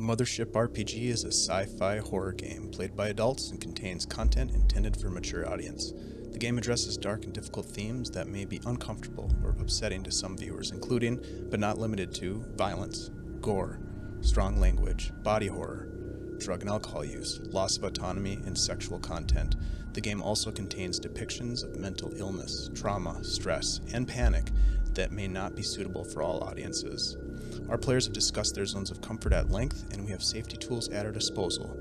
Mothership RPG is a sci-fi horror game played by adults and contains content intended for a mature audience. The game addresses dark and difficult themes that may be uncomfortable or upsetting to some viewers, including, but not limited to, violence, gore, strong language, body horror, drug and alcohol use, loss of autonomy, and sexual content. The game also contains depictions of mental illness, trauma, stress, and panic that may not be suitable for all audiences. Our players have discussed their zones of comfort at length, and we have safety tools at our disposal.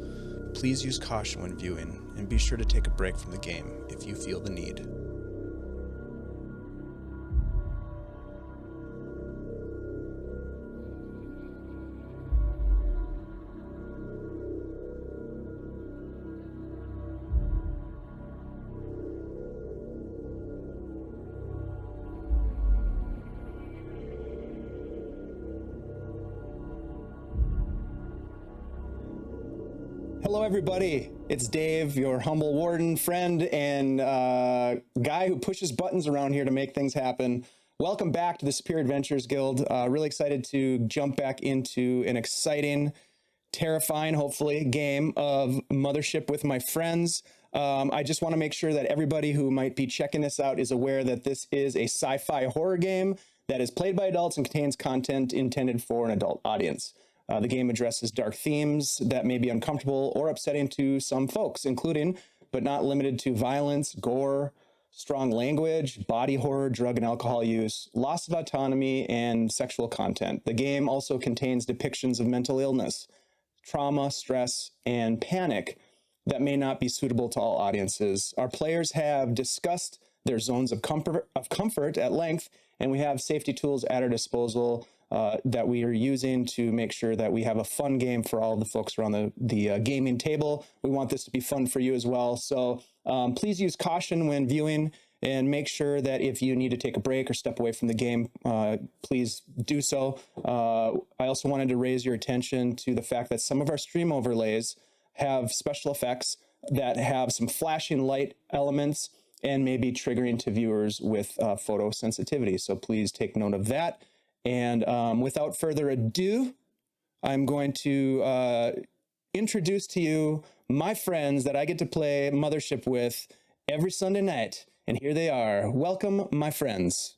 Please use caution when viewing, and be sure to take a break from the game if you feel the need. Hello, everybody. It's Dave, your humble warden, friend, and guy who pushes buttons around here to make things happen. Welcome back to the Superior Adventures Guild. Really excited to jump back into an exciting, terrifying, hopefully, game of Mothership with my friends. I just want to make sure that everybody who might be checking this out is aware that this is a sci-fi horror game that is played by adults and contains content intended for an adult audience. The game addresses dark themes that may be uncomfortable or upsetting to some folks, including, but not limited to, violence, gore, strong language, body horror, drug and alcohol use, loss of autonomy, and sexual content. The game also contains depictions of mental illness, trauma, stress, and panic that may not be suitable to all audiences. Our players have discussed their zones of comfort at length, and we have safety tools at our disposal that we are using to make sure that we have a fun game for all of the folks around the gaming table. We want this to be fun for you as well. So please use caution when viewing, and make sure that if you need to take a break or step away from the game, please do so. I also wanted to raise your attention to the fact that some of our stream overlays have special effects that have some flashing light elements and may be triggering to viewers with photosensitivity. So please take note of that. And without further ado, I'm going to introduce to you my friends that I get to play Mothership with every Sunday night. And here they are. Welcome, my friends.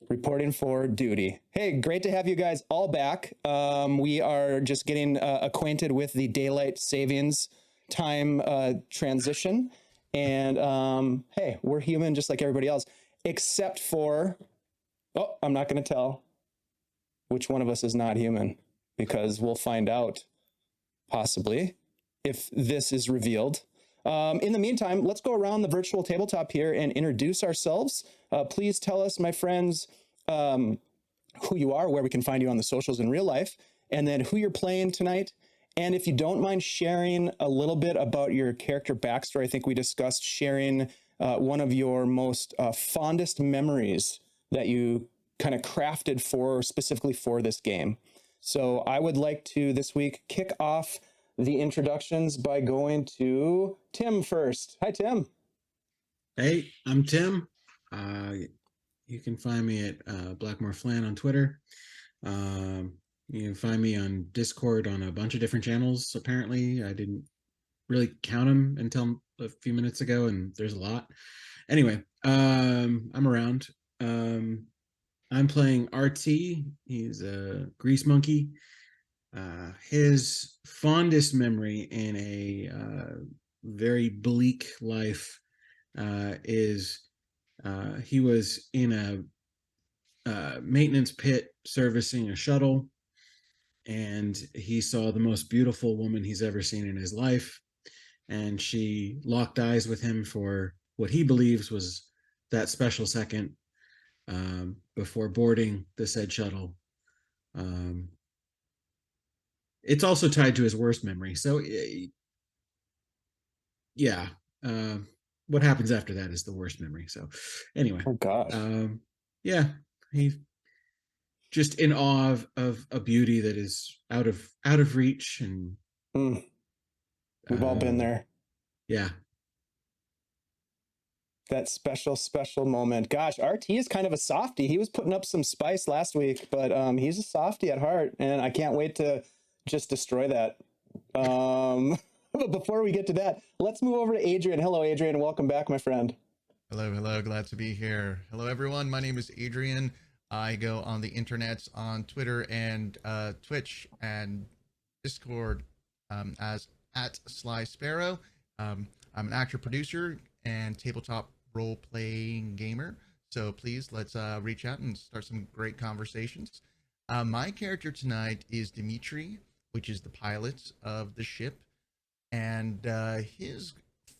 Reporting for duty. Hey, great to have you guys all back. We are just getting acquainted with the daylight savings time transition. And hey, we're human just like everybody else. Except for, I'm not going to tell which one of us is not human, because we'll find out, possibly, if this is revealed. In the meantime, let's go around the virtual tabletop here and introduce ourselves. Please tell us, my friends, who you are, where we can find you on the socials in real life, and then who you're playing tonight. And if you don't mind sharing a little bit about your character backstory, I think we discussed sharing one of your most fondest memories that you kind of crafted specifically for this game. So I would like to this week kick off the introductions by going to Tim first. Hi, Tim. Hey, I'm Tim. You can find me at Blackmore Flan on Twitter. You can find me on Discord on a bunch of different channels. Apparently, I didn't really count them until a few minutes ago, and there's a lot. Anyway, I'm around. I'm playing RT. He's a grease monkey. His fondest memory in a very bleak life is he was in a maintenance pit servicing a shuttle, and he saw the most beautiful woman he's ever seen in his life. And she locked eyes with him for what he believes was that special second before boarding the said shuttle. It's also tied to his worst memory. So, yeah, what happens after that is the worst memory. So, anyway, Oh, gosh. yeah, he's just in awe of a beauty that is out of reach, and We've all been there. Yeah. That special moment. Gosh, RT is kind of a softie. He was putting up some spice last week, but he's a softie at heart, and I can't wait to just destroy that. But before we get to that, let's move over to Adrian. Hello, Adrian. Welcome back, my friend. Hello. Glad to be here. Hello, everyone. My name is Adrian. I go on the internet on Twitter and Twitch and Discord as at Sly Sparrow. I'm an actor, producer, and tabletop role-playing gamer. So please, let's reach out and start some great conversations. My character tonight is Dimitri, which is the pilot of the ship. And his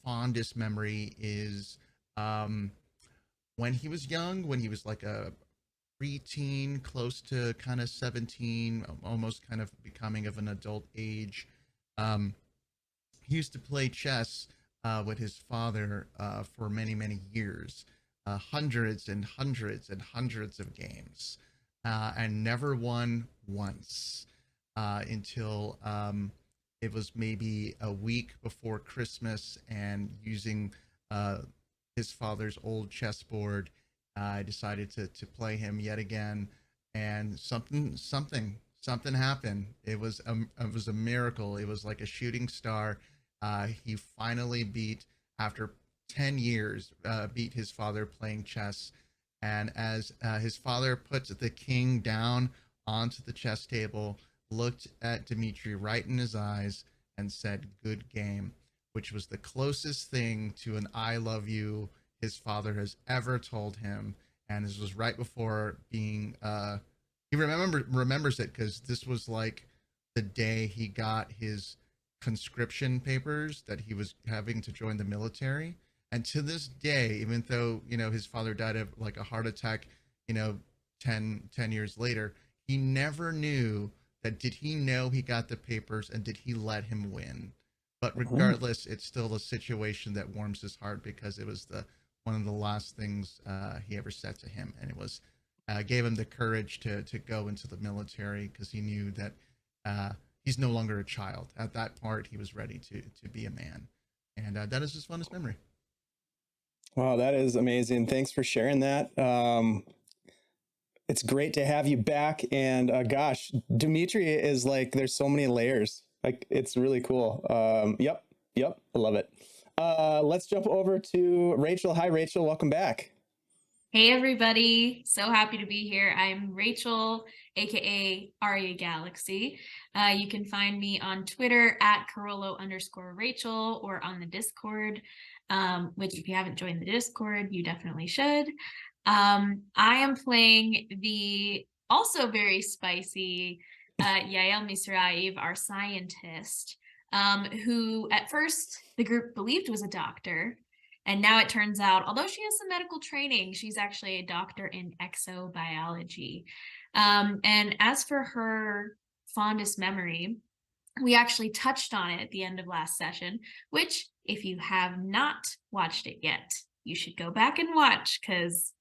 fondest memory is when he was young, when he was like a preteen, close to kind of 17, almost kind of becoming of an adult age. He used to play chess with his father for many years, hundreds and hundreds of games, and never won once until it was maybe a week before Christmas, and using his father's old chessboard, I decided to play him yet again, and something happened. It was a miracle. It was like a shooting star. He finally beat, after 10 years, beat his father playing chess. And as his father put the king down onto the chess table, looked at Dimitri right in his eyes and said, "Good game," which was the closest thing to an "I love you" his father has ever told him. And this was right before being he remembers it because this was like the day he got his conscription papers that he was having to join the military. And to this day, even though, his father died of like a heart attack, 10 years later, he never knew that, did he know he got the papers and did he let him win? But regardless, it's still a situation that warms his heart because it was one of the last things he ever said to him. And it was gave him the courage to go into the military, because he knew that he's no longer a child. At that part, he was ready to be a man. And that is his fondest memory. Wow, that is amazing. Thanks for sharing that. It's great to have you back. And gosh, Dimitri is like, there's so many layers. Like, it's really cool. Yep. I love it. Let's jump over to Rachel. Hi, Rachel. Welcome back. Hey, everybody. So happy to be here. I'm Rachel, aka Aria Galaxy. You can find me on Twitter at Carollo_Rachel, or on the Discord, which, if you haven't joined the Discord, you definitely should. I am playing the also very spicy Yael Misraev, our scientist, who at first the group believed was a doctor. And now it turns out, although she has some medical training, she's actually a doctor in exobiology. And as for her fondest memory, we actually touched on it at the end of last session, which, if you have not watched it yet, you should go back and watch, because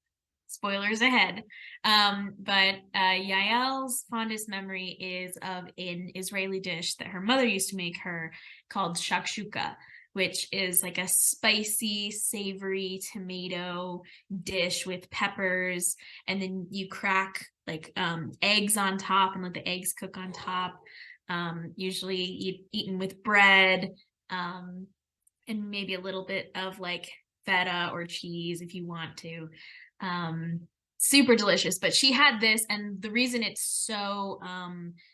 spoilers ahead. But Yael's fondest memory is of an Israeli dish that her mother used to make her called shakshuka, which is like a spicy, savory tomato dish with peppers, and then you crack like eggs on top and let the eggs cook on top. Usually eaten with bread, and maybe a little bit of like feta or cheese if you want to. Super delicious. But she had this, and the reason it's so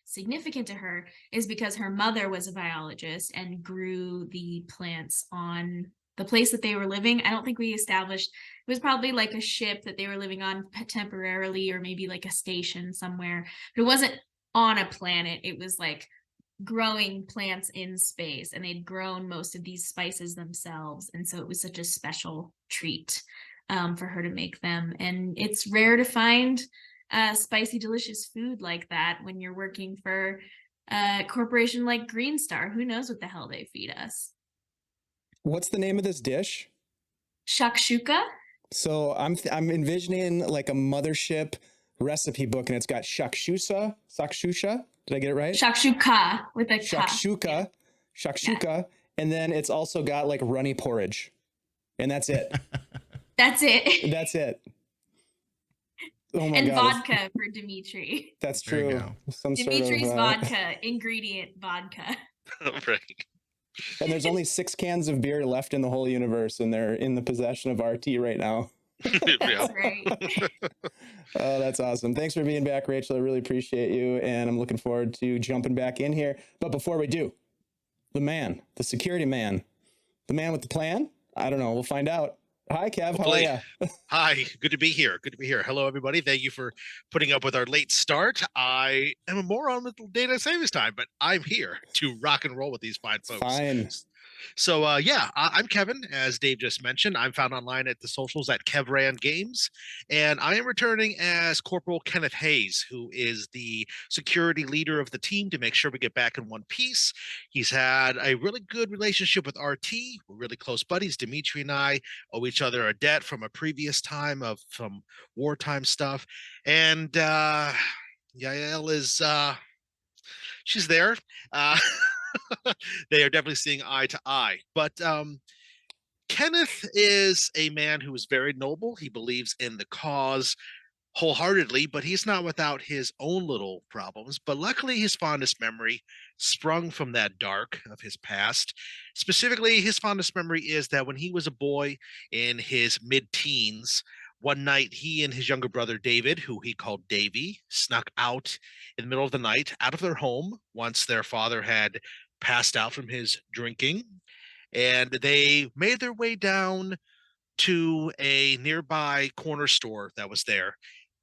significant to her is because her mother was a biologist and grew the plants on the place that they were living. I don't think we established, it was probably like a ship that they were living on temporarily, or maybe like a station somewhere, but it wasn't on a planet. It was like growing plants in space, and they'd grown most of these spices themselves, and so it was such a special treat for her to make them. And it's rare to find spicy, delicious food like that when you're working for a corporation like Green Star. Who knows what the hell they feed us? What's the name of this dish? Shakshuka. So I'm envisioning like a Mothership recipe book, and it's got shakshuka. Did I get it right? Shakshuka with a shakshuka. Yeah. And then it's also got like runny porridge, and that's it. That's it. That's it. Oh my And God. vodka for Dimitri. That's There you true. go. Some Dimitri's sort of, vodka, ingredient vodka. Right. and there's only 6 cans of beer left in the whole universe, and they're in the possession of RT right now. Yeah. That's right. Oh, that's awesome. Thanks for being back, Rachel. I really appreciate you, and I'm looking forward to jumping back in here. But before we do, the security man, the man with the plan? I don't know. We'll find out. Hi, Kev. Hopefully. How are you? Hi, good to be here. Good to be here. Hello, everybody. Thank you for putting up with our late start. I am a moron with data savings time, but I'm here to rock and roll with these fine folks. Fine. So yeah, I'm Kevin, as Dave just mentioned. I'm found online at the socials at KevRan Games, and I am returning as Corporal Kenneth Hayes, who is the security leader of the team to make sure we get back in one piece. He's had a really good relationship with RT. We're really close buddies. Dimitri and I owe each other a debt from a previous time of some wartime stuff, and Yael is she's there. They are definitely seeing eye to eye. But Kenneth is a man who is very noble. He believes in the cause wholeheartedly, but he's not without his own little problems. But luckily, his fondest memory sprung from that dark of his past. Specifically, his fondest memory is that when he was a boy in his mid-teens, one night he and his younger brother David, who he called Davy, snuck out in the middle of the night out of their home once their father had passed out from his drinking, and they made their way down to a nearby corner store that was there.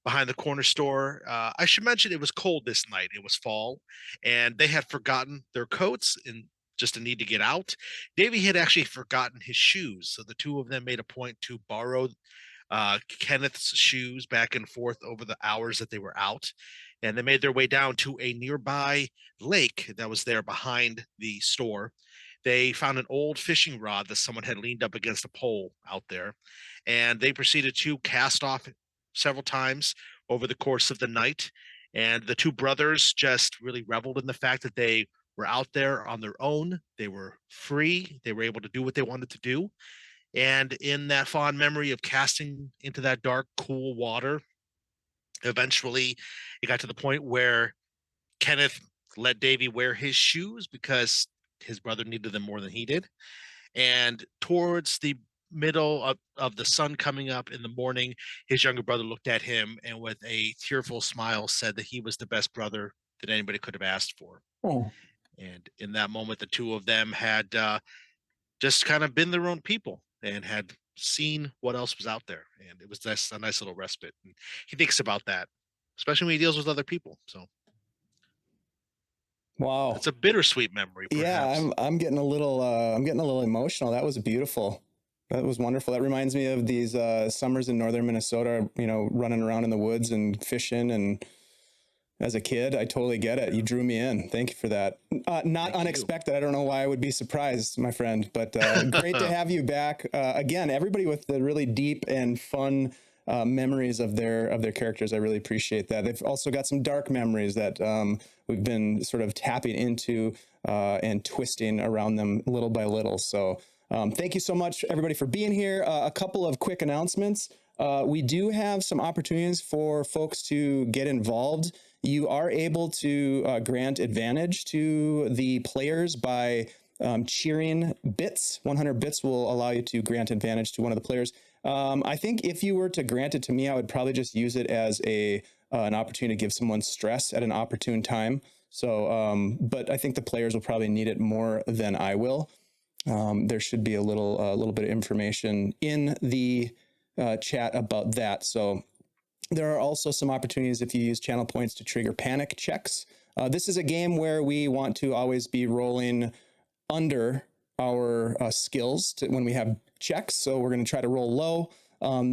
Behind the corner store, I should mention it was cold this night. It was fall, and they had forgotten their coats in just a need to get out. Davy had actually forgotten his shoes, so the two of them made a point to borrow Kenneth's shoes back and forth over the hours that they were out. And they made their way down to a nearby lake that was there behind the store. They found an old fishing rod that someone had leaned up against a pole out there, and they proceeded to cast off several times over the course of the night. And the two brothers just really reveled in the fact that they were out there on their own. They were free. They were able to do what they wanted to do. And in that fond memory of casting into that dark, cool water, eventually it got to the point where Kenneth let Davy wear his shoes because his brother needed them more than he did. And towards the middle of the sun coming up in the morning, his younger brother looked at him and with a tearful smile said that he was the best brother that anybody could have asked for. Oh. And in that moment, the two of them had just kind of been their own people and had seen what else was out there. And it was just a nice little respite. And he thinks about that, especially when he deals with other people. So Wow. it's a bittersweet memory. Perhaps. Yeah, I'm getting a little emotional. That was beautiful. That was wonderful. That reminds me of these summers in northern Minnesota, running around in the woods and fishing. And as a kid, I totally get it. You drew me in. Thank you for that. Not unexpected. I don't know why I would be surprised, my friend, but great to have you back. Again, everybody with the really deep and fun memories of their characters. I really appreciate that. They've also got some dark memories that we've been sort of tapping into and twisting around them little by little. So thank you so much, everybody, for being here. A couple of quick announcements. We do have some opportunities for folks to get involved. You are able to grant advantage to the players by cheering bits. 100 bits will allow you to grant advantage to one of the players. I think if you were to grant it to me, I would probably just use it as an opportunity to give someone stress at an opportune time. So, but I think the players will probably need it more than I will. There should be a little bit of information in the chat about that. So there are also some opportunities if you use channel points to trigger panic checks. This is a game where we want to always be rolling under our skills when we have checks. So we're going to try to roll low.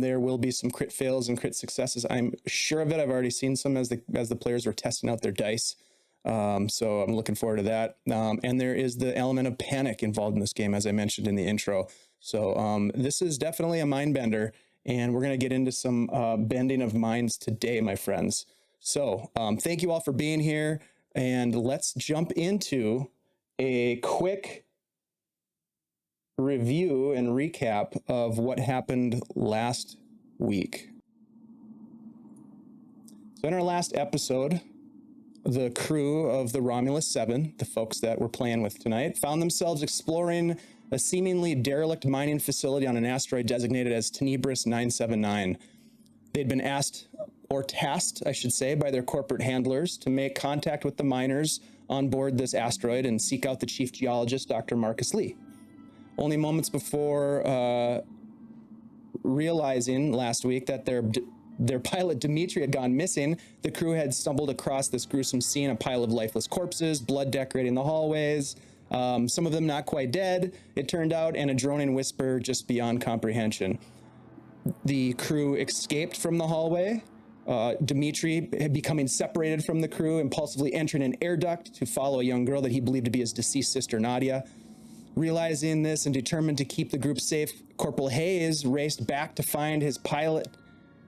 There will be some crit fails and crit successes. I'm sure of it. I've already seen some as the players were testing out their dice. So I'm looking forward to that. And there is the element of panic involved in this game, as I mentioned in the intro. So this is definitely a mind bender, and we're going to get into some bending of minds today, my friends. So thank you all for being here, and let's jump into a quick review and recap of what happened last week. So in our last episode, the crew of the Romulus 7, the folks that we're playing with tonight, found themselves exploring a seemingly derelict mining facility on an asteroid designated as Tenebris 979. They'd been asked, or tasked, I should say, by their corporate handlers to make contact with the miners on board this asteroid and seek out the chief geologist, Dr. Marcus Lee. Only moments before realizing last week that their pilot Dimitri had gone missing, the crew had stumbled across this gruesome scene, a pile of lifeless corpses, blood decorating the hallways, some of them not quite dead, it turned out, and a droning whisper just beyond comprehension. The crew escaped from the hallway. Dimitri, becoming separated from the crew, impulsively entering an air duct to follow a young girl that he believed to be his deceased sister, Nadia. Realizing this and determined to keep the group safe, Corporal Hayes raced back to find his pilot,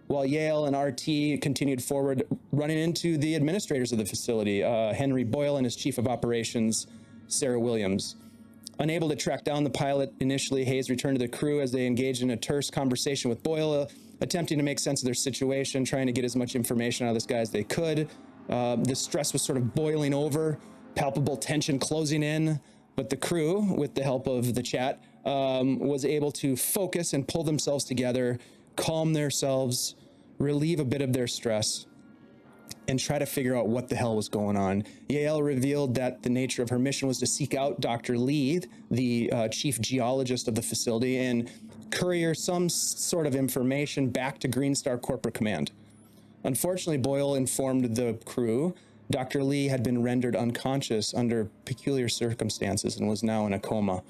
while Yale and RT continued forward, running into the administrators of the facility, Henry Boyle and his chief of operations, Sarah Williams. Unable to track down the pilot initially, Hayes returned to the crew as they engaged in a terse conversation with Boyle, attempting to make sense of their situation, trying to get as much information out of this guy as they could. The stress was sort of boiling over, palpable tension closing in, but the crew, with the help of the chat, was able to focus and pull themselves together, calm themselves, relieve a bit of their stress, and try to figure out what the hell was going on. Yael revealed that the nature of her mission was to seek out Dr. Lee, the chief geologist of the facility, and courier some sort of information back to Green Star Corporate Command. Unfortunately, Boyle informed the crew Dr. Lee had been rendered unconscious under peculiar circumstances and was now in a coma.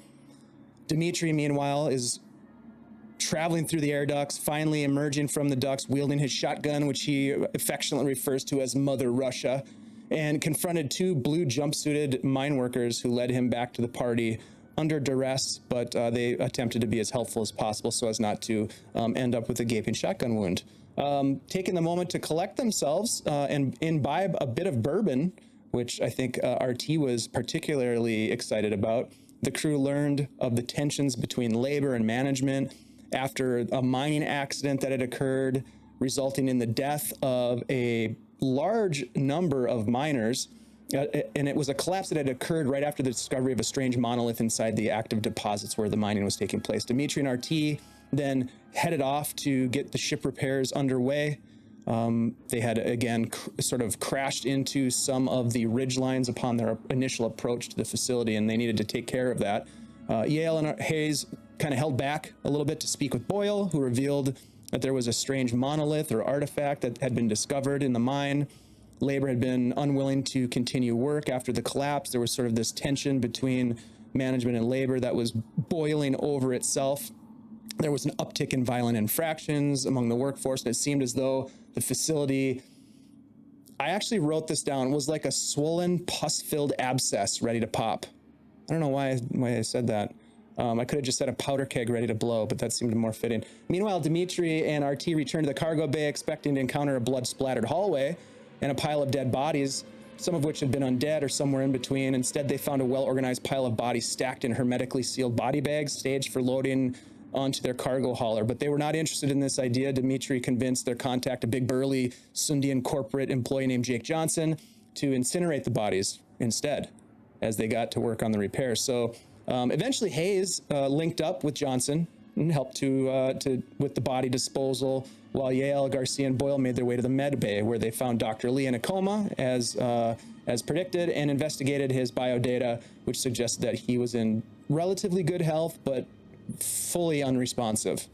Dimitri, meanwhile, is traveling through the air ducts, finally emerging from the ducts, wielding his shotgun, which he affectionately refers to as Mother Russia, and confronted two blue jumpsuited mine workers who led him back to the party under duress, but they attempted to be as helpful as possible so as not to end up with a gaping shotgun wound. Taking the moment to collect themselves and imbibe a bit of bourbon, which I think RT was particularly excited about, the crew learned of the tensions between labor and management after a mining accident that had occurred, resulting in the death of a large number of miners. And it was a collapse that had occurred right after the discovery of a strange monolith inside the active deposits where the mining was taking place. Dimitri and RT then headed off to get the ship repairs underway. They had, again, sort of crashed into some of the ridge lines upon their initial approach to the facility, and they needed to take care of that. Yale and Hayes kind of held back a little bit to speak with Boyle, who revealed that there was a strange monolith or artifact that had been discovered in the mine. Labor had been unwilling to continue work after the collapse. There was sort of this tension between management and labor that was boiling over itself. There was an uptick in violent infractions among the workforce, and it seemed as though the facility, I actually wrote this down, was like a swollen, pus-filled abscess ready to pop. I don't know why I said that. I could have just said a powder keg ready to blow, but that seemed more fitting. Meanwhile, Dimitri and RT returned to the cargo bay expecting to encounter a blood-splattered hallway and a pile of dead bodies, some of which had been undead or somewhere in between. Instead, they found a well-organized pile of bodies stacked in hermetically sealed body bags, staged for loading onto their cargo hauler. But they were not interested in this idea. Dimitri convinced their contact, a big burly Sundian corporate employee named Jake Johnson, to incinerate the bodies instead as they got to work on the repairs. So eventually Hayes linked up with Johnson and helped with the body disposal, while Yale, Garcia, and Boyle made their way to the med bay, where they found Dr. Lee in a coma, as predicted, and investigated his biodata, which suggested that he was in relatively good health, but fully unresponsive.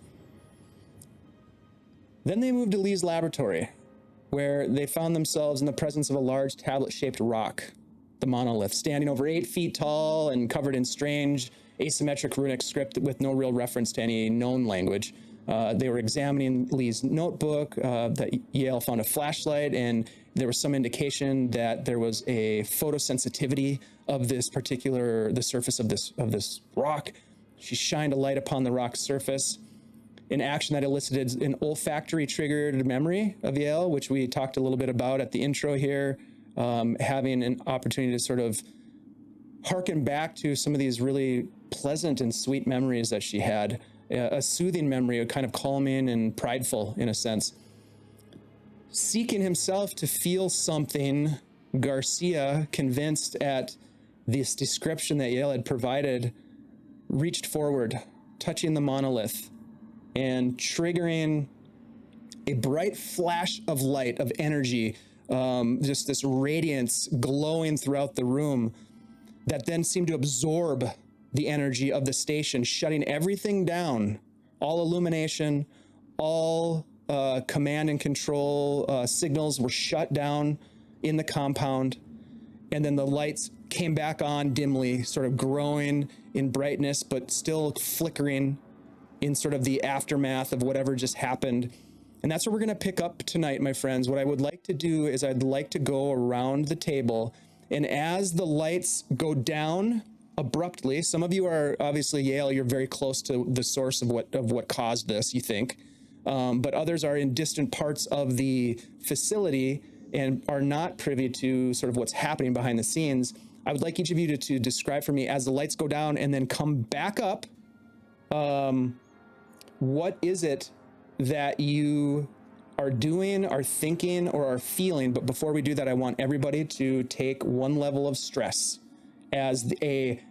Then they moved to Lee's laboratory, where they found themselves in the presence of a large tablet-shaped rock, the monolith, standing over 8 feet tall and covered in strange asymmetric runic script with no real reference to any known language. They were examining Lee's notebook. That Yale found a flashlight, and there was some indication that there was a photosensitivity of the surface of this rock. She shined a light upon the rock's surface, an action that elicited an olfactory triggered memory of Yale, which we talked a little bit about at the intro here, having an opportunity to sort of harken back to some of these really pleasant and sweet memories that she had, a soothing memory, a kind of calming and prideful in a sense. Seeking himself to feel something, Garcia, convinced at this description that Yale had provided, reached forward, touching the monolith and triggering a bright flash of light, of energy, just this radiance glowing throughout the room that then seemed to absorb the energy of the station, shutting everything down. All illumination, all command and control signals were shut down in the compound. And then the lights came back on dimly, sort of growing in brightness, but still flickering in sort of the aftermath of whatever just happened. And that's what we're going to pick up tonight, my friends. What I would like to do is I'd like to go around the table, and as the lights go down abruptly, some of you are obviously Yale, you're very close to the source of what caused this, you think. But others are in distant parts of the facility and are not privy to sort of what's happening behind the scenes. I would like each of you to describe for me, as the lights go down and then come back up, what is it that you are doing, are thinking, or are feeling? But before we do that, I want everybody to take one level of stress as a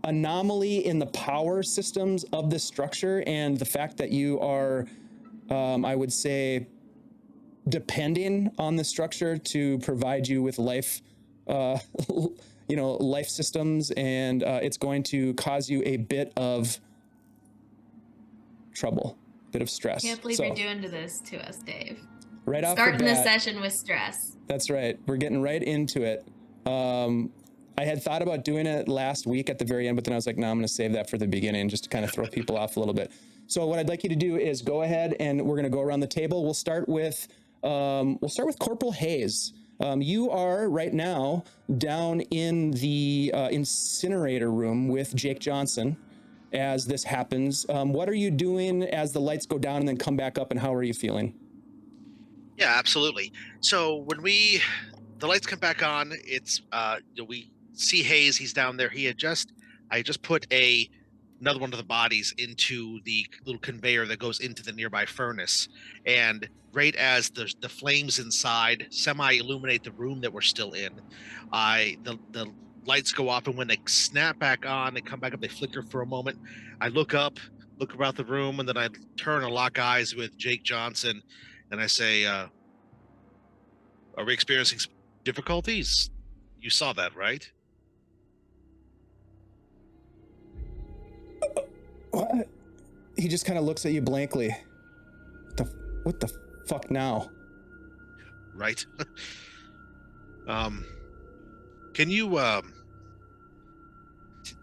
anomaly in the power systems of the structure, and the fact that you are, I would say, depending on the structure to provide you with life, life systems, and it's going to cause you a bit of trouble, bit of stress. Can't believe you're doing this to us, Dave. Right off Starting the bat, the session with stress. That's right. We're getting right into it. I had thought about doing it last week at the very end, but then I was like, no, I'm going to save that for the beginning, just to kind of throw people off a little bit. So what I'd like you to do is go ahead and we're going to go around the table. We'll start with Corporal Hayes. You are right now down in the incinerator room with Jake Johnson as this happens. What are you doing as the lights go down and then come back up, and how are you feeling? Yeah, absolutely. So when the lights come back on, it's we see Hayes. He's down there. I just put another one of the bodies into the little conveyor that goes into the nearby furnace, and right as the flames inside semi-illuminate the room that we're still in, the lights go off, and when they snap back on, they come back up, they flicker for a moment. I look up, look around the room, and then I turn and lock eyes with Jake Johnson, and I say, are we experiencing difficulties? You saw that, right? What? He just kind of looks at you blankly. What the fuck now? Right. Can you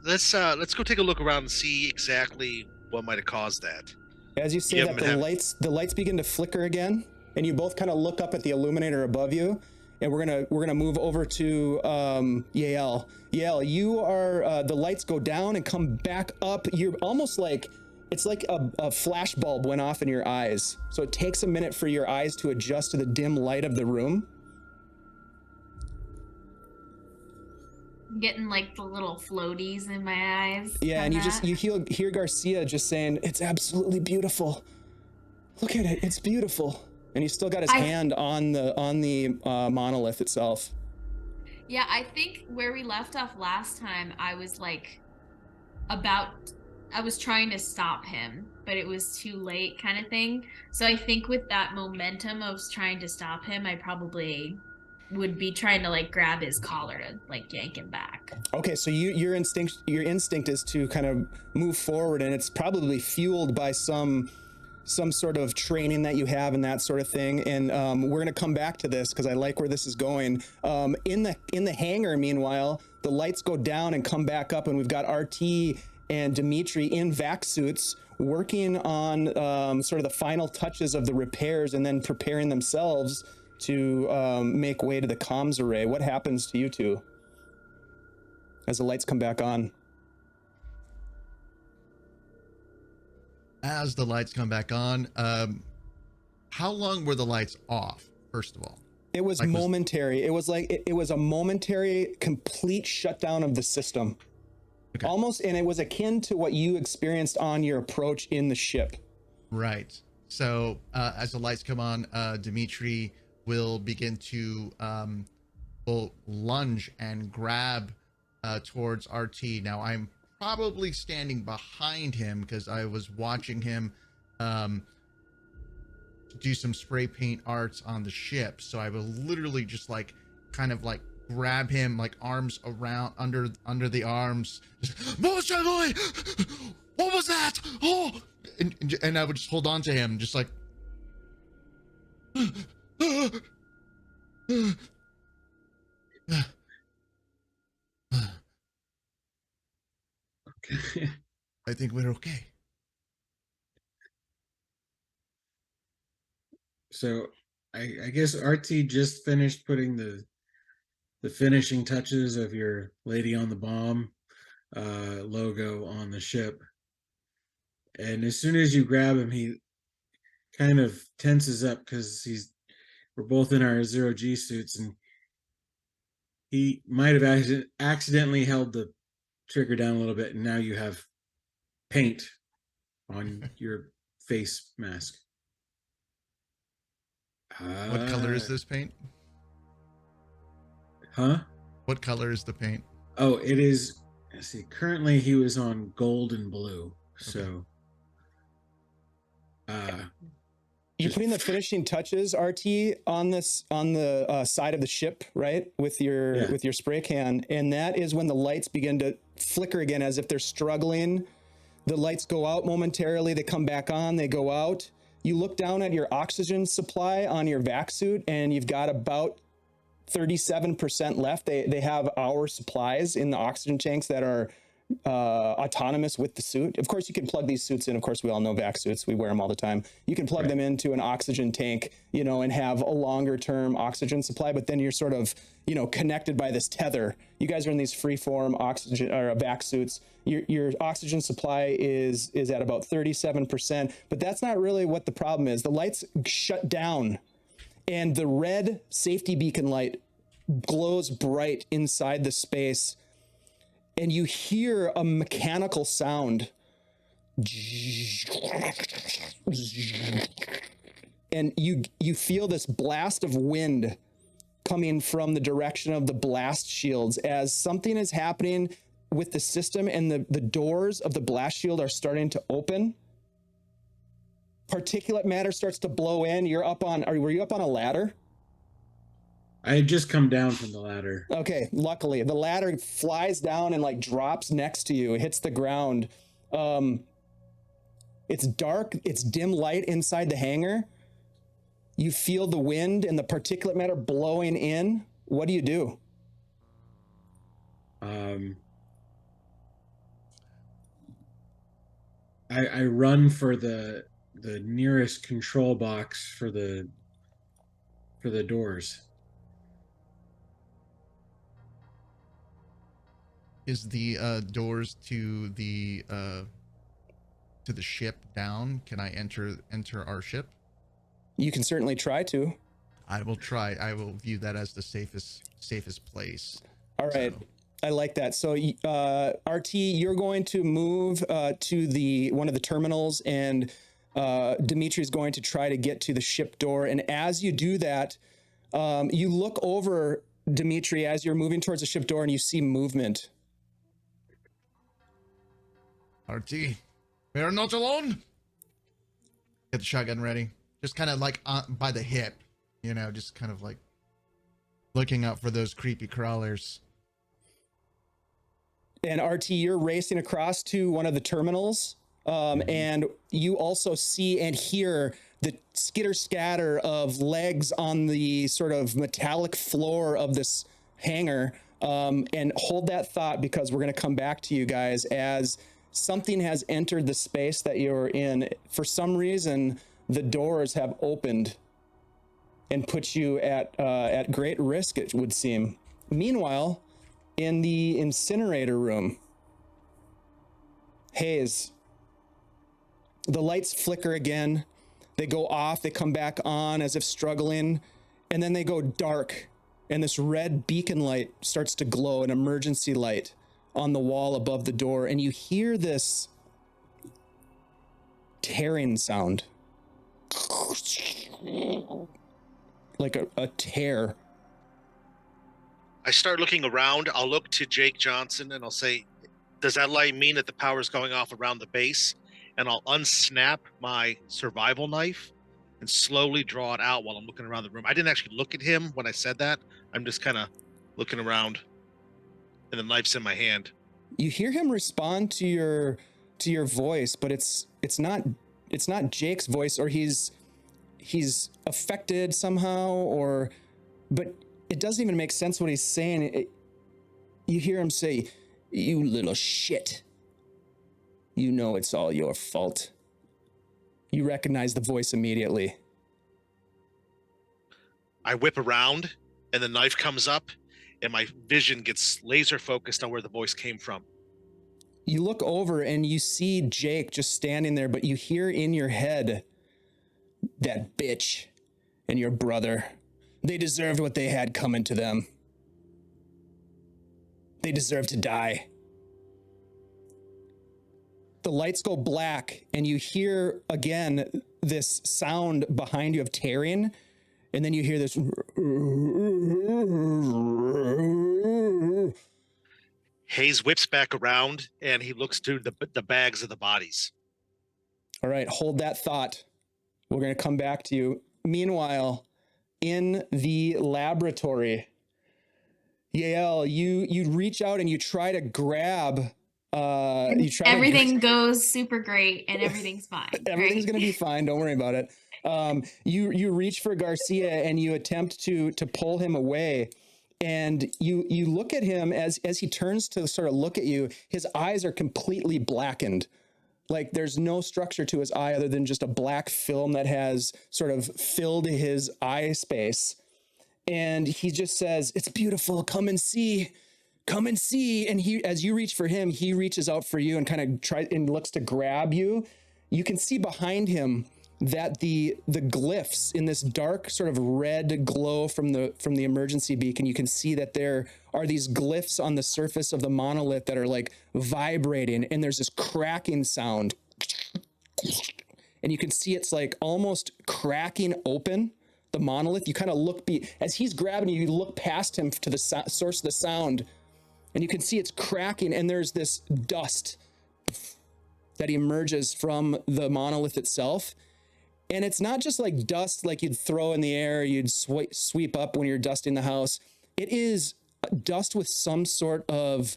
let's go take a look around and see exactly what might have caused that. As you say that, the lights begin to flicker again, and you both kind of look up at the illuminator above you, and we're gonna move over to Yael. Yael, you are the lights go down and come back up. You're almost like it's like a flash bulb went off in your eyes. So it takes a minute for your eyes to adjust to the dim light of the room. I'm getting like the little floaties in my eyes. Yeah, and you hear Garcia just saying, "It's absolutely beautiful. Look at it, it's beautiful." And he's still got his hand on the monolith itself. Yeah, I think where we left off last time, I was like I was trying to stop him, but it was too late kind of thing. So I think with that momentum of trying to stop him, I probably would be trying to like grab his collar to like yank him back. Okay, so your instinct is to kind of move forward, and it's probably fueled by some sort of training that you have and that sort of thing. And we're going to come back to this because I like where this is going. In the hangar, meanwhile, the lights go down and come back up, and we've got RT and Dimitri in vac suits working on sort of the final touches of the repairs, and then preparing themselves to make way to the comms array. What happens to you two as the lights come back on? As the lights come back on, how long were the lights off, first of all? It was Like, momentary. It was like it was a momentary, complete shutdown of the system. Okay. Almost, and it was akin to what you experienced on your approach in the ship. Right. So as the lights come on, Dimitri will begin to will lunge and grab towards RT. Now I'm probably standing behind him because I was watching him do some spray paint arts on the ship. So I will literally just like kind of like grab him, like arms around under the arms. What was that? Oh, and I would just hold on to him, just like. Okay. I think we're okay. So I guess RT just finished putting the finishing touches of your Lady on the Bomb logo on the ship. And as soon as you grab him, he kind of tenses up because we're both in our zero G suits, and he might have accidentally held the trigger down a little bit, and now you have paint on your face mask. What color is this paint? Huh? What color is the paint? Oh, it is. Let's see. Currently, he was on gold and blue. So, You're putting the finishing touches, RT, on the side of the ship, right? With your spray can, and that is when the lights begin to flicker again, as if they're struggling. The lights go out momentarily. They come back on. They go out. You look down at your oxygen supply on your vac suit, and you've got about 37% left. They have our supplies in the oxygen tanks that are autonomous with the suit. Of course, you can plug these suits in. Of course, we all know vac suits. We wear them all the time. You can plug them into an oxygen tank, and have a longer term oxygen supply, but then you're sort of, connected by this tether. You guys are in these freeform oxygen or vac suits. Your oxygen supply is at about 37%, but that's not really what the problem is. The lights shut down and the red safety beacon light glows bright inside the space, and you hear a mechanical sound. And you feel this blast of wind coming from the direction of the blast shields as something is happening with the system, and the doors of the blast shield are starting to open. Particulate matter starts to blow in. Were you up on a ladder? I had just come down from the ladder. Okay, luckily the ladder flies down and like drops next to you. It hits the ground. It's dark. It's dim light inside the hangar. You feel the wind and the particulate matter blowing in. What do you do? I run for the nearest control box for the doors. Is the doors to the ship down? Can I enter our ship? You can certainly try to. I will try. I will view that as the safest place. All right. So. I like that. So, RT, you're going to move to one of the terminals, and Dimitri is going to try to get to the ship door. And as you do that, you look over, Dimitri, as you're moving towards the ship door, and you see movement. RT, we are not alone. Get the shotgun ready. Just kind of like by the hip, just kind of like looking out for those creepy crawlers. And RT, you're racing across to one of the terminals, and you also see and hear the skitter-scatter of legs on the sort of metallic floor of this hangar. And hold that thought, because we're going to come back to you guys as something has entered the space that you're in. For some reason, the doors have opened and put you at great risk, it would seem. Meanwhile, in the incinerator room, Hayes, the lights flicker again. They go off, they come back on as if struggling. and then they go dark, and this red beacon light starts to glow, an emergency light on the wall above the door, and you hear this tearing sound. Like a tear. I start looking around. I'll look to Jake Johnson and I'll say, does that light mean that the power is going off around the base? And I'll unsnap my survival knife and slowly draw it out while I'm looking around the room. I didn't actually look at him when I said that. I'm just kind of looking around, and the knife's in my hand. You hear him respond to your voice, but it's not Jake's voice, or he's affected somehow, but it doesn't even make sense what he's saying. You hear him say, "You little shit. You know it's all your fault." You recognize the voice immediately. I whip around, and the knife comes up, and my vision gets laser focused on where the voice came from. You look over and you see Jake just standing there, but you hear in your head, "That bitch and your brother, they deserved what they had coming to them. They deserve to die." The lights go black, and you hear again this sound behind you of tearing, and then you hear this. Hayes whips back around, and he looks through the bags of the bodies. All right, hold that thought. We're going to come back to you. Meanwhile, in the laboratory, Yael, you reach out and you try to grab. Everything goes super great and everything's fine. Everything's right? going to be fine. Don't worry about it. You reach for Garcia and you attempt to pull him away. And you look at him as he turns to sort of look at you. His eyes are completely blackened. Like there's no structure to his eye other than just a black film that has sort of filled his eye space. And he just says, "It's beautiful. Come and see. Come and see." And he, as you reach for him, he reaches out for you and kind of tries and looks to grab you. You can see behind him that the glyphs in this dark sort of red glow from the emergency beacon, you can see that there are these glyphs on the surface of the monolith that are like vibrating, and there's this cracking sound. And you can see it's like almost cracking open the monolith. You kind of look, as he's grabbing you, you look past him to the source of the sound, and you can see it's cracking, and there's this dust that emerges from the monolith itself. And it's not just like dust like you'd throw in the air, you'd sweep up when you're dusting the house. It is dust with some sort of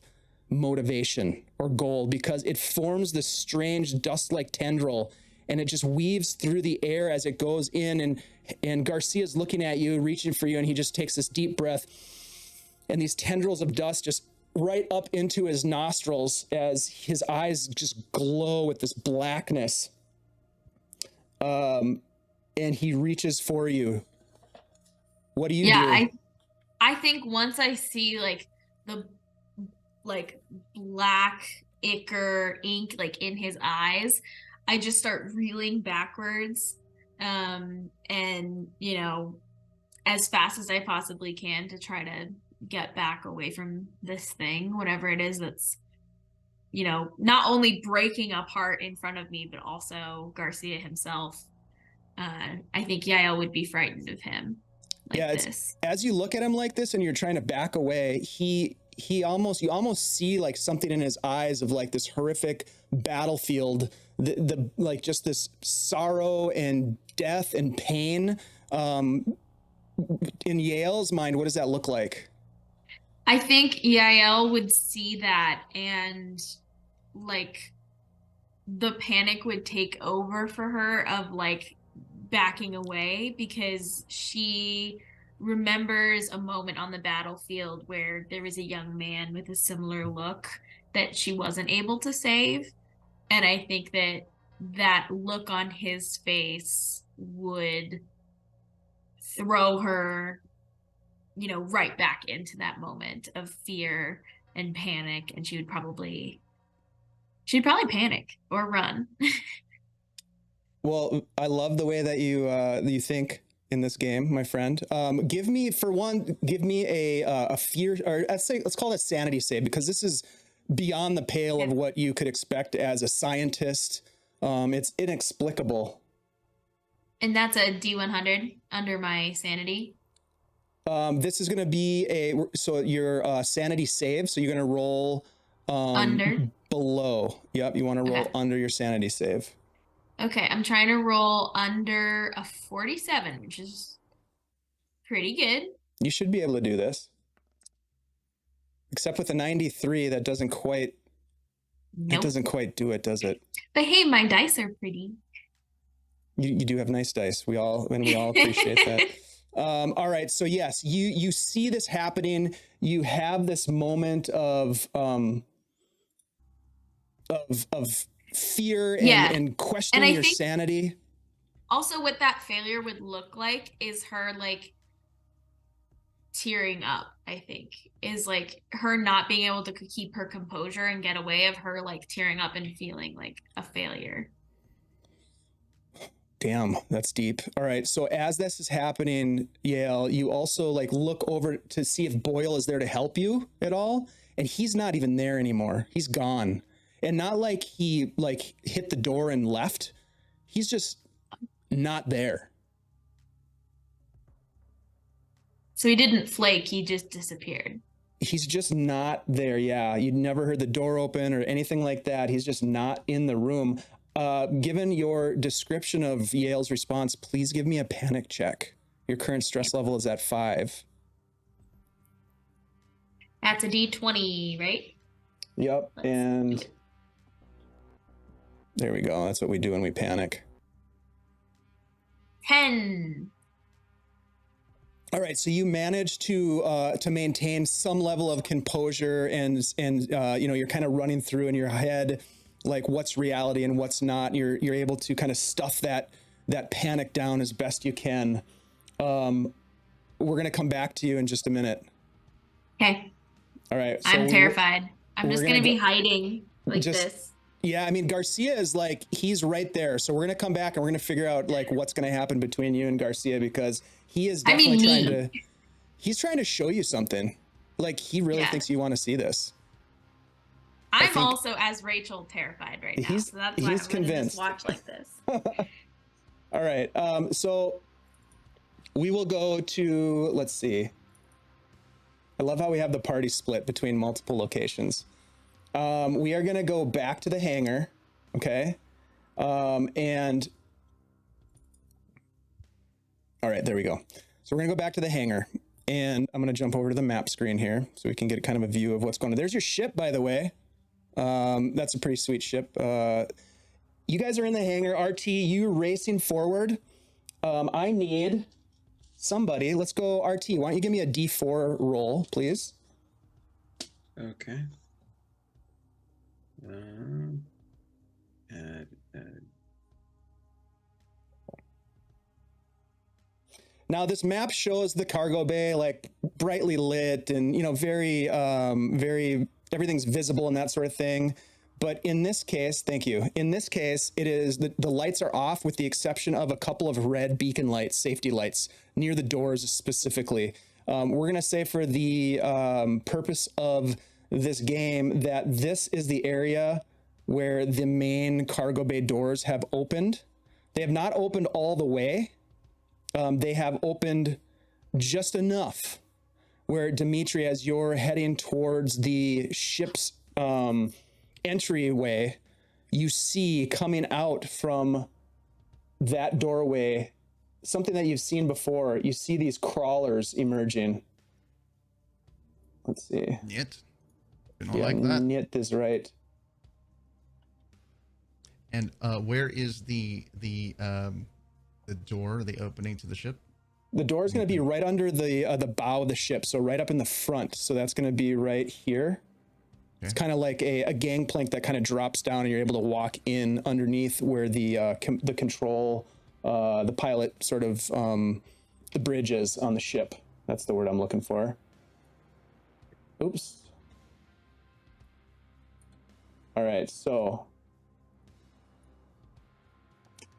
motivation or goal, because it forms this strange dust-like tendril, and it just weaves through the air as it goes in. And Garcia's looking at you, reaching for you, and he just takes this deep breath, and these tendrils of dust just right up into his nostrils as his eyes just glow with this blackness. And he reaches for you. What do you do? I think once I see like the black ichor ink like in his eyes, I just start reeling backwards, and as fast as I possibly can to try to get back away from this thing, whatever it is that's not only breaking apart in front of me, but also Garcia himself. I think Yael would be frightened of him like this. As you look at him like this and you're trying to back away, you almost see like something in his eyes of like this horrific battlefield, the like just this sorrow and death and pain. In Yael's mind, what does that look like? I think Yael would see that, and like the panic would take over for her of like backing away, because she remembers a moment on the battlefield where there was a young man with a similar look that she wasn't able to save. And I think that look on his face would throw her right back into that moment of fear and panic, and she'd probably panic or run. Well, I love the way that you think in this game, my friend. Give me a fear, or let's call it a sanity save, because this is beyond the pale of what you could expect as a scientist. It's inexplicable. And that's a D100 under my sanity. This is going to be your sanity save. So you're going to roll Under. below. Yep, you want to roll under your sanity save. Okay, I'm trying to roll under a 47, which is pretty good. You should be able to do this. Except with a 93, that doesn't quite. Nope. It doesn't quite do it, does it? But hey, my dice are pretty. You do have nice dice. We all appreciate that. All right, so yes, you see this happening. You have this moment of fear and questioning your sanity. Also, what that failure would look like is her like tearing up. I think is like her not being able to keep her composure and get away, of her like tearing up and feeling like a failure. Damn, that's deep. All right, so as this is happening, Yale, you also like look over to see if Boyle is there to help you at all, and he's not even there anymore. He's gone. And not like he like hit the door and left. He's just not there. So he didn't flake, he just disappeared. He's just not there. Yeah, you'd never heard the door open or anything like that. He's just not in the room. Given your description of Yale's response, please give me a panic check. Your current stress level is at 5. That's a D20, right? Yep, and there we go. That's what we do when we panic. 10. All right, so you manage to maintain some level of composure, and you're kind of running through in your head like what's reality and what's not. You're able to kind of stuff that panic down as best you can. We're gonna come back to you in just a minute. Okay. All right. So I'm terrified. I'm just gonna be hiding like this. Yeah, I mean, Garcia is like, he's right there. So we're gonna come back and we're gonna figure out like what's gonna happen between you and Garcia, because he is definitely he's trying to show you something. Like he really thinks you want to see this. I'm also, as Rachel, terrified right now. So that's why he's I'm convinced. Gonna just watch like this. All right. So we will go to, let's see. I love how we have the party split between multiple locations. We are going to go back to the hangar. Okay. And all right, there we go. So we're going to go back to the hangar, and I'm going to jump over to the map screen here so we can get kind of a view of what's going on. There's your ship, by the way. That's a pretty sweet ship. You guys are in the hangar. RT, you racing forward. I need somebody. Let's go, RT. Why don't you give me a D4 roll, please? Okay. Now this map shows the cargo bay like brightly lit and, very everything's visible and that sort of thing. But in this case, thank you. In this case, it is the lights are off with the exception of a couple of red beacon lights, safety lights near the doors specifically. We're going to say for the purpose of this game that this is the area where the main cargo bay doors have opened. They have not opened all the way. They have opened just enough where, Dimitri, as you're heading towards the ship's entryway, you see coming out from that doorway something that you've seen before. You see these crawlers emerging. Let's see. Niet. You don't like that. Niet is right. And where is the door, the opening to the ship? The door is going to be right under the bow of the ship, so right up in the front. So that's going to be right here. Okay. It's kind of like a gangplank that kind of drops down, and you're able to walk in underneath where the control, the pilot sort of the bridge is on the ship. That's the word I'm looking for. Oops. All right, so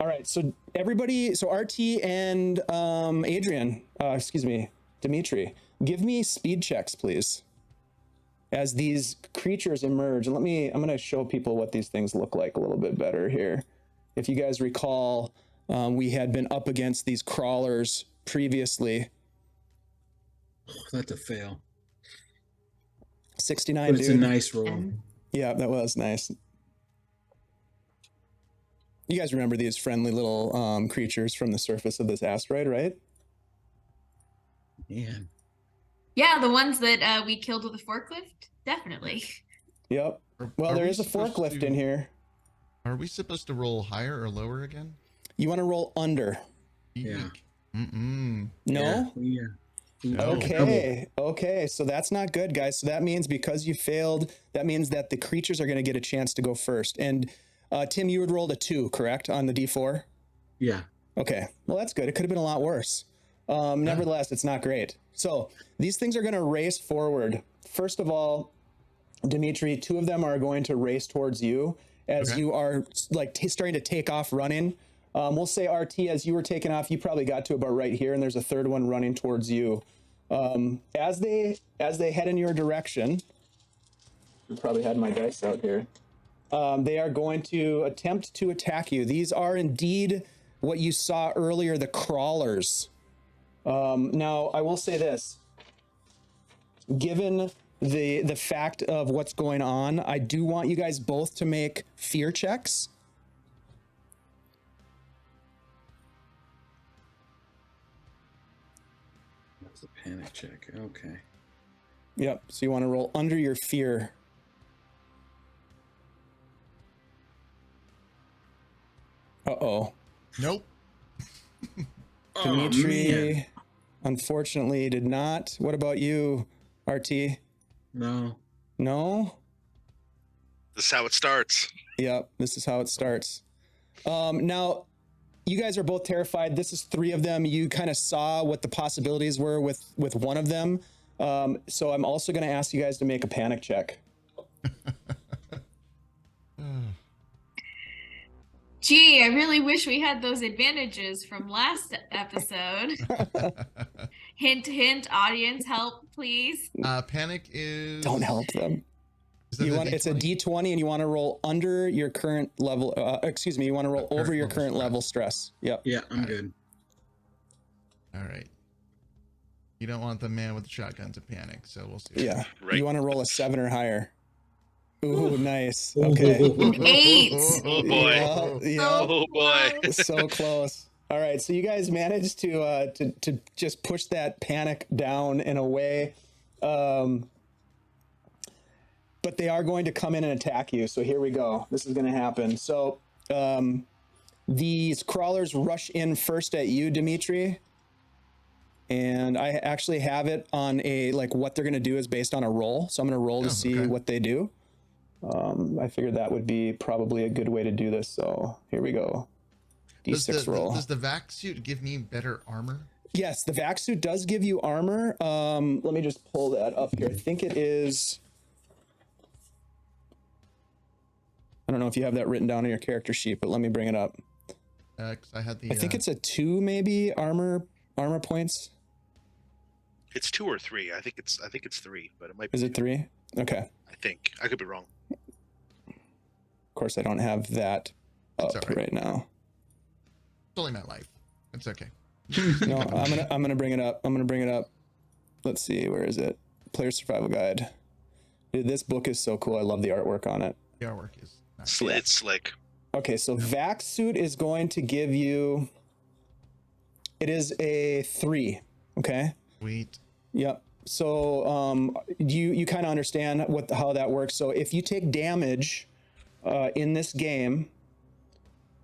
All right, so everybody, so RT and Dimitri, give me speed checks, please, as these creatures emerge. And I'm going to show people what these things look like a little bit better here. If you guys recall, we had been up against these crawlers previously. That's a fail. 69, But it's dude. a nice roll. Yeah, that was nice. You guys remember these friendly little creatures from the surface of this asteroid, right? Man. Yeah, the ones that we killed with a forklift. Definitely. Yep. Well, there is a forklift in here. Are we supposed to roll higher or lower again? You want to roll under. Yeah. No? Yeah. No. Okay. So that's not good, guys. So that means because you failed, that means that the creatures are going to get a chance to go first. And Tim, you would roll a 2, correct, on the D4? Yeah. Okay. Well, that's good. It could have been a lot worse. Nevertheless, it's not great. So these things are going to race forward. First of all, Dimitri, 2 of them are going to race towards you as you are like starting to take off running. We'll say RT, as you were taking off, you probably got to about right here, and there's a third one running towards you. As they head in your direction, I probably had my dice out here. They are going to attempt to attack you. These are indeed what you saw earlier, the crawlers. Now, I will say this. Given the fact of what's going on, I do want you guys both to make fear checks. That's a panic check. Okay. Yep. So you want to roll under your fear. Uh-oh. Nope. Dimitri, unfortunately, did not. What about you, RT? No. No? This is how it starts. Yep, this is how it starts. Now, you guys are both terrified. This is 3 of them. You kind of saw what the possibilities were with one of them. So I'm also going to ask you guys to make a panic check. Gee, I really wish we had those advantages from last episode. Hint, hint, audience, help, please. Panic is... Don't help them. Is that You a want D20? it's a D20 and you want to roll under your current level. You want to roll over your current level stress. Yep. Yeah, I'm good. All right. You don't want the man with the shotgun to panic, so we'll see. Yeah. Right. You want to roll a 7 or higher. Ooh, nice. Okay. 8. Oh boy. Yeah. Oh boy. So close. All right. So you guys managed to just push that panic down in a way. But they are going to come in and attack you. So here we go. This is going to happen. So these crawlers rush in first at you, Dimitri. And I actually have it on what they're going to do is based on a roll. So I'm going to roll to see what they do. I figured that would be probably a good way to do this. So here we go. D6 roll. Does the vac suit give me better armor? Yes, the vac suit does give you armor. Let me just pull that up here. I think it is... I don't know if you have that written down on your character sheet, but let me bring it up. 'Cause I had the... I think it's a 2 maybe armor points. It's 2 or 3. I think it's 3, but it might be. Is it 3? Okay. I think. I could be wrong. Of course, I don't have that up It's all right. now. It's only my life. It's okay. No, I'm gonna bring it up. Let's see, where is it? Player Survival Guide. Dude, this book is so cool. I love the artwork on it. The artwork is nice. It's slick. Okay, so vac suit is going to give you. It is a 3. Okay. Sweet. Yep. So you kind of understand how that works. So if you take damage in this game,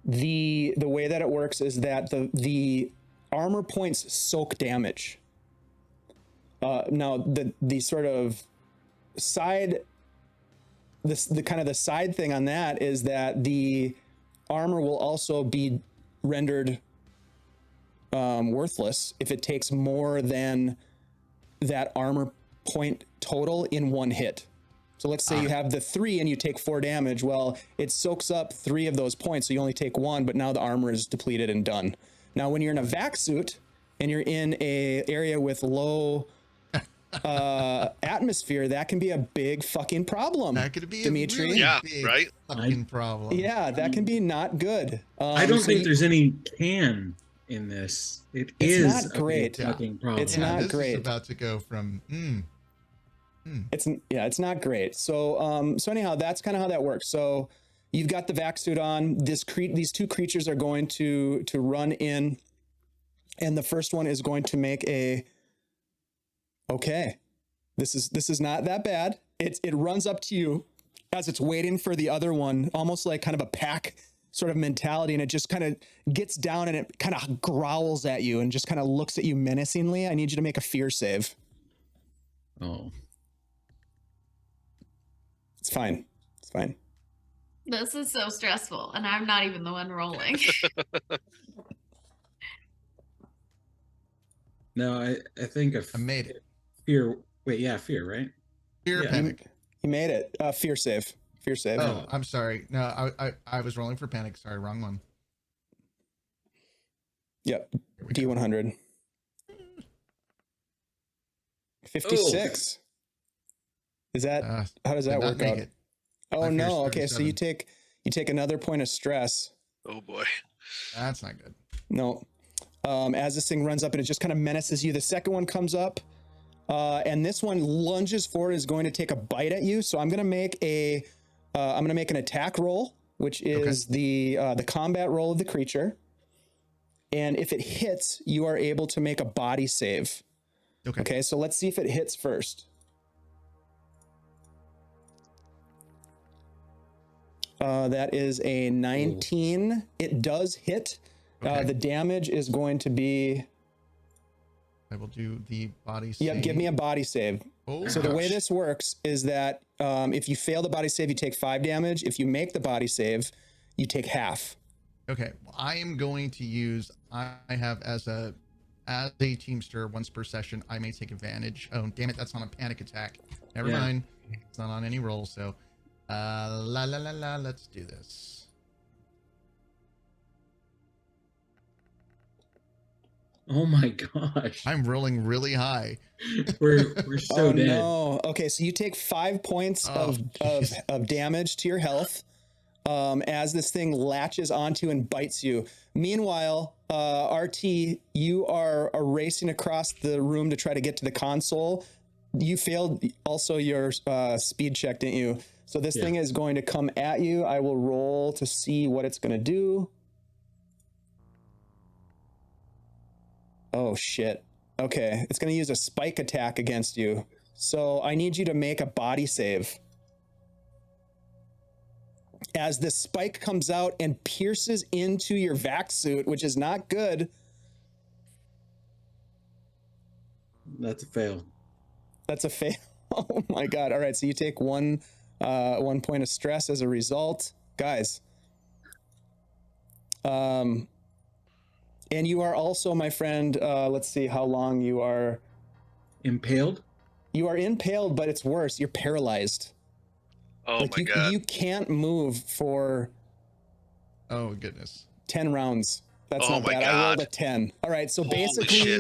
the way that it works is that the armor points soak damage. Now the sort of side, the kind of the side thing on that is that the armor will also be rendered worthless if it takes more than that armor point total in one hit. So let's say you have the 3 and you take 4 damage. Well, it soaks up 3 of those points, so you only take 1, but now the armor is depleted and done. Now, when you're in a vac suit and you're in a area with low atmosphere, that can be a big fucking problem. That could be Dimitri. a really Yeah, big right? fucking problem. Yeah, that can be not good. I don't think there's any can in this. It's not a big great. fucking problem. It's not this great. is about to go from It's not great. So anyhow, that's kind of how that works. So you've got the vac suit on. These 2 creatures are going to run in, and the first one is going to make a. Okay, this is not that bad. It runs up to you as it's waiting for the other one, almost like kind of a pack sort of mentality, and it just kind of gets down and it kind of growls at you and just kind of looks at you menacingly. I need you to make a fear save. Oh. It's fine. It's fine. This is so stressful, and I'm not even the one rolling. No, I think I made it. fear. Wait, yeah, fear, right? Fear Yeah. panic. You made it. Fear save. Fear save. Oh, I'm sorry. No, I was rolling for panic. Sorry, wrong one. Yep. D100. 56. Is that how does that did not work make out? it. Oh My fear's no. Okay, so you 37. take another point of stress. Oh boy. That's not good. No. As this thing runs up and it just kind of menaces you. The second one comes up, and this one lunges forward and is going to take a bite at you. So I'm gonna make an attack roll, which is the combat roll of the creature. And if it hits, you are able to make a body save. Okay, so let's see if it hits first. That is a 19. Ooh. It does hit. The damage is going to be... I will do the body save. Yep, give me a body save. Oh, so the way this works is that if you fail the body save, you take 5 damage. If you make the body save, you take half. Okay, well, I am going to use... I have as a teamster once per session, I may take advantage. Oh, damn it, that's on a panic attack. Never mind. It's not on any roll, so... let's do this. Oh my gosh. I'm rolling really high. We're so dead. No. Okay, so you take 5 points of damage to your health as this thing latches onto and bites you. Meanwhile, RT, you are racing across the room to try to get to the console. You failed also your speed check, didn't you? So this thing is going to come at you. I will roll to see what it's going to do. Oh, shit. Okay, it's going to use a spike attack against you. So I need you to make a body save. As this spike comes out and pierces into your vac suit, which is not good. That's a fail. That's a fail. Oh my God. All right, so you take 1 point of stress as a result. Guys. And you are also, my friend, let's see how long you are. Impaled? You are impaled, but it's worse. You're paralyzed. Oh my God. You can't move for... Oh, goodness. 10 rounds. That's not my bad. God. I rolled a 10. All right, so basically,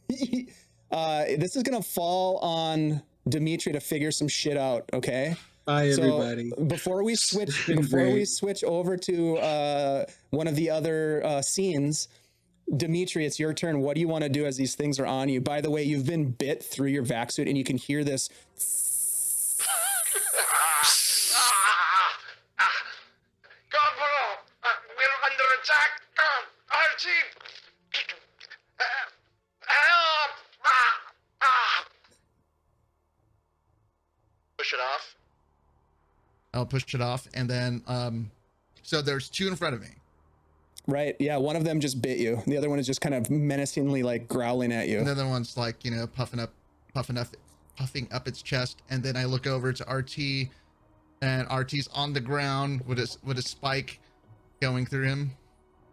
this is going to fall on Dimitri to figure some shit out, okay? Bye, everybody. So before we switch over to one of the other scenes, Dimitri, it's your turn. What do you want to do as these things are on you? By the way, you've been bit through your vac suit, and you can hear this. Corporal, we're under attack. Archie, help! Push it off. I'll push it off, and then so there's 2 in front of me. Right, yeah, one of them just bit you. The other one is just kind of menacingly like growling at you. And the other one's like, you know, puffing up its chest, and then I look over to RT, and RT's on the ground with a spike going through him,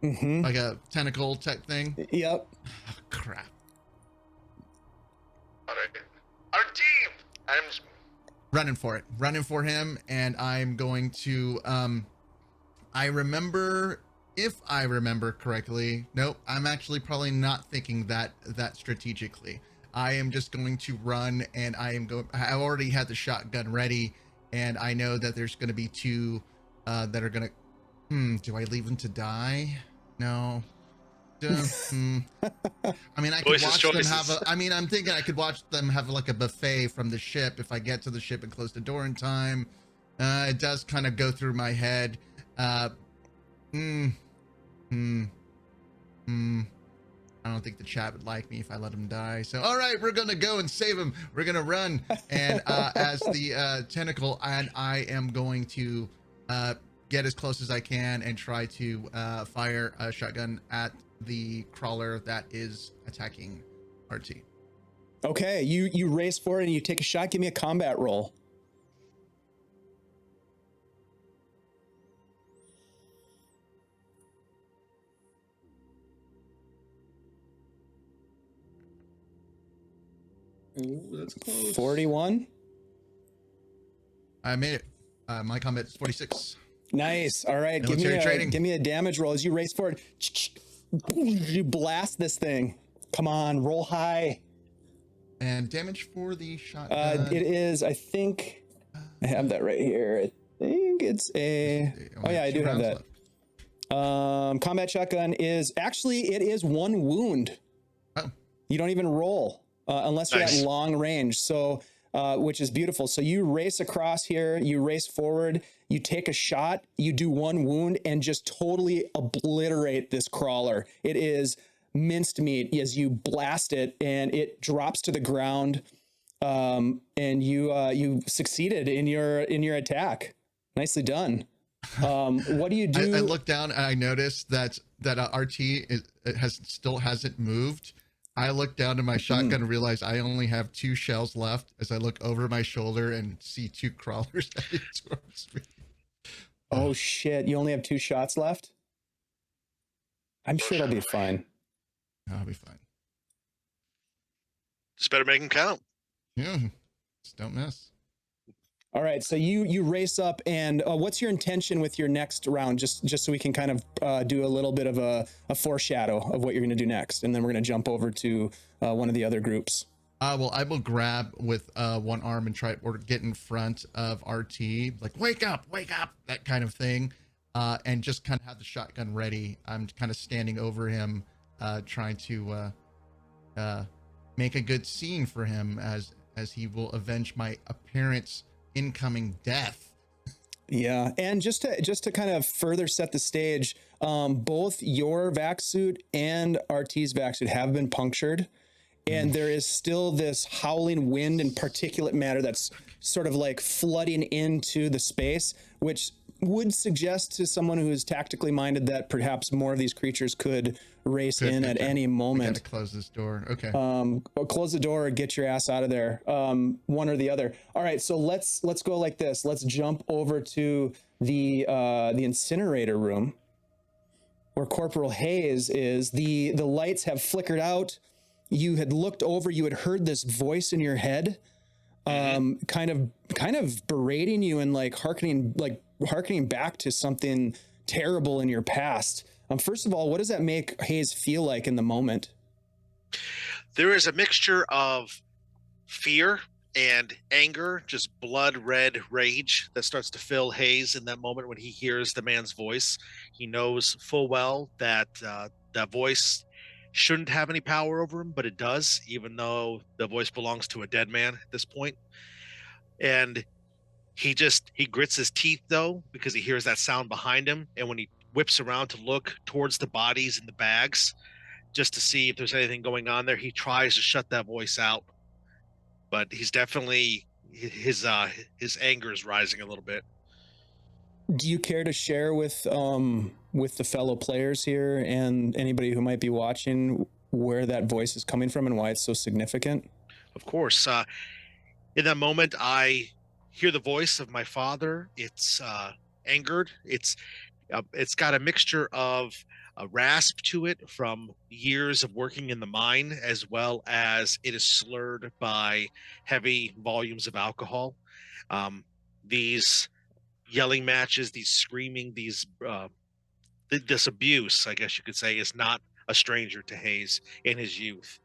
like a tentacle type thing. Yep. Oh, crap. All right. Our team. running for him, and I'm going to if I remember correctly, nope, I'm actually probably not thinking that strategically. I am just going to run, and I already had the shotgun ready, and I know that there's going to be two that are going to, do I leave them to die? No. I mean, I could watch them have I'm thinking I could watch them have like a buffet from the ship if I get to the ship and close the door in time. It does kind of go through my head. I don't think the chat would like me if I let him die. So, all right, we're going to go and save him. We're going to run. And as the tentacle, and I am going to get as close as I can and try to fire a shotgun at the crawler that is attacking RT. Okay, you race forward and you take a shot. Give me a combat roll. Ooh, that's close. 41. I made it. My combat is 46. Nice. All right, give me a damage roll as you race forward. You blast this thing. Come on, roll high. And damage for the shotgun. It is, I think, I have that right here. I think it's a, oh yeah, I do have that. Combat shotgun is, actually, it is 1 wound. Oh. You don't even roll unless you're at long range. So, which is beautiful. So you race across here, you race forward, you take a shot, you do 1 wound and just totally obliterate this crawler. It is minced meat as you blast it and it drops to the ground. And you succeeded in your attack. Nicely done. What do you do? I looked down and I noticed that RT still hasn't moved. I look down to my shotgun and realize I only have 2 shells left as I look over my shoulder and see 2 crawlers heading towards me. Oh shit, you only have 2 shots left? I'm sure it'll be fine. I'll be fine. Just better make them count. Yeah, just don't miss. All right, so you race up, and what's your intention with your next round? Just so we can kind of do a little bit of a foreshadow of what you're going to do next, and then we're going to jump over to one of the other groups. Well, I will grab with 1 arm and try or get in front of RT, like wake up, that kind of thing, and just kind of have the shotgun ready. I'm kind of standing over him, trying to make a good scene for him as he will avenge my apparent incoming death. Yeah, and just to kind of further set the stage, both your vac suit and RT's vac suit have been punctured, and there is still this howling wind and particulate matter that's sort of like flooding into the space, which would suggest to someone who is tactically minded that perhaps more of these creatures could race in at any moment. We gotta close this door. Okay. Or close the door or get your ass out of there. One or the other. All right, so let's go like this. Let's jump over to the incinerator room where Corporal Hayes is. The lights have flickered out. You had looked over, you had heard this voice in your head, kind of berating you and like harkening back to something terrible in your past. First of all, what does that make Hayes feel like in the moment? There is a mixture of fear and anger, just blood red rage that starts to fill Hayes in that moment when he hears the man's voice. He knows full well that that voice shouldn't have any power over him, but it does, even though the voice belongs to a dead man at this point. And he grits his teeth though, because he hears that sound behind him. And when he whips around to look towards the bodies in the bags, just to see if there's anything going on there, he tries to shut that voice out. But he's definitely, his anger is rising a little bit. Do you care to share with the fellow players here and anybody who might be watching where that voice is coming from and why it's so significant? Of course. In that moment, I hear the voice of my father. It's angered. It's It's got a mixture of a rasp to it from years of working in the mine, as well as it is slurred by heavy volumes of alcohol. These yelling matches, these screaming, this abuse, I guess you could say, is not a stranger to Hayes in his youth.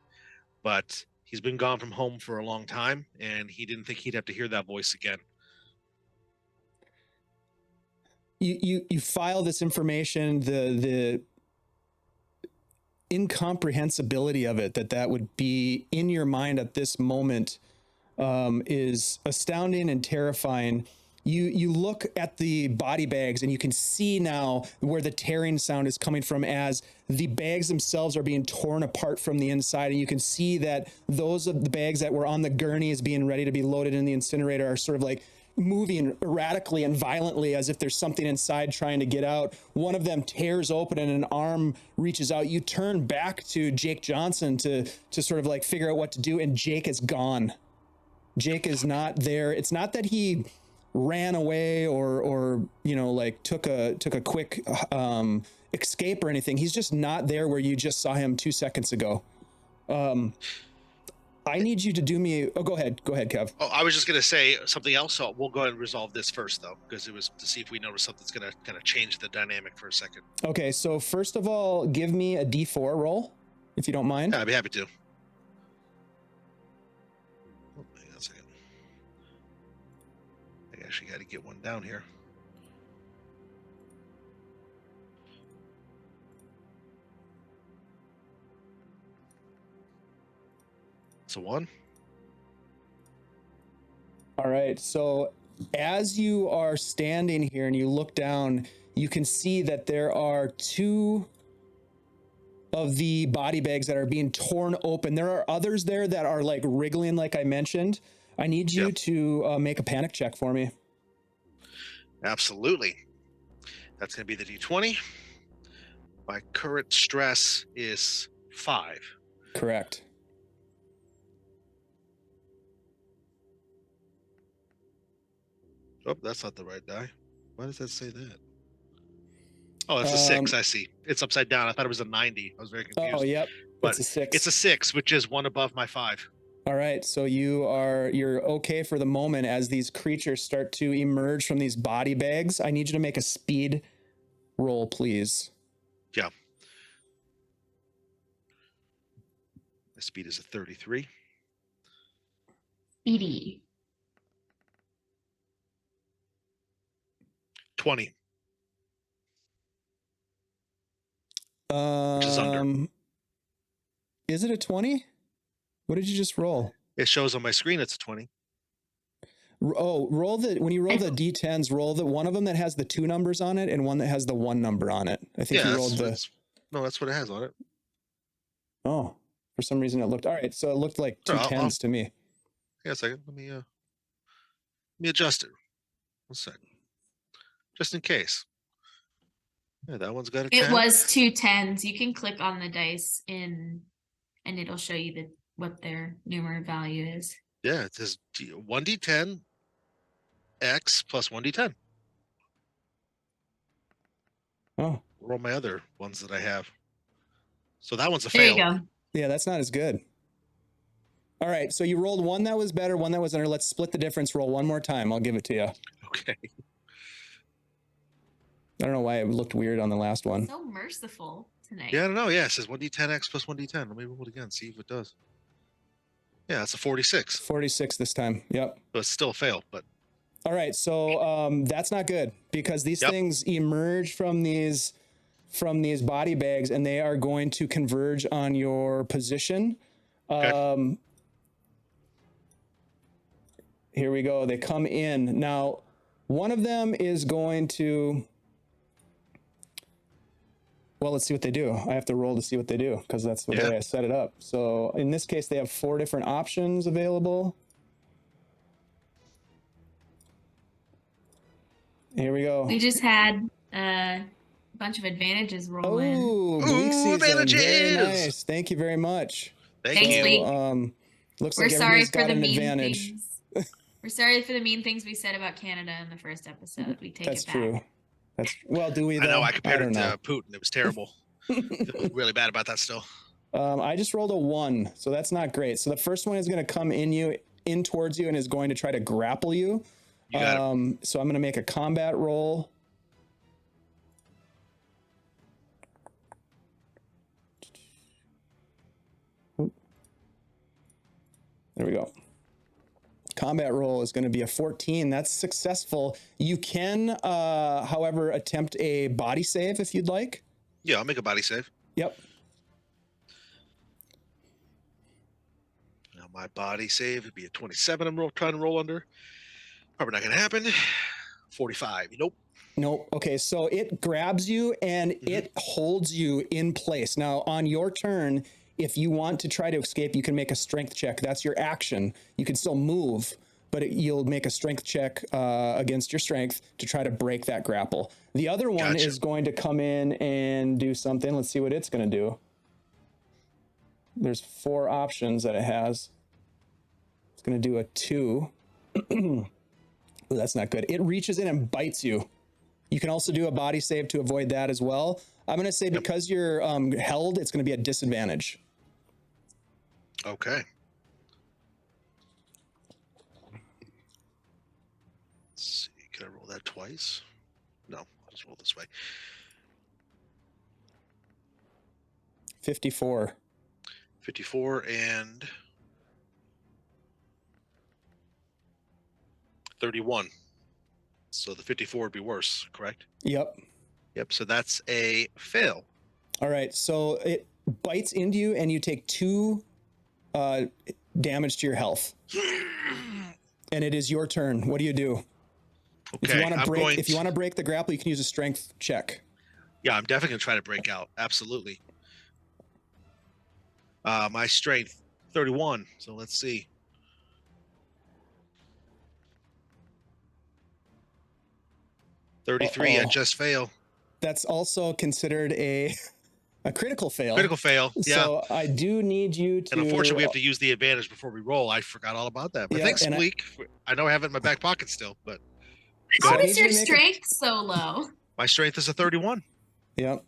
But he's been gone from home for a long time, and he didn't think he'd have to hear that voice again. You file this information, the incomprehensibility of it, that would be in your mind at this moment, is astounding and terrifying. You look at the body bags and you can see now where the tearing sound is coming from as the bags themselves are being torn apart from the inside. And you can see that those of the bags that were on the gurneys being ready to be loaded in the incinerator are sort of like moving erratically and violently as if there's something inside trying to get out. One of them tears open and an arm reaches out. You turn back to Jake Johnson to sort of like figure out what to do, and Jake is gone. Jake is not there. It's not that he ran away or you know, like took a quick escape or anything. He's just not there where you just saw him 2 seconds ago. I need you to do me. Oh, go ahead, Kev. Oh, I was just going to say something else. So we'll go ahead and resolve this first, though, because it was to see if we notice something's going to kind of change the dynamic for a second. Okay, so first of all, give me a D4 roll, if you don't mind. Yeah, I'd be happy to. Oh, hang on a second. I actually got to get one down here. It's a 1. All right, so as you are standing here and you look down, you can see that there are 2 of the body bags that are being torn open. There are others there that are like wriggling, like I mentioned. I need you to make a panic check for me. Absolutely. That's going to be the D20. My current stress is 5. Correct. Oh, that's not the right die. Why does that say that? Oh, it's a 6. I see. It's upside down. I thought it was a 90. I was very confused. Oh, yep. But it's a 6. It's a 6, which is one above my 5. All right, so you're okay for the moment as these creatures start to emerge from these body bags. I need you to make a speed roll, please. Yeah. My speed is a 33. Speedy. 20. Which is under. Is it a 20? What did you just roll? It shows on my screen it's a 20. Oh, when you roll the D10s, roll the one of them that has the 2 numbers on it and one that has the 1 number on it. I think you rolled No, that's what it has on it. Oh, for some reason it looked all right. So it looked like 2 10s to me. Yeah, a second. Let me adjust it. 1 second. Just in case. Yeah, that one's got a 10. It was 2 10s. You can click on the dice and it'll show you what their numeric value is. Yeah, it says 1d10 x plus 1d10. Oh. Roll my other ones that I have. So that one's a There fail. you go. Yeah, that's not as good. All right, so you rolled one that was better, one that was under. Let's split the difference. Roll one more time. I'll give it to you. Okay. I don't know why it looked weird on the last one. So merciful tonight. Yeah, I don't know. Yeah, it says 1d10x plus 1d10. Let me roll it again, see if it does. Yeah, it's a 46. 46 this time. Yep. But it's still a fail, but. All right, so that's not good because these things emerge from these body bags and they are going to converge on your position. Okay. Here we go. They come in. Now, one of them is going to... Well, let's see what they do. I have to roll to see what they do because that's the way I set it up. So in this case, they have 4 different options available. Here we go. We just had a bunch of advantages roll in. Ooh, advantages! Very nice. Thank you very much. Thanks, Lee. Looks We're like sorry everybody's for got the an mean advantage. things. We're sorry for the mean things we said about Canada in the first episode. We take That's it back. true. Well, do we though? I know I compared don't it know. to Putin. It was terrible. Feel really bad about that still. I just rolled a 1, so that's not great. So the first one is going to come in towards you and is going to try to grapple you. You got it. So I'm going to make a combat roll. There we go. Combat roll is going to be a 14. That's successful. You can, however, attempt a body save if you'd like. Yeah, I'll make a body save. Yep. Now my body save would be a 27. I'm trying to roll under. Probably not going to happen. 45. Nope. Nope. Okay, so it grabs you and it holds you in place. Now, on your turn, if you want to try to escape, you can make a strength check. That's your action. You can still move, but you'll make a strength check against your strength to try to break that grapple. The other one is going to come in and do something. Let's see what it's going to do. There's 4 options that it has. It's going to do a 2. Ooh, that's not good. It reaches in and bites you. You can also do a body save to avoid that as well. I'm going to say because you're held, it's going to be a disadvantage. Okay. Let's see. Can I roll that twice? No, I'll just roll this way. 54. 54 and 31. So the 54 would be worse, correct? Yep. Yep. So that's a fail. All right. So it bites into you and you take 2 damage to your health. And it is your turn. What do you do? Okay. If you want to break the grapple, you can use a strength check. Yeah, I'm definitely going to try to break out. Absolutely. My strength, 31. So let's see. I just fail. That's also considered a critical fail. Critical fail. Yeah. So I do need you to. And unfortunately, we have to use the advantage before we roll. I forgot all about that. But Yeah, thanks, and Bleak. I know I have it in my back pocket still, but How I is need you your to make a- strength so low? my strength is a 31. Yep.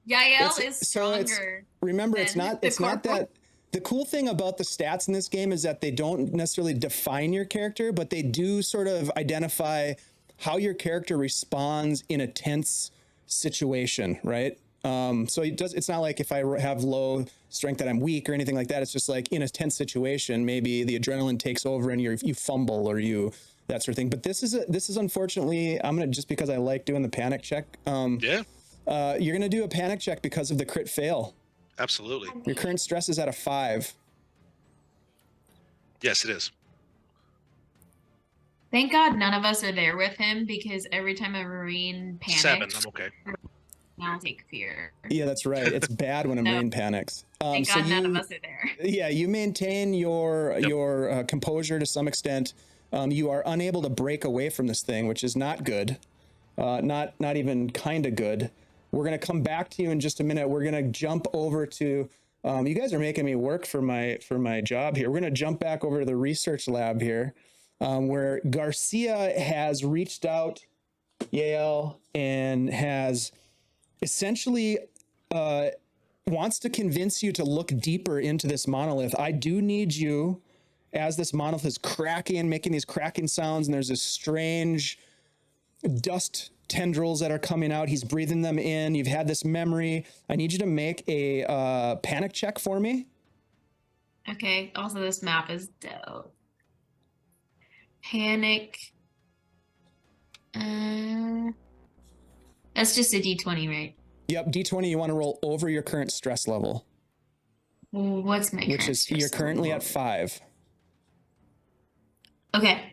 Yael is so it's- stronger. Remember, it's than not the that. corporal. The cool thing about the stats in this game is that they don't necessarily define your character, but they do sort of identify how your character responds in a tense situation, right? So it's not like if I have low strength that I'm weak or anything like that. It's just like in a tense situation, maybe the adrenaline takes over and you fumble or that sort of thing. But this is unfortunately, I'm gonna, just because I like doing the panic check. Yeah, You're gonna do a panic check because of the crit fail. absolutely. Your current stress is at a 5. Yes, it is. Thank God none of us are there with him because every time a Marine 7. panics, I'm okay. I'll take fear. Yeah, that's right. It's bad when a No. Marine panics. Thank God none of us are there. Yeah, you maintain your composure to some extent. You are unable to break away from this thing, which is not good. Not even kind of good. We're gonna come back to you in just a minute. We're gonna jump over to. You guys are making me work for my job here. We're gonna jump back over to the research lab here, where Garcia has reached out, Yael, and has essentially wants to convince you to look deeper into this monolith. I do need you, as this monolith is cracking, making these cracking sounds, and there's this strange dust tendrils that are coming out. He's breathing them in. You've had this memory. I need you to make a panic check for me. Okay. Also, this map is dope. Panic. That's just a D20, right? Yep, D20, you want to roll over your current stress level, What's my which current is you're stress currently level? at 5. Okay.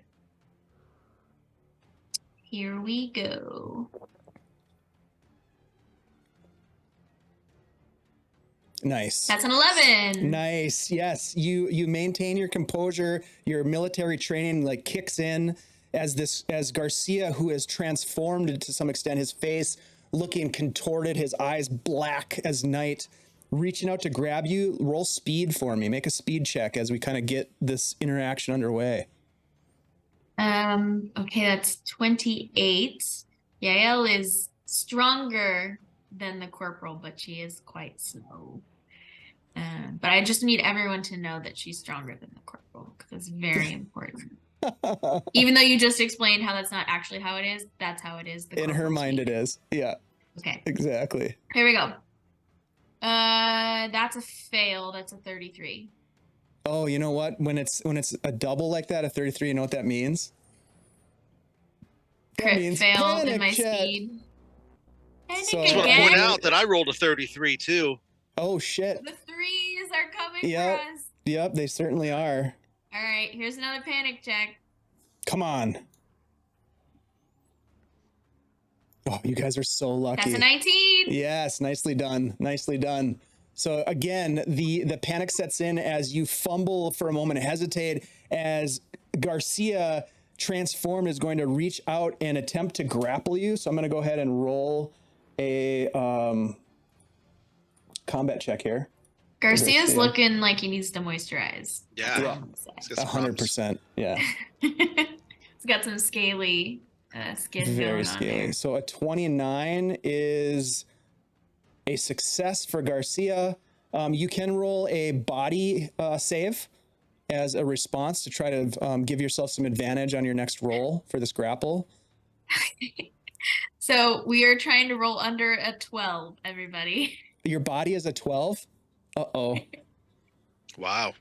Here we go. Nice. That's an 11. Nice. Yes. You maintain your composure. Your military training like kicks in as Garcia, who has transformed to some extent, his face looking contorted, his eyes black as night, reaching out to grab you. Roll speed for me. Make a speed check as we kind of get this interaction underway. Okay, that's 28. Yael is stronger than the corporal, but she is quite slow. But I just need everyone to know that she's stronger than the corporal because it's very important. Even though you just explained how that's not actually how it is, that's how it is. In her mind, it is. Yeah. Okay. Exactly. Here we go. That's a fail. That's a 33. Oh, you know what? When it's a double like that, a 33, you know what that means? That Crit means fail in panic my check. speed. Panic So- I just want to point again. out that I rolled a 33 too. Oh shit. The threes are coming Yep. for us. Yep, they certainly are. All right, here's another panic check. Come on. Oh, you guys are so lucky. That's a 19. Yes, nicely done. Nicely done. So again, the panic sets in as you fumble for a moment, hesitate, as Garcia transformed is going to reach out and attempt to grapple you. So I'm going to go ahead and roll a combat check here. Garcia's Garcia. looking like he needs to moisturize. Yeah. Yeah. Let's get some props. 100%. Yeah. He's got some scaly skin Very going on scaly. there. So a 29 is a success for Garcia. You can roll a body save as a response to try to give yourself some advantage on your next roll for this grapple. So we are trying to roll under a 12, everybody. Your body is a 12? Uh-oh. Wow.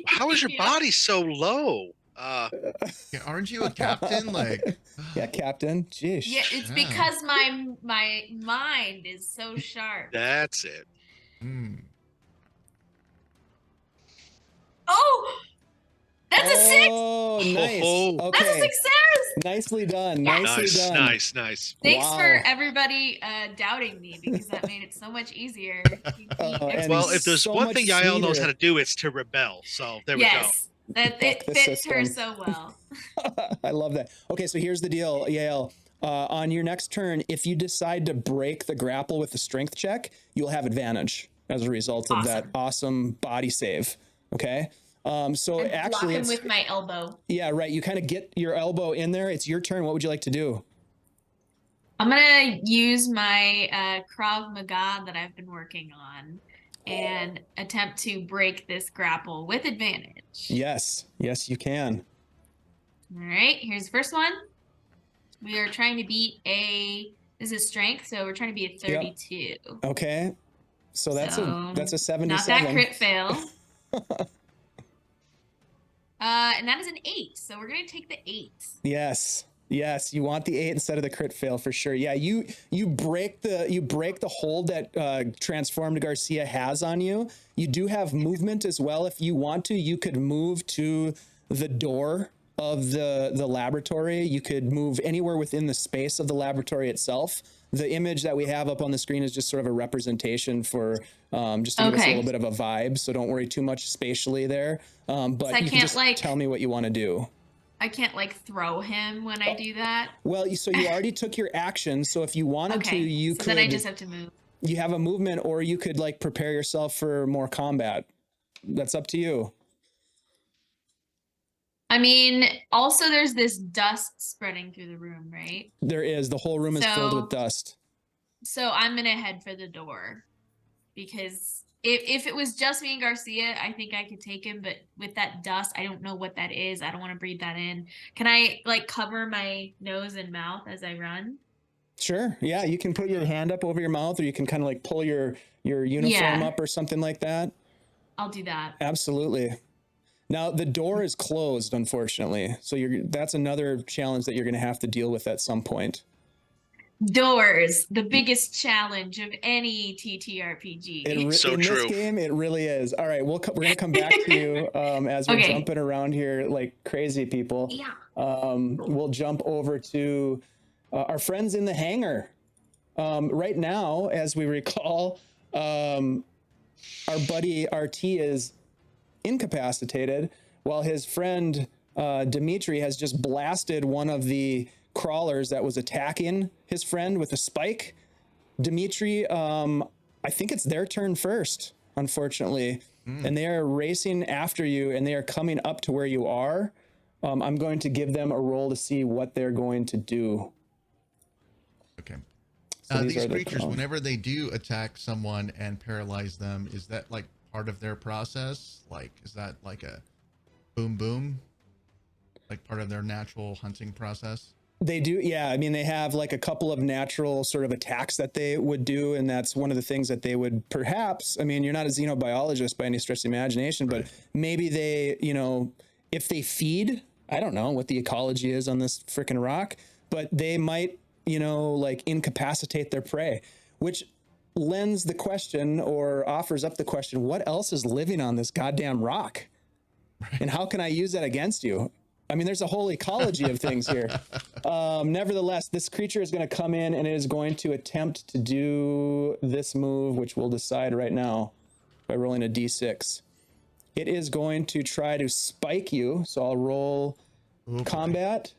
How is your Yeah. body so low? Yeah, aren't you a captain? Like, Yeah, Captain. Jeez. Yeah, it's Yeah. because my mind is so sharp. That's it. Oh, that's a 6. Oh, nice. Oh. That's a Okay. success. Nicely done. Nicely Nice, done. nice. Thanks Wow. for everybody doubting me because that made it so much easier. And Well, if there's so one much thing Yael knows sweeter. how to do, it's to rebel. So there we go. yes, that it the fits her system. so well. I love that. Okay, so here's the deal, Yael. On your next turn, if you decide to break the grapple with the strength check, you'll have advantage as a result of that awesome body save. Okay. So I'm actually, blocking with my elbow. yeah, right. You kind of get your elbow in there. It's your turn. What would you like to do? I'm gonna use my Krav Maga that I've been working on and attempt to break this grapple with advantage. Yes, yes, you can. All right, here's the first one. We are trying to beat this is strength, so we're trying to be a 32. Okay. So that's So, a 77. Not that crit fail. And that is an 8, so we're gonna take the 8. Yes. Yes, you want the 8 instead of the crit fail for sure. Yeah, you break the hold that transformed Garcia has on you. You do have movement as well. If you want to, you could move to the door of the laboratory. You could move anywhere within the space of the laboratory itself. The image that we have up on the screen is just sort of a representation for just to give us a little bit of a vibe. So don't worry too much spatially there. But I you can can't, just like- tell me what you want to do. I can't like throw him when I do that. Well, so you already took your action. So if you wanted to, Okay, you so could. then I just have to move. You have a movement, or you could like prepare yourself for more combat. That's up to you. I mean, also there's this dust spreading through the room, right? There is. The whole room is filled So- with dust. So I'm gonna head for the door because if it was just me and Garcia, I think I could take him. But with that dust, I don't know what that is. I don't want to breathe that in. Can I like cover my nose and mouth as I run? Sure. Yeah, you can put your hand up over your mouth, or you can kind of like pull your uniform Yeah. up or something like that. I'll do that. Absolutely. Now the door is closed, unfortunately. So that's another challenge that you're going to have to deal with at some point. Doors, the biggest challenge of any TTRPG. So in true. this game, it really is. All right, we're going to come back to you as we're Okay. jumping around here like crazy people. Yeah. We'll jump over to our friends in the hangar. Right now, as we recall, our buddy RT is incapacitated, while his friend Dimitri has just blasted one of the crawlers that was attacking his friend with a spike. Dimitri, I think it's their turn first, unfortunately. And they are racing after you, and they are coming up to where you are. I'm going to give them a roll to see what they're going to do. okay. So These are the creatures, prone. whenever they do attack someone and paralyze them, is that like part of their process? Like, is that like a boom boom? Like part of their natural hunting process? They do, yeah. I mean, they have like a couple of natural sort of attacks that they would do, and that's one of the things that they would perhaps. I mean, you're not a xenobiologist by any stretch of the imagination, but maybe they, if they feed, I don't know what the ecology is on this freaking rock, but they might, like incapacitate their prey, which lends the question or offers up the question: what else is living on this goddamn rock, and how can I use that against you? I mean, there's a whole ecology of things here. Nevertheless, this creature is going to come in and it is going to attempt to do this move, which we'll decide right now by rolling a d6. It is going to try to spike you. So I'll roll combat.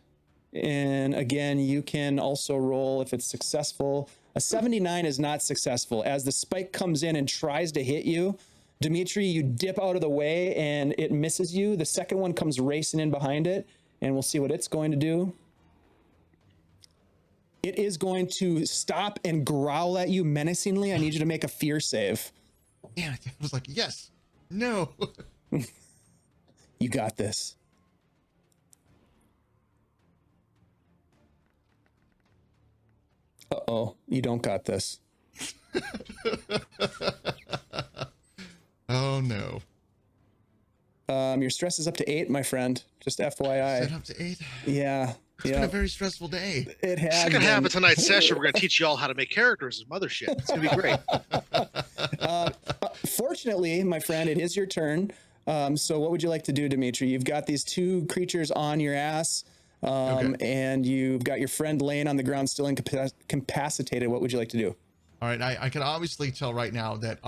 And again, you can also roll if it's successful. A 79 is not successful. As the spike comes in and tries to hit you, Dimitri, you dip out of the way and it misses you. The second one comes racing in behind it, and we'll see what it's going to do. It is going to stop and growl at you menacingly. I need you to make a fear save. Yeah, I was like, yes, no. You got this. Uh-oh, you don't got this. Oh no. Your stress is up to 8, my friend. Just FYI. Set up to 8. Yeah. It's been a very stressful day. It has. Second half of tonight's session, we're going to teach you all how to make characters in Mothership. It's going to be great. Fortunately, my friend, it is your turn. So what would you like to do, Dimitri? You've got these 2 creatures on your ass, and you've got your friend laying on the ground still incapacitated. What would you like to do? All right, I can obviously tell right now that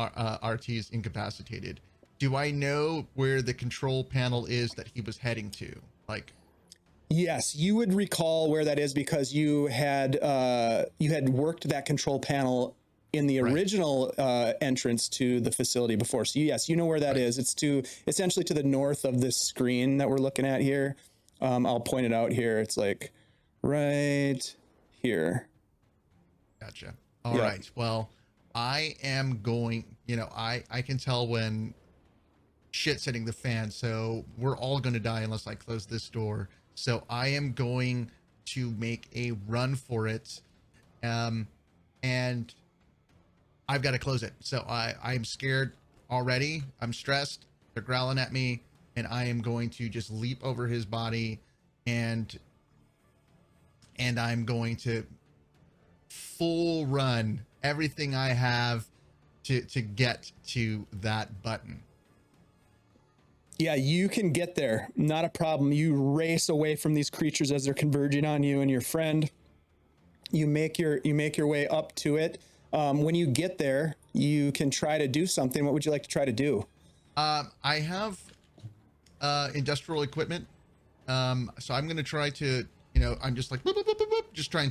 RT is incapacitated. Do I know where the control panel is that he was heading to? Like, yes, you would recall where that is because you had worked that control panel in the original entrance to the facility before. So yes, you know where that is. It's essentially to the north of this screen that we're looking at here. I'll point it out here. It's like right here. Gotcha. All right. Well, I am going, I can tell when shit's hitting the fan. So we're all going to die unless I close this door. So I am going to make a run for it. And I've got to close it. So I'm scared already. I'm stressed. They're growling at me, and I am going to just leap over his body and I'm going to full run everything I have to get to that button. Yeah, you can get there. Not a problem. You race away from these creatures as they're converging on you and your friend. You make your way up to it. When you get there, you can try to do something. What would you like to try to do? I have industrial equipment. So I'm going to try to, I'm just like, boop, boop, boop, boop, boop, just trying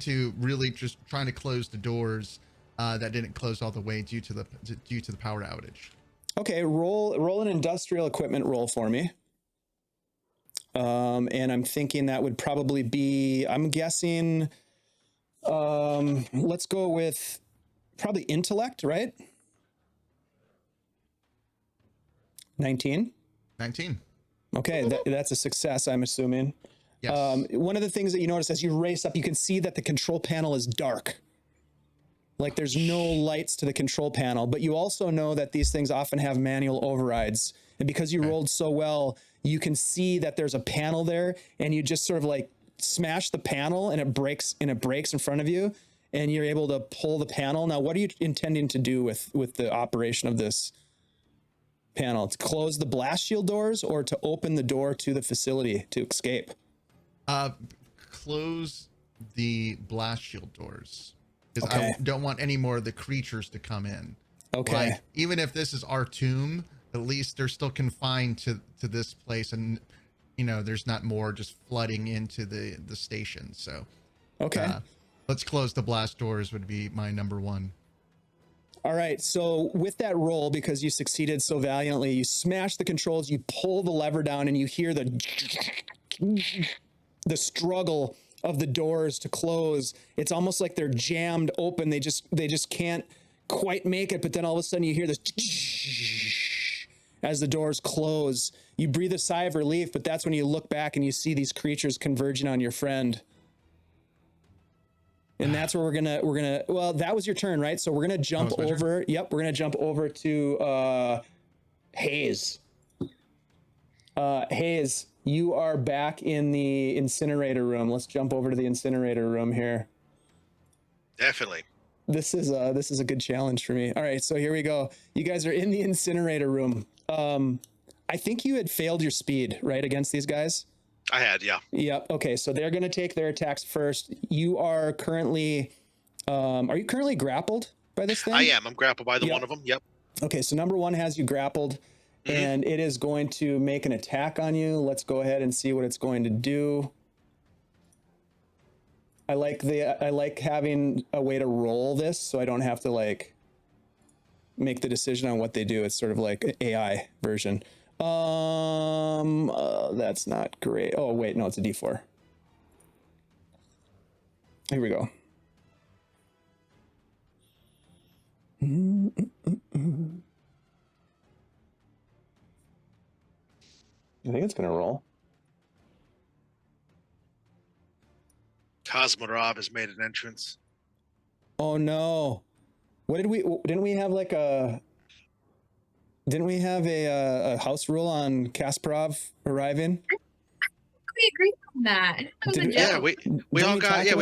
to close the doors that didn't close all the way due to the power outage. Okay, roll an industrial equipment roll for me. And I'm thinking that would probably be, I'm guessing, let's go with probably intellect, right? 19. Okay, that's a success, I'm assuming. Yes. One of the things that you notice as you race up, you can see that the control panel is dark. Like there's no lights to the control panel, but you also know that these things often have manual overrides. And because you rolled so well, you can see that there's a panel there, and you just sort of like smash the panel and it breaks in front of you, and you're able to pull the panel. Now, what are you intending to do with the operation of this panel? To close the blast shield doors or to open the door to the facility to escape? Close the blast shield doors. Because Okay. I don't want any more of the creatures to come in. Okay. Like, even if this is our tomb, at least they're still confined to this place, and there's not more just flooding into the station. So Okay. Let's close the blast doors would be my number one. All right. So with that roll, because you succeeded so valiantly, you smash the controls, you pull the lever down, and you hear the struggle of the doors to close. It's almost like they're jammed open. They just can't quite make it. But then all of a sudden you hear this as the doors close. You breathe a sigh of relief, but that's when you look back and you see these creatures converging on your friend. And that's where we're gonna, well, that was your turn, right? So we're gonna jump over. Yep, we're gonna jump over to Hayes. Hayes, you are back in the incinerator room. Let's jump over to the incinerator room here. Definitely. This is a good challenge for me. All right, so here we go. You guys are in the incinerator room. I think you had failed your speed, right, against these guys? I had, yeah. Yep. Okay, so they're going to take their attacks first. You are currently, are you currently grappled by this thing? I am. I'm grappled by the one of them. Yep. Okay, so number one has you grappled, and it is going to make an attack on you. Let's go ahead and see what it's going to do. I like having a way to roll this, so I don't have to like make the decision on what they do. It's sort of like an AI version. That's not great. Oh wait, no, it's a D4. Here we go. I think it's gonna roll. Cosmodrov has made an entrance. Oh no! Didn't we have like a? Didn't we have a house rule on Kasparov arriving? We agreed on that. We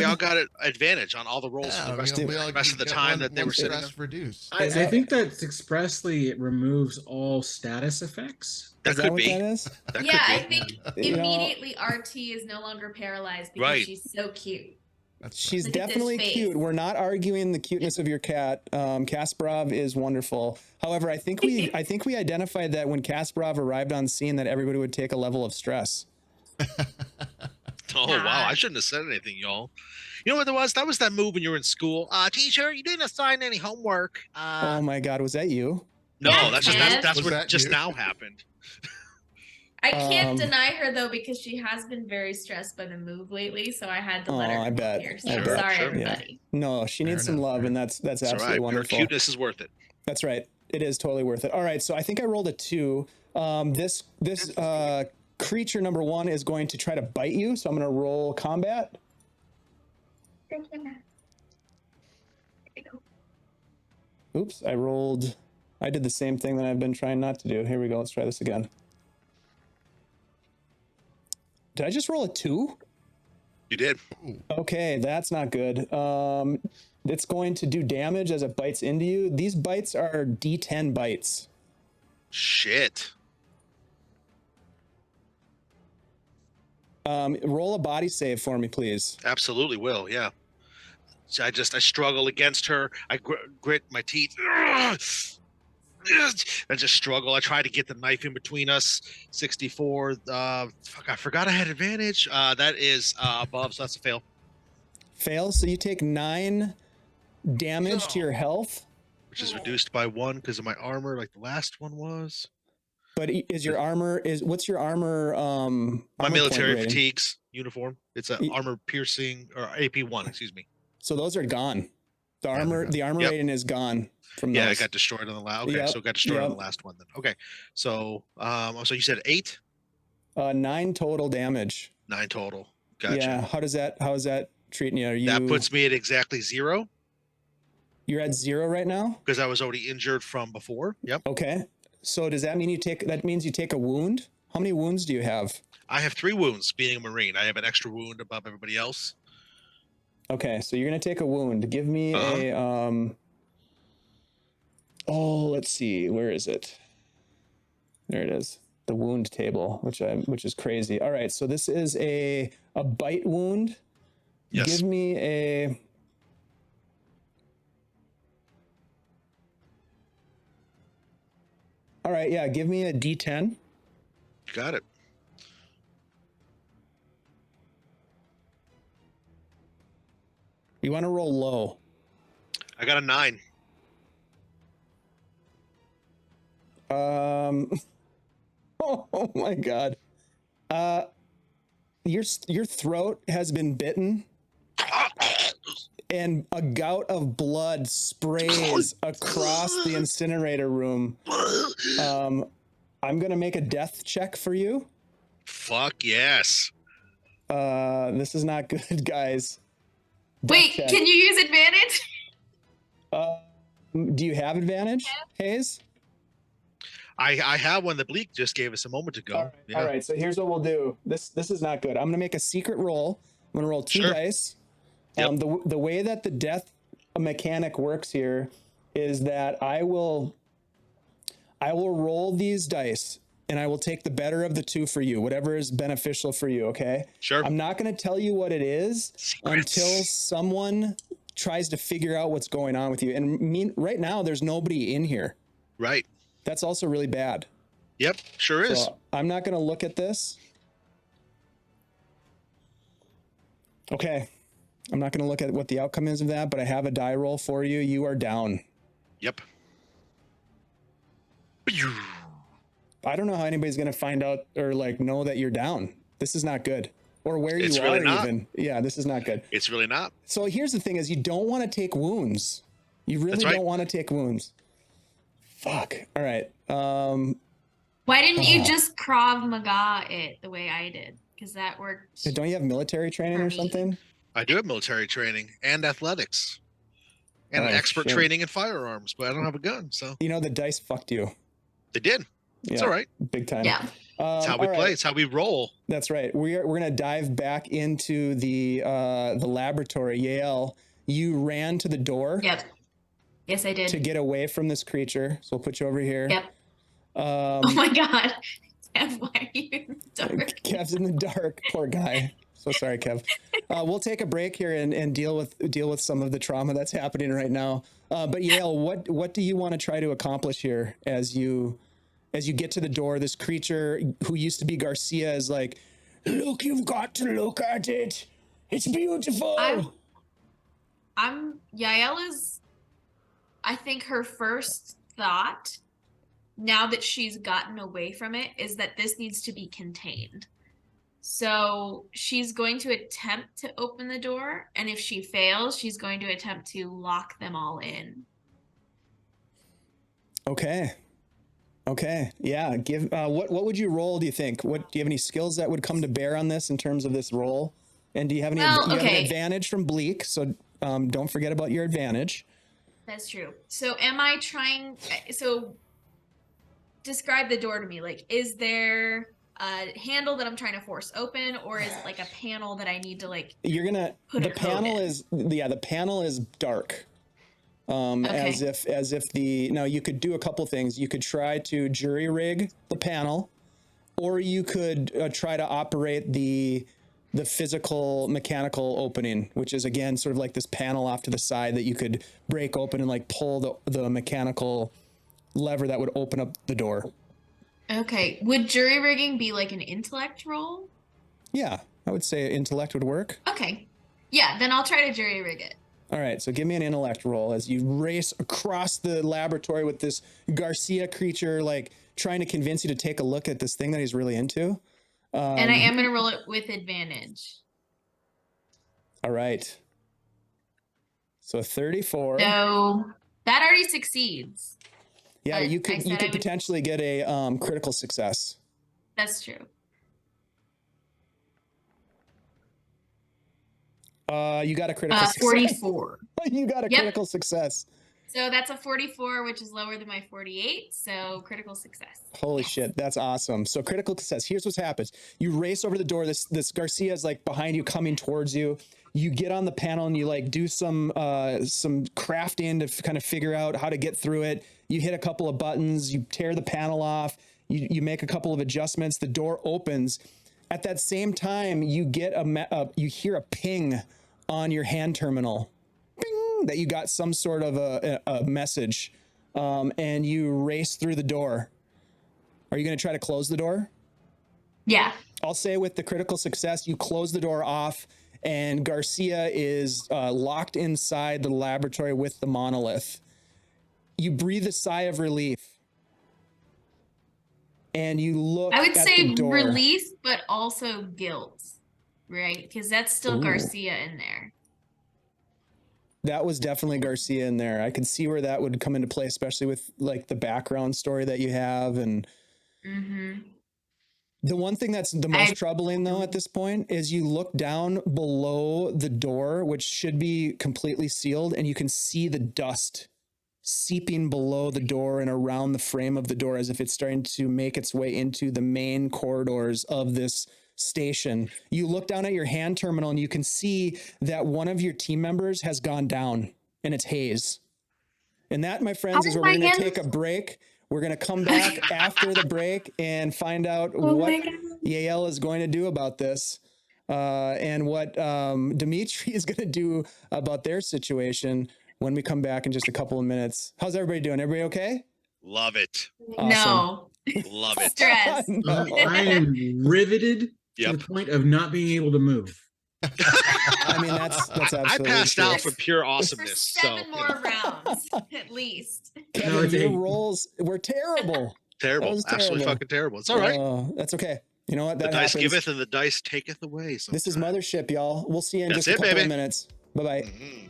all got an advantage on all the rolls for the rest of the time that they were sitting there. Reduced. I think that expressly it removes all status effects. That could be. That is? That Yeah, I could be. think immediately RT is no longer paralyzed because she's so cute. She's Look at this definitely face. cute. We're not arguing the cuteness of your cat. Kasparov is wonderful. However, I think we identified that when Kasparov arrived on scene that everybody would take a level of stress. Oh wow! I shouldn't have said anything, y'all. You know what it was? That was that move when you were in school. Teacher, you didn't assign any homework. Oh my God, was that you? No, Yeah, that's Was what that just you? now happened. I can't deny her though because she has been very stressed by the move lately, so I had to let her. I bet. Here. So I I'm bet. sorry, Sure. everybody. No, she needs some love, and that's It's absolutely all right. Her wonderful. cuteness is worth it. That's right. It is totally worth it. All right, so I think I rolled a 2. This creature number 1 is going to try to bite you, so I'm going to roll combat. Oops, I did the same thing that I've been trying not to do. Here we go. Let's try this again. Did I just roll a 2? You did. Okay, that's not good. It's going to do damage as it bites into you. These bites are D10 bites. Shit. Roll a body save for me, please. Absolutely will. Yeah. So I struggle against her. I grit my teeth. I just struggle. I try to get the knife in between us. 64. I forgot I had advantage. That is above, so that's a fail. Fail. So you take 9 damage to your health. Which is reduced by 1 because of my armor, like the last one was. But what's your armor? My armor military point rating? fatigues uniform. It's a armor piercing or AP1, excuse me. So those are gone. The armor Yep. rating is gone from those. Yeah, it got destroyed on the last. Okay, so it got destroyed on the last one then. Okay, so so you said 8? 9 total damage. 9 total. Gotcha. Yeah. How is that treating you? That puts me at exactly 0 You're at 0 right now. because I was already injured from before. Yep. Okay. So does that mean you take a wound? How many wounds do you have? I have 3 wounds being a Marine. I have an extra wound above everybody else. Okay, so you're gonna take a wound. Give me a let's see, where is it? There it is. The wound table, which is crazy. All right, so this is a bite wound. Yes. Give me a All right, yeah, give me a D10. You got it. You want to roll low. I got a 9. Oh my God. Your throat has been bitten, and a gout of blood sprays across the incinerator room. I'm gonna make a death check for you. Fuck yes. This is not good, guys. Death Wait, check. can you use advantage? Do you have advantage, Hayes? I have one that Bleak just gave us a moment ago. All right. So here's what we'll do. This is not good. I'm gonna make a secret roll. I'm gonna roll 2 Sure. dice. Yep. The way that the death mechanic works here is that I will roll these dice and I will take the better of the two for you, whatever is beneficial for you. Okay. Sure. I'm not going to tell you what it is Secrets. until someone tries to figure out what's going on with you. And right now, there's nobody in here. Right. That's also really bad. Yep. Sure is. So I'm not going to look at this. Okay. I'm not going to look at what the outcome is of that, but I have a die roll for you. You are down. Yep. I don't know how anybody's going to find out or like know that you're down. This is not good. Or where It's you really are not. even. Yeah, this is not good. It's really not. So here's the thing is you don't want to take wounds. You really That's right. don't want to take wounds. Fuck. All right. Why didn't you just Krav Maga it the way I did? Because that worked. Don't you have military training For or me. something? I do have military training and athletics and an Oh, expert shit. training in firearms, but I don't have a gun. So You know, the dice fucked you. they did. It's Yeah, all right. big time. Yeah. It's how we all play. right. It's how we roll. That's right. We're gonna dive back into the laboratory. Yael, you ran to the door Yep. Yes, I did. to get away from this creature. So we'll put you over here. Yep. Oh my God. Kev, why are you in the dark? Kev's in the dark. Poor guy. So sorry, Kev. We'll take a break here and deal with some of the trauma that's happening right now. But Yael, what do you want to try to accomplish here as you get to the door? This creature who used to be Garcia is like, look, you've got to look at it. It's beautiful. Yael is, I think her first thought, now that she's gotten away from it, is that this needs to be contained. So she's going to attempt to open the door, and if she fails, she's going to attempt to lock them all in. Okay. Yeah. Give what would you roll, do you think? Do you have any skills that would come to bear on this in terms of this roll? And do you have any Well, you have an okay. advantage from Bleak, so don't forget about your advantage. That's true. So am I trying, so describe the door to me. Like, is there a handle that I'm trying to force open, or is it like a panel that I need to like You're gonna put the a code panel in? is the panel is dark. Okay. As if now you could do a couple things. You could try to jury rig the panel, or you could try to operate the physical mechanical opening, which is again sort of like this panel off to the side that you could break open and like pull the mechanical lever that would open up the door. Okay. Would jury rigging be like an intellect roll? Yeah, I would say intellect would work. Okay. Yeah, then I'll try to jury rig it. All right, so give me an intellect roll as you race across the laboratory with this Garcia creature, like trying to convince you to take a look at this thing that he's really into. And I am going to roll it with advantage. All right. So 34. So that already succeeds. Yeah, but you I could said I would- potentially get a critical success. That's true. You got a critical success. 44. You got a Yep. critical success. So that's a 44, which is lower than my 48. So critical success. Holy shit, that's awesome. So critical success. Here's what happens. You race over the door. This Garcia is like behind you, coming towards you. You get on the panel and you like do some crafting to kind of figure out how to get through it. You hit a couple of buttons. You tear the panel off. You make a couple of adjustments. The door opens. At that same time, you get you hear a ping on your hand terminal. Bing, that you got some sort of a message, and you race through the door. Are you going to try to close the door? Yeah. I'll say with the critical success, you close the door off, and Garcia is locked inside the laboratory with the monolith. You breathe a sigh of relief, and you look I would at say the door. relief, but also guilt. right? Because that's still Ooh. Garcia in there. That was definitely Garcia in there. I could see where that would come into play, especially with like the background story that you have. And the one thing that's the most troubling though at this point is you look down below the door, which should be completely sealed, and you can see the dust seeping below the door and around the frame of the door as if it's starting to make its way into the main corridors of this station. You look down at your hand terminal and you can see that one of your team members has gone down, and it's Hayes. And that, my friends, is where we're going to take a break. We're going to come back after the break and find out what Yael is going to do about this, and what Dimitri is going to do about their situation when we come back in just a couple of minutes. How's everybody doing? Everybody okay? Love it. Awesome. No. Love it. Stress. No. I am riveted to the point of not being able to move. I mean, that's I absolutely passed true. out from pure For awesomeness. 7 more rounds, at least. Kevin, No, it's your eight. rolls were terrible. Terrible. That was Absolutely terrible. fucking terrible. It's all right. That's okay. You know what? The That dice happens. giveth and the dice taketh away. This is sometimes. Mothership, y'all. We'll see you in That's just a it, couple baby. of minutes. Bye-bye. Mhm.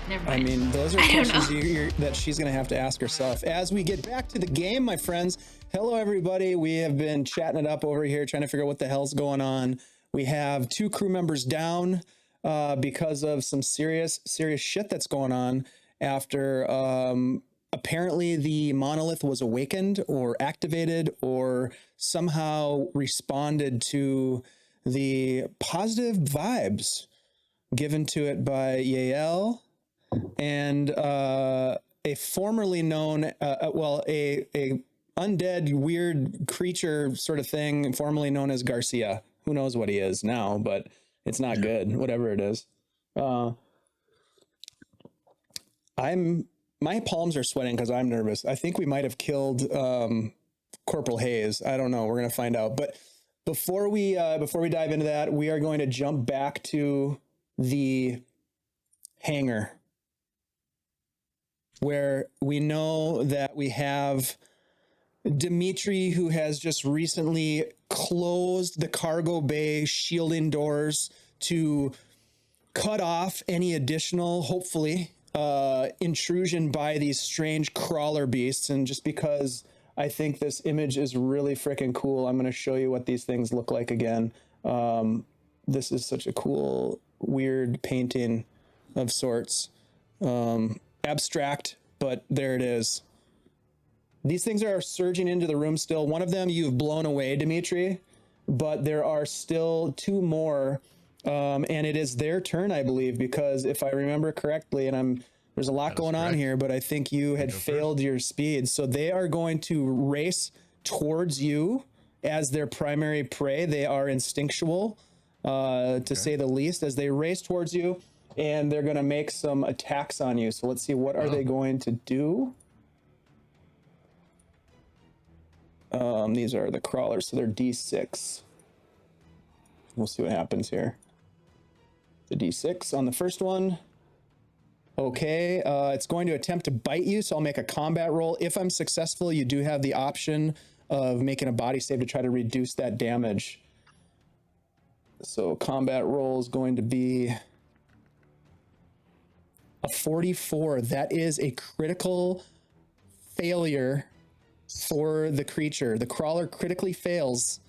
Never I mind. mean, those are I don't questions that she's going to have to ask herself. As we get back to the game, my friends, hello, everybody. We have been chatting it up over here, trying to figure out what the hell's going on. We have 2 crew members down because of some serious shit that's going on after apparently the monolith was awakened or activated or somehow responded to the positive vibes given to it by Yael and a formerly known, a undead weird creature sort of thing, formerly known as Garcia. Who knows what he is now, but it's not good, whatever it is. My palms are sweating because I'm nervous. I think we might have killed Corporal Hayes. I don't know. We're gonna find out. But before we dive into that, we are going to jump back to the hangar, where we know that we have Dimitri, who has just recently closed the cargo bay shielding doors to cut off any additional, hopefully, intrusion by these strange crawler beasts. And just because I think this image is really freaking cool, I'm going to show you what these things look like again. This is such a cool, weird painting of sorts. Abstract, but there it is. These things are surging into the room still. One of them you've blown away, Dimitri, but there are still 2 more. And it is their turn, I believe, because if I remember correctly, and there's a lot going on here, but I think you had failed your speed. So they are going to race towards you as their primary prey. They are instinctual, to say the least, as they race towards you, and they're going to make some attacks on you. So let's see, what are they going to do? These are the crawlers, so they're D6. We'll see what happens here. The D6 on the first one. Okay, it's going to attempt to bite you, so I'll make a combat roll. If I'm successful, you do have the option of making a body save to try to reduce that damage. So combat roll is going to be a 44. That is a critical failure for the creature. The crawler critically fails,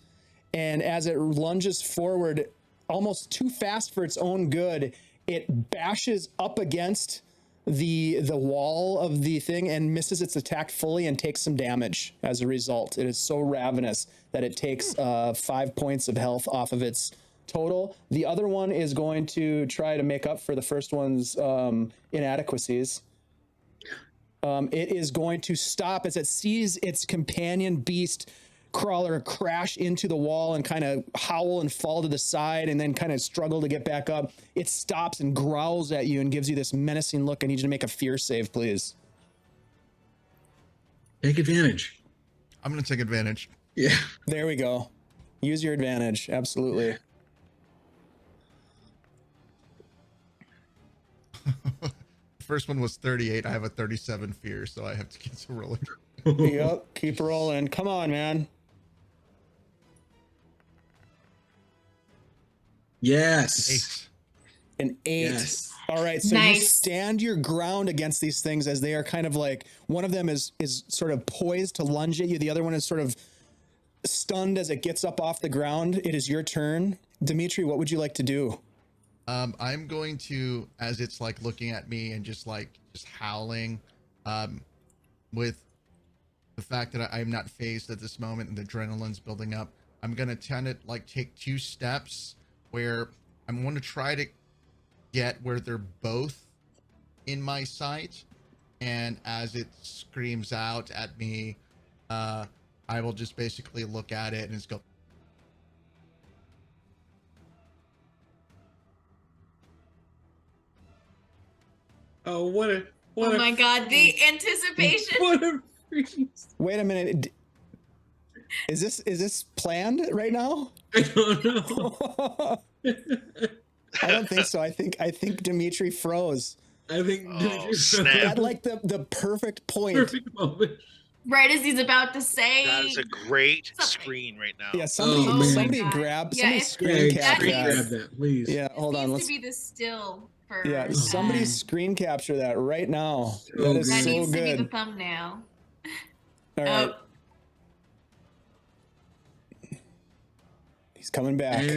and as it lunges forward almost too fast for its own good, it bashes up against the wall of the thing and misses its attack fully and takes some damage as a result. It is so ravenous that it takes 5 points of health off of its total. The other one is going to try to make up for the first one's inadequacies. It is going to stop as it sees its companion beast crawler crash into the wall and kind of howl and fall to the side and then kind of struggle to get back up. It stops and growls at you and gives you this menacing look. I need you to make a fear save, please. Take advantage. I'm going to take advantage. Yeah. There we go. Use your advantage. Absolutely. First one was 38. I have a 37 fear, so I have to cancel rolling. Yep. Keep rolling. Come on, man. Yes. 8. An 8. Yes. All right, so you Nice. stand your ground against these things as they are kind of like, one of them is sort of poised to lunge at you. The other one is sort of stunned as it gets up off the ground. It is your turn. Dimitri, what would you like to do? I'm going to, as it's like looking at me and just howling, with the fact that I'm not phased at this moment and the adrenaline's building up, I'm going to tend to like take 2 steps where I'm going to try to get where they're both in my sight. And as it screams out at me, I will just basically look at it and just go, Oh, what a Oh my God, the anticipation. What a freaking... Wait a minute. Is this planned right now? I don't know. I don't think so. I think Dimitri froze I think Oh, snap. at like the perfect point. perfect moment. Right as he's about to say. That is a great Something. screen right now. Yeah, somebody Oh, man. somebody God. grab Yeah, somebody it's- screen Yeah, that capture needs- that. grab that, please. Yeah, hold on. Needs Let's to be the still for. yeah, somebody man. screen capture that right now. So That is good. That so needs to be the good. thumbnail. All right, Oh, he's coming back.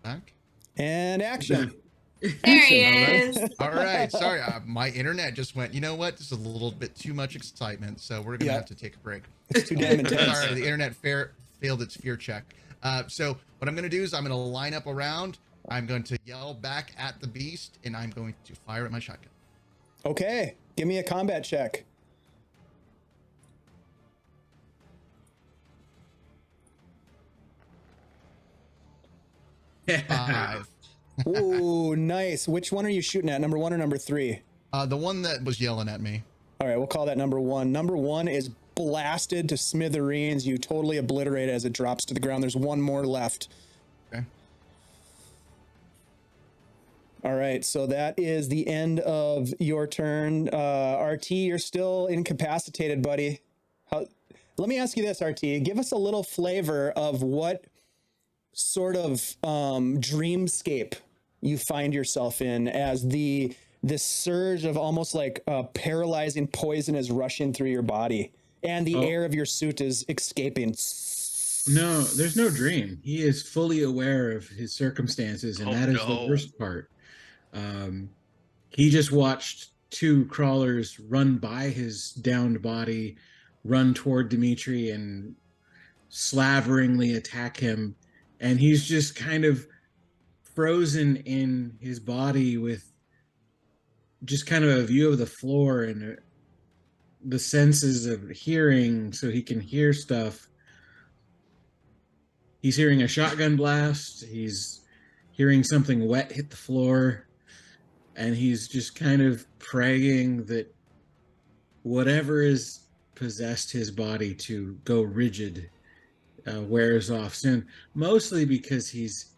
back. And action. there he is. All right. Sorry. My internet just went, you know what? This is a little bit too much excitement. So we're going to Yeah. have to take a break. It's too damn intense. Sorry. The internet failed its fear check. So what I'm going to do is I'm going to line up around. I'm going to yell back at the beast and I'm going to fire at my shotgun. Okay, give me a combat check. Five. Ooh, nice. Which one are you shooting at? Number 1 or number 3? The one that was yelling at me. All right, we'll call that number 1. Number 1 is blasted to smithereens. You totally obliterate it as it drops to the ground. There's one more left. Okay. All right, so that is the end of your turn. RT, you're still incapacitated, buddy. Let me ask you this, RT. Give us a little flavor of what sort of dreamscape you find yourself in as this surge of almost like paralyzing poison is rushing through your body and the air of your suit is escaping. No, there's no dream. He is fully aware of his circumstances, and Oh, that is no. the worst part. He just watched 2 crawlers run by his downed body, run toward Dimitri, and slaveringly attack him. And he's just kind of frozen in his body with just kind of a view of the floor and the senses of hearing, so he can hear stuff. He's hearing a shotgun blast. He's hearing something wet hit the floor. And he's just kind of praying that whatever has possessed his body to go rigid wears off soon. Mostly because he's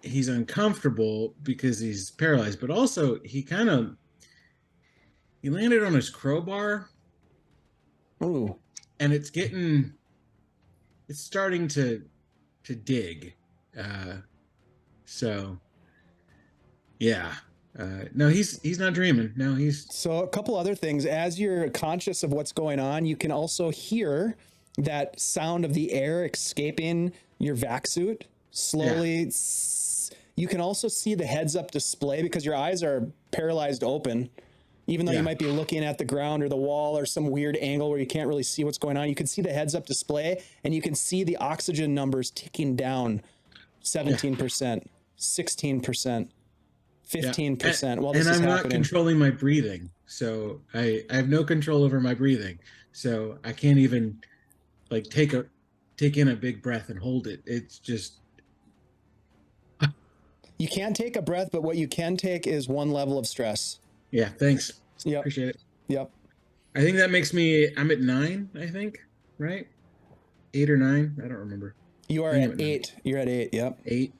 uncomfortable because he's paralyzed, but also he landed on his crowbar. Ooh. And it's starting to dig. So yeah. No, he's not dreaming. No, he's... So a couple other things. As you're conscious of what's going on, you can also hear that sound of the air escaping your vac suit slowly. You can also see the heads-up display because your eyes are paralyzed open. Even though you might be looking at the ground or the wall or some weird angle where you can't really see what's going on, you can see the heads-up display, and you can see the oxygen numbers ticking down 17%, 16%, 15% while this and is I'm not happening. controlling my breathing. So I have no control over my breathing. So I can't even like take in a big breath and hold it. It's just You can't take a breath, but what you can take is one level of stress. yeah, thanks. Yep. Appreciate it. Yep. I think that makes I'm at 9, I think, right? 8 or 9, I don't remember. You are at 8. You're at 8. Yep. 8.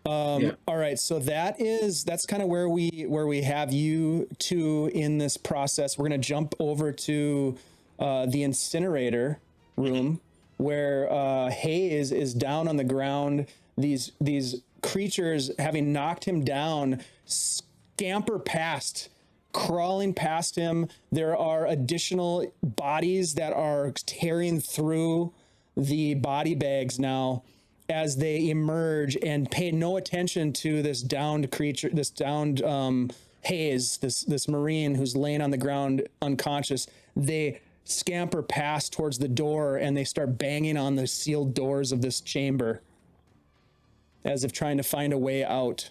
All right, so that's kind of where we have you two in this process. We're gonna jump over to the incinerator room where Hayes is down on the ground. These creatures, having knocked him down, scamper past, crawling past him. There are additional bodies that are tearing through the body bags now as they emerge, and pay no attention to this downed creature, this downed Hayes, this Marine who's laying on the ground unconscious. They scamper past towards the door and they start banging on the sealed doors of this chamber as if trying to find a way out.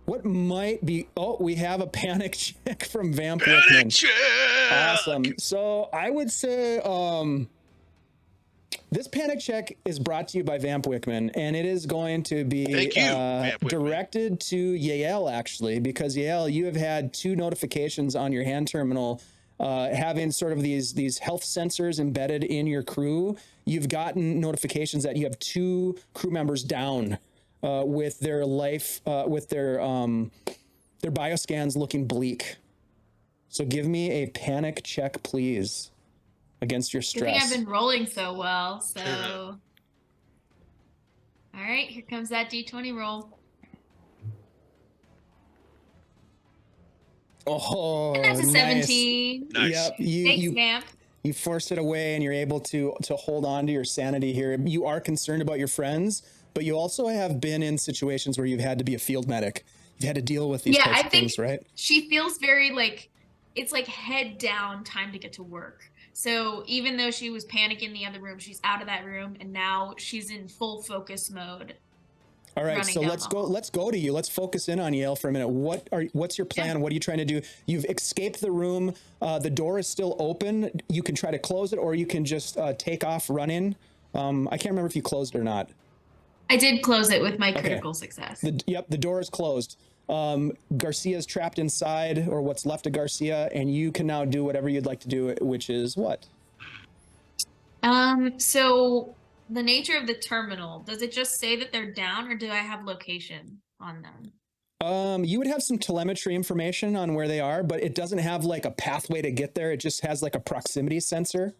What might be... Oh, we have a panic check from Vamp Wickman. Awesome. So I would say this panic check is brought to you by Vamp Wickman, and it is going to be directed to Yael, actually, because Yael, you have had 2 notifications on your hand terminal having sort of these health sensors embedded in your crew. You've gotten notifications that you have 2 crew members down with their life, with their bioscans looking bleak. So give me a panic check, please, against your stress. I think I've been rolling so well, so. All right, here comes that D20 roll. Oh, and that's a 17. Nice. Yep, Thanks, Vamp. you force it away and you're able to hold on to your sanity here. You are concerned about your friends, but you also have been in situations where you've had to be a field medic. You've had to deal with these types of things, right? She feels very like, it's like head down, time to get to work. So even though she was panicking in the other room, she's out of that room and now she's in full focus mode. All right, so let's go to you. Let's focus in on Yale for a minute. What's your plan? What are you trying to do? You've escaped the room. The door is still open. You can try to close it, or you can just take off running. I can't remember if you closed it or not. I did close it with my critical success. The door is closed. Garcia's trapped inside, or what's left of Garcia, and you can now do whatever you'd like to do, which is what? So the nature of the terminal, does it just say that they're down, or do I have location on them? You would have some telemetry information on where they are, but it doesn't have like a pathway to get there. It just has like a proximity sensor.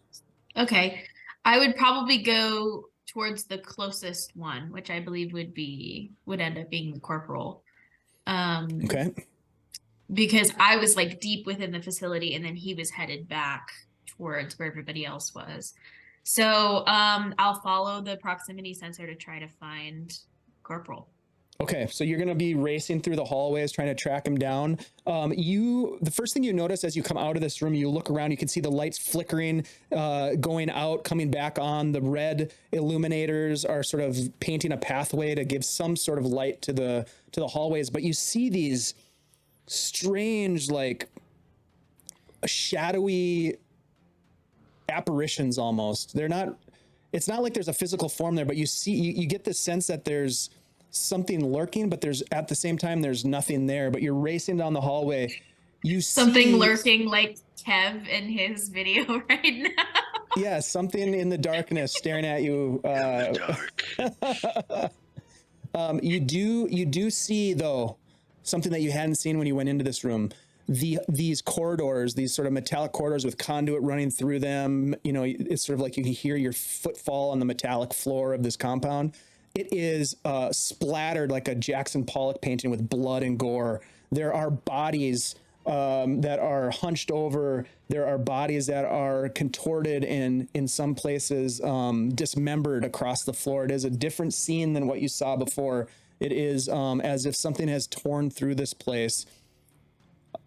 Okay. I would probably go towards the closest one, which I believe would end up being the corporal. Okay. Because I was like deep within the facility and then he was headed back towards where everybody else was. So I'll follow the proximity sensor to try to find Corporal. Okay, so you're going to be racing through the hallways trying to track him down. The first thing you notice as you come out of this room, you look around, you can see the lights flickering, going out, coming back on. The red illuminators are sort of painting a pathway to give some sort of light to the hallways. But you see these strange, like shadowy apparitions almost. It's not like there's a physical form there, but you get the sense that there's something lurking, but at the same time there's nothing there. But you're racing down the hallway. You something see lurking like Kev in his video right now. Yeah, something in the darkness staring at you. You do see though something that you hadn't seen when you went into this room. These corridors, these sort of metallic corridors with conduit running through them. You know, it's sort of like you can hear your footfall on the metallic floor of this compound. It is splattered like a Jackson Pollock painting with blood and gore. There are bodies that are hunched over. There are bodies that are contorted and in some places dismembered across the floor. It is a different scene than what you saw before. It is as if something has torn through this place.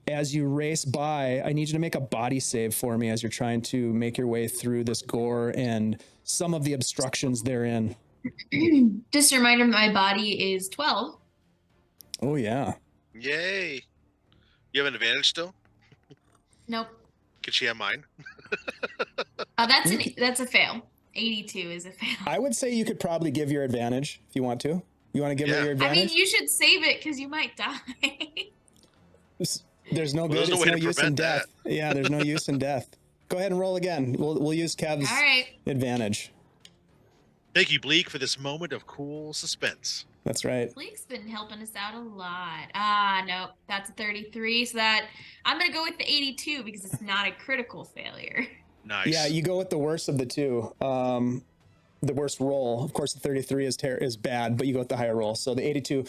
As you race by, I need you to make a body save for me as you're trying to make your way through this gore and some of the obstructions therein. Just a reminder, my body is 12. Oh, yeah. Yay. You have an advantage still? Nope. Could she have mine? That's a fail. 82 is a fail. I would say you could probably give your advantage if you want to. You want to give her your I advantage? mean, you should save it because you might die. There's no good. There's no It's way no to use in prevent death. Yeah, there's no use in death. Go ahead and roll again. We'll use Kev's All right. advantage. Thank you, Bleak, for this moment of cool suspense. That's right. Bleak's been helping us out a lot. No, that's a 33. So I'm going to go with the 82 because it's not a critical failure. Nice. Yeah, you go with the worst of the two. The worst roll. Of course, the 33 is bad, but you go with the higher roll. So the 82.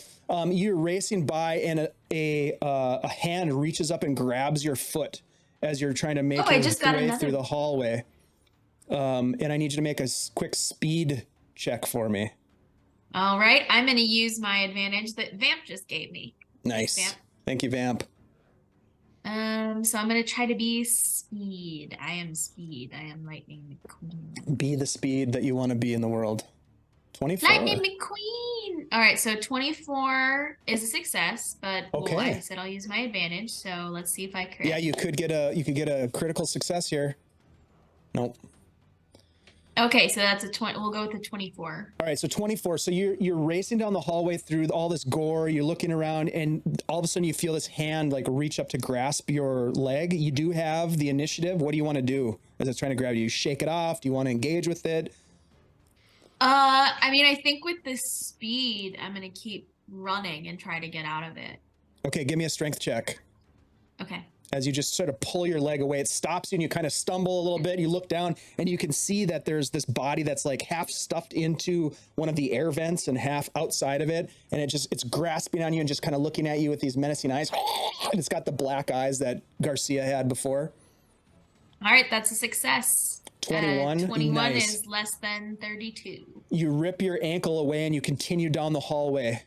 You're racing by, and a hand reaches up and grabs your foot as you're trying to make your way through the hallway. And I need you to make a quick speed check for me. All right, I'm going to use my advantage that Vamp just gave me. Nice. Vamp. Thank you, Vamp. So I'm going to try to be speed. I am speed. I am Lightning McQueen. Be the speed that you want to be in the world. 24. Lightning McQueen. All right, so 24 is a success, but Okay. like I said, I'll use my advantage. So let's see if I crit. Yeah, you could get a critical success here. Nope. Okay, so that's a 20. We'll go with the 24. All right, so 24. So you're racing down the hallway through all this gore. You're looking around, and all of a sudden you feel this hand like reach up to grasp your leg. You do have the initiative. What do you want to do as it's trying to grab you? You shake it off. Do you want to engage with it? I mean, I think with the speed, I'm gonna keep running and try to get out of it. Okay, give me a strength check. Okay. As you just sort of pull your leg away, it stops you and you kind of stumble a little bit. You look down and you can see that there's this body that's like half stuffed into one of the air vents and half outside of it. And it's grasping on you and just kind of looking at you with these menacing eyes. And it's got the black eyes that Garcia had before. All right, that's a success. 21. 21 Nice. is less than 32. You rip your ankle away and you continue down the hallway.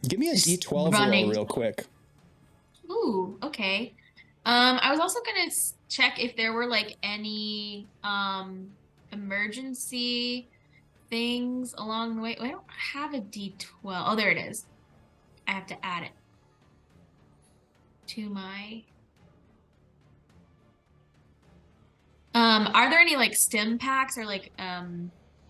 Give me a D12 running. roll real quick. Ooh, okay. I was also gonna check if there were like any emergency things along the way. I don't have a D12. Oh, there it is. I have to add it to my. Are there any like stim packs or like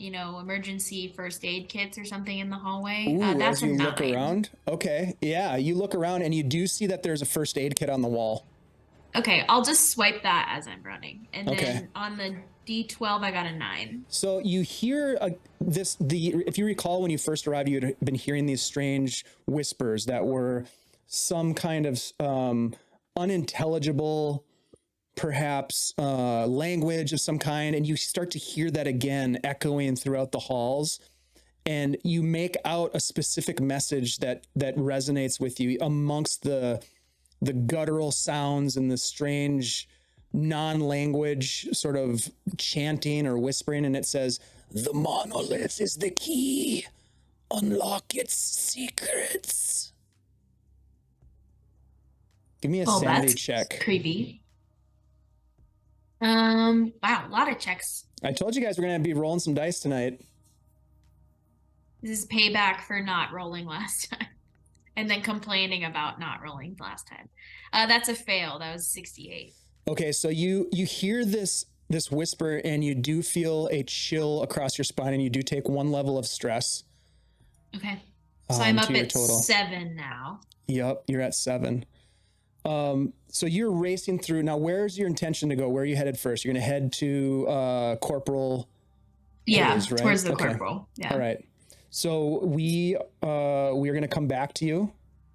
emergency first aid kits or something in the hallway? Ooh, That's as you a 9. look around. Okay, yeah, you look around and you do see that there's a first aid kit on the wall. Okay, I'll just swipe that as I'm running. And Okay. then on the D12, I got a 9. So you hear if you recall when you first arrived, you'd been hearing these strange whispers that were some kind of unintelligible, perhaps language of some kind, and you start to hear that again echoing throughout the halls, and you make out a specific message that resonates with you amongst the guttural sounds and the strange non-language sort of chanting or whispering, and it says, "The monolith is the key. Unlock its secrets." Give me a sanity that's check. creepy. Wow, a lot of checks. I told you guys we're gonna be rolling some dice tonight. This is payback for not rolling last time. And then complaining about not rolling last time. That's a fail. That was 68. Okay, so you hear this whisper and you do feel a chill across your spine, and you do take 1 level of stress. Okay. So I'm up to your at total. 7 now. Yep, you're at 7. So you're racing through. Now, where's your intention to go? Where are you headed first? You're gonna head to Corporal. Yeah, Hayes, right? towards the Okay. corporal. Yeah. All right. So we are going to come back to you.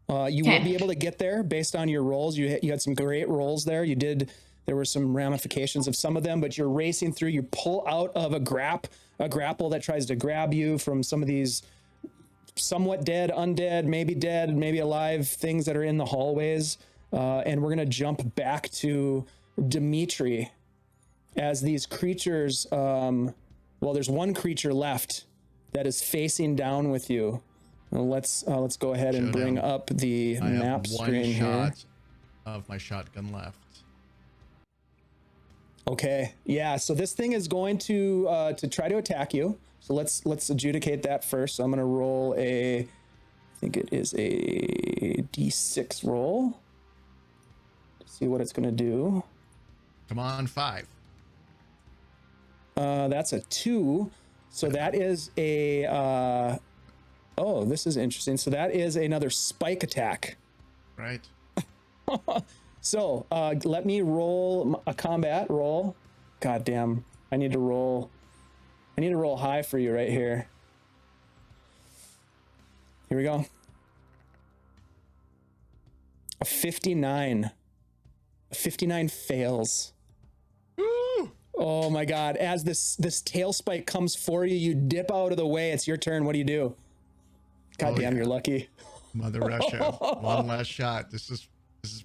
You will be able to get there based on your rolls. You had some great rolls there. There were some ramifications of some of them, but you're racing through. You pull out of a grapple that tries to grab you from some of these somewhat dead, undead, maybe alive things that are in the hallways. and we're gonna jump back to Dimitri as these creatures. Well, there's one creature left that is facing down with you. Well, let's go ahead and bring up the I map have one screen here. shot of my shotgun left. Okay, yeah. So this thing is going to try to attack you. So let's adjudicate that first. So I'm gonna roll I think it is a D6 roll. See what it's gonna do. Come on, 5. That's a 2. So that is a oh, this is interesting. So that is another spike attack. Right. So let me roll a combat roll. God damn, I need to roll high for you right here. Here we go. A 59. A 59 fails. Woo! Oh my God. As this tail spike comes for you, you dip out of the way. It's your turn. What do you do? God damn, you're lucky. Mother Russia. One last shot. This is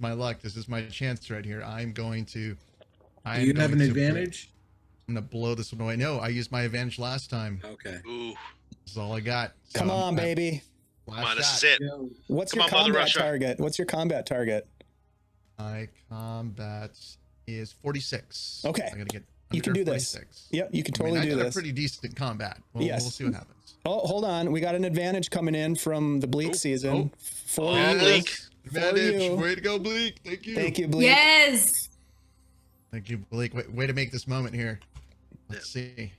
my luck. This is my chance right here. I'm going to. Do you have an advantage? I'm gonna blow this one away. No, I used my advantage last time. Okay. Ooh, This is all I got. So Come on, baby. come on, this is it. What's Come your on, Mother combat Russia. target? What's your combat target? My combat is 46. Okay. I'm gonna get. You can under do this. 46. Yep, you can I mean, totally I do did this. a pretty decent combat. Yes. We'll see what happens. Oh, hold on. We got an advantage coming in from the Bleak season. For Oh, you. Bleak. Advantage. you. Way to go, Bleak. Thank you. Thank you, Bleak. Yes. Thank you, Bleak. Way to make this moment here. Let's see.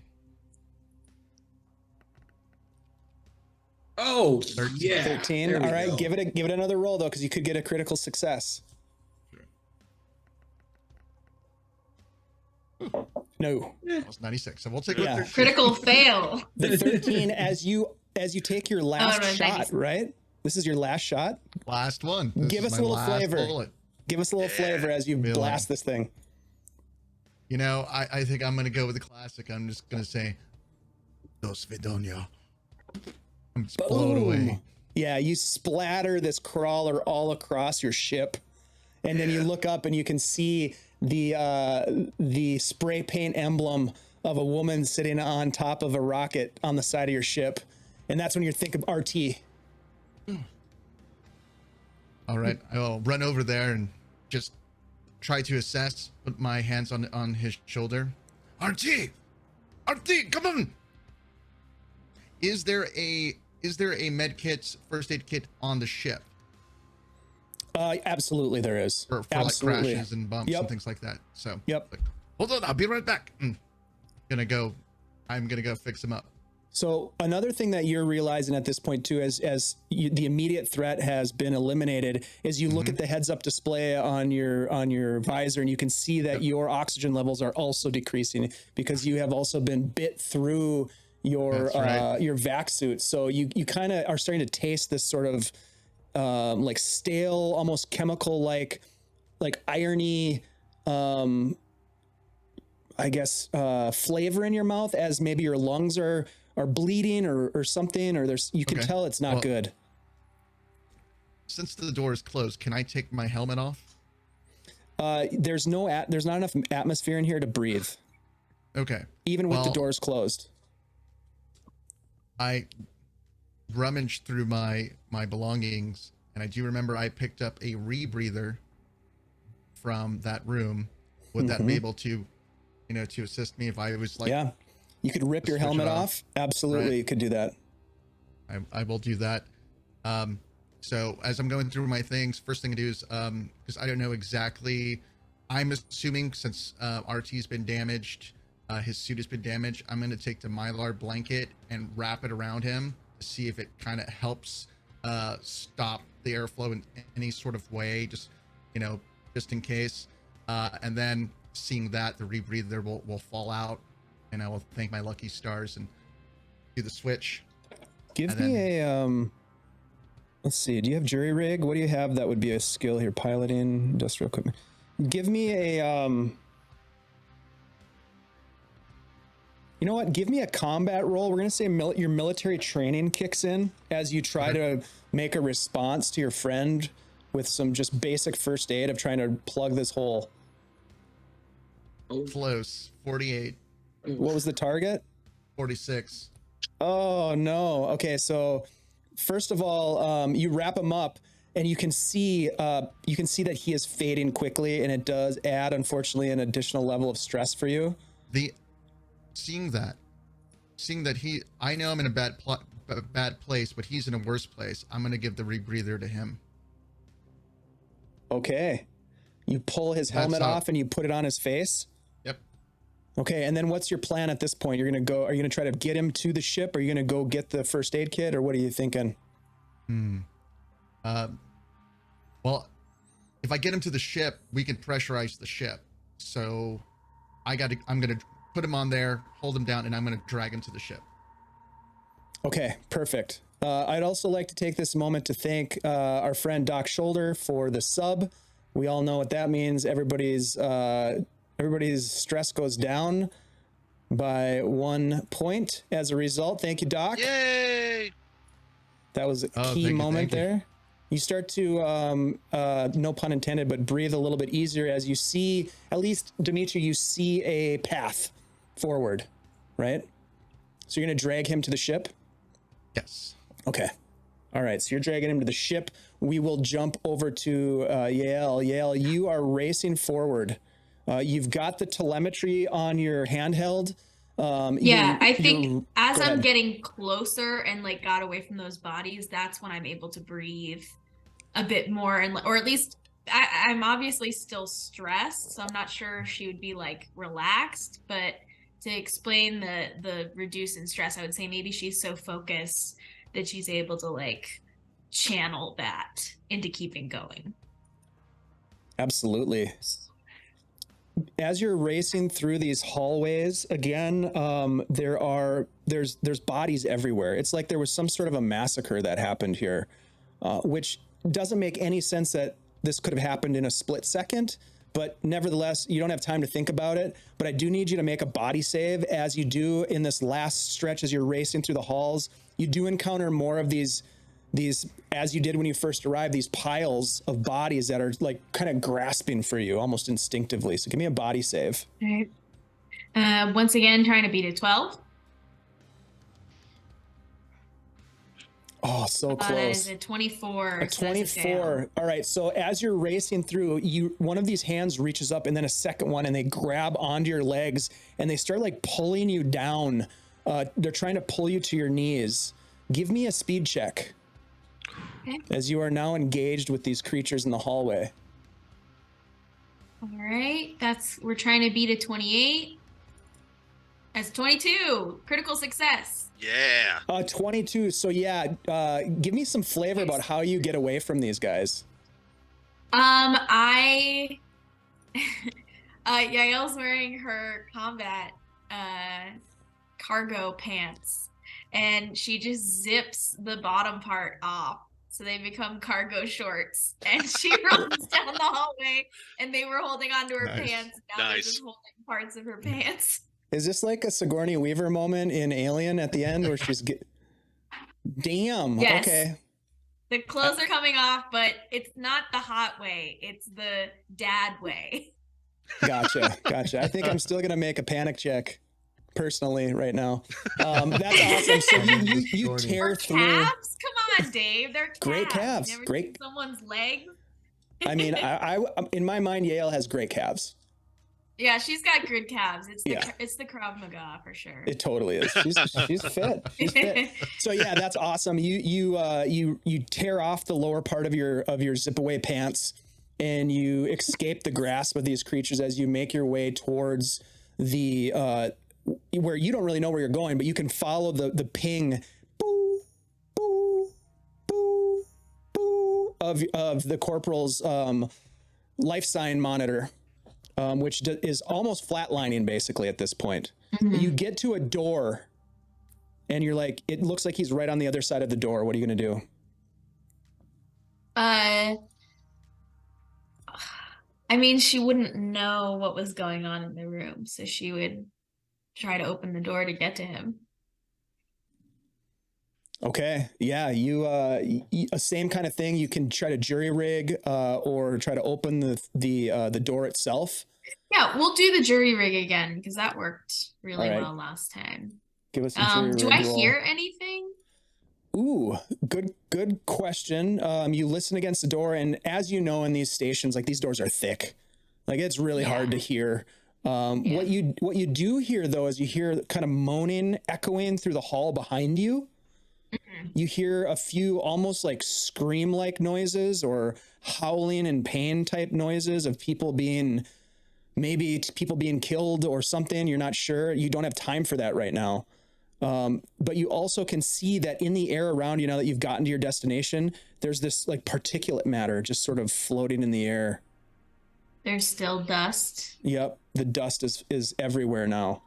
Oh, 13. yeah. 13. There we All right, go. give it another roll though, because you could get a critical success. No. That was 96. So we'll take Yeah. a 13. Critical fail. The 13 as you take your last no, shot, 96. right? This is your last shot. Last one. This Give is us a my little last flavor. bullet. Give us a little flavor as you Really? blast this thing. You know, I think I'm gonna go with the classic. I'm just gonna say, Dos Vidonia. I'm just blow it away. Yeah, you splatter this crawler all across your ship, and then you look up and you can see the spray paint emblem of a woman sitting on top of a rocket on the side of your ship, and that's when you think of RT. All right, I'll run over there and just try to assess. Put my hands on his shoulder. RT, come on. Is there a med kit, first aid kit on the ship Absolutely, there is. for like Absolutely. crashes and bumps Yep. and things like that? So Yep. like, hold on, I'll be right back. I'm gonna go fix him up. So another thing that you're realizing at this point too, as the immediate threat has been eliminated, is you look at the heads-up display on your visor, and you can see that your oxygen levels are also decreasing because you have also been bit through your That's right. your vac suit. So you kind of are starting to taste this sort of like stale, almost chemical like irony. I guess flavor in your mouth as maybe your lungs are bleeding or something, or you can Okay. tell it's not Well- good. Since the door is closed, can I take my helmet off? There's not enough atmosphere in here to breathe, Okay. even with the Well- doors closed. I rummaged through my belongings, and I do remember I picked up a rebreather from that room. Would that be able to, to assist me if I was like, Yeah, you could rip your switch it helmet on. off. Absolutely, Right. you could do that. I will do that. So as I'm going through my things, first thing to do is, because I don't know exactly, I'm assuming since RT's been damaged, his suit has been damaged, I'm going to take the Mylar blanket and wrap it around him to see if it kind of helps stop the airflow in any sort of way, just in case. And then seeing that the rebreather will fall out, and I will thank my lucky stars and do the switch. Give And me a let's see. Do you have jury rig? What do you have that would be a skill here? Piloting, industrial equipment. Give me a you know what? Give me a combat roll. We're gonna say your military training kicks in as you try to make a response to your friend with some just basic first aid of trying to plug this hole. Oh, Close. 48. What was the target? 46. Oh no. Okay, so first of all, you wrap him up, and you can see that he is fading quickly, and it does add, unfortunately, an additional level of stress for you. Seeing that I know I'm in a bad place, but he's in a worse place. I'm gonna give the rebreather to him. Okay. You pull his helmet off and you put it on his face. Yep. Okay, and then what's your plan at this point? Are you gonna try to get him to the ship? Are you gonna go get the first aid kit, or what are you thinking? Well, if I get him to the ship, we can pressurize the ship. So I'm gonna put him on there, hold him down, and I'm gonna drag him to the ship. Okay, perfect. I'd also like to take this moment to thank our friend Doc Shoulder for the sub. We all know what that means. Everybody's stress goes down by 1 point as a result. Thank you, Doc. Yay! That was a Oh, key thank you, moment thank you. there. You start to, no pun intended, but breathe a little bit easier as you see, at least, Dimitri, you see a path forward, right? So you're going to drag him to the ship? Yes. Okay. All right. So you're dragging him to the ship. We will jump over to Yael. Yael, you are racing forward. You've got the telemetry on your handheld. Yeah, I think as go I'm ahead. getting closer and like got away from those bodies, that's when I'm able to breathe a bit more, and or at least I'm obviously still stressed, so I'm not sure if she would be like relaxed, but to explain the reduce in stress, I would say maybe she's so focused that she's able to like channel that into keeping going. Absolutely. As you're racing through these hallways again, there's bodies everywhere. It's like there was some sort of a massacre that happened here, which doesn't make any sense that this could have happened in a split second. But nevertheless, you don't have time to think about it. But I do need you to make a body save as you do in this last stretch as you're racing through the halls. You do encounter more of these, as you did when you first arrived, these piles of bodies that are like kind of grasping for you almost instinctively. So give me a body save. All right. Once again, trying to beat a 12. Oh, so close. That is a 24. A 24. All right. So as you're racing through, one of these hands reaches up, and then a second one, and they grab onto your legs, and they start like pulling you down. They're trying to pull you to your knees. Give me a speed check. Okay. As you are now engaged with these creatures in the hallway. All right. We're trying to beat a 28. That's 22. Critical success. Yeah. 22. So yeah, give me some flavor about how you get away from these guys. Yael's wearing her combat cargo pants, and she just zips the bottom part off, so they become cargo shorts, and she runs down the hallway, and they were holding onto her Nice. pants. Now they're Nice. just holding parts of her pants. Is this like a Sigourney Weaver moment in Alien at the end where she's damn. Yes. Okay. The clothes are coming off, but it's not the hot way. It's the dad way. Gotcha. I think I'm still going to make a panic check personally right now. That's awesome. So you tear Or through. calves? Come on, Dave. They're calves. Great calves. Never Great. seen someone's legs. I mean, I in my mind, Yale has great calves. Yeah, she's got good calves. It's Yeah. it's the Krav Maga for sure. It totally is. She's fit. She's fit. So yeah, that's awesome. You tear off the lower part of your zip away pants, and you escape the grasp of these creatures as you make your way towards the where you don't really know where you're going, but you can follow the ping boo, boo, boo, boo of the corporal's life sign monitor. Which is almost flatlining basically at this point. Mm-hmm. You get to a door and you're like, it looks like he's right on the other side of the door. What are you going to do? I mean, she wouldn't know what was going on in the room, so she would try to open the door to get to him. Okay. Yeah. Same kind of thing. You can try to jury rig or try to open the door itself. Yeah, we'll do the jury rig again because that worked really All right. well last time. Give us a jury Do rig I roll. hear anything? Ooh, good question. You listen against the door, and as you know, in these stations, like these doors are thick. Like it's really hard to hear. What you do hear though is you hear kind of moaning, echoing through the hall behind you. You hear a few almost like scream-like noises or howling and pain type noises of people being killed or something. You're not sure. You don't have time for that right now. But you also can see that in the air around you, now that you've gotten to your destination, there's this like particulate matter just sort of floating in the air. There's still dust. Yep. The dust is everywhere now.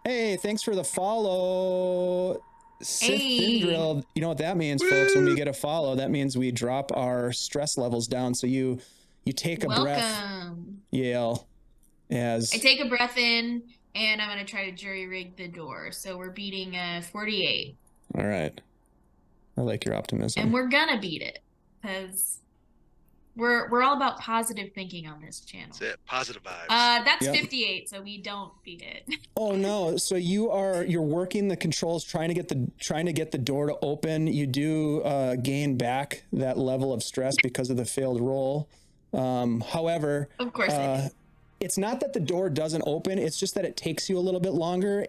Hey, thanks for the follow. Sith Thindrill. You know what that means, folks? When we get a follow, that means we drop our stress levels down. So you take a breath, Yale, as I take a breath in, and I'm going to try to jury rig the door. So we're beating 48. All right. I like your optimism. And we're going to beat it because we're all about positive thinking on this channel. That's it. Positive vibes. That's 58, so we don't beat it. Oh no! So you're working the controls, trying to get the door to open. You do gain back that level of stress because of the failed roll. However, of course, it's not that the door doesn't open. It's just that it takes you a little bit longer.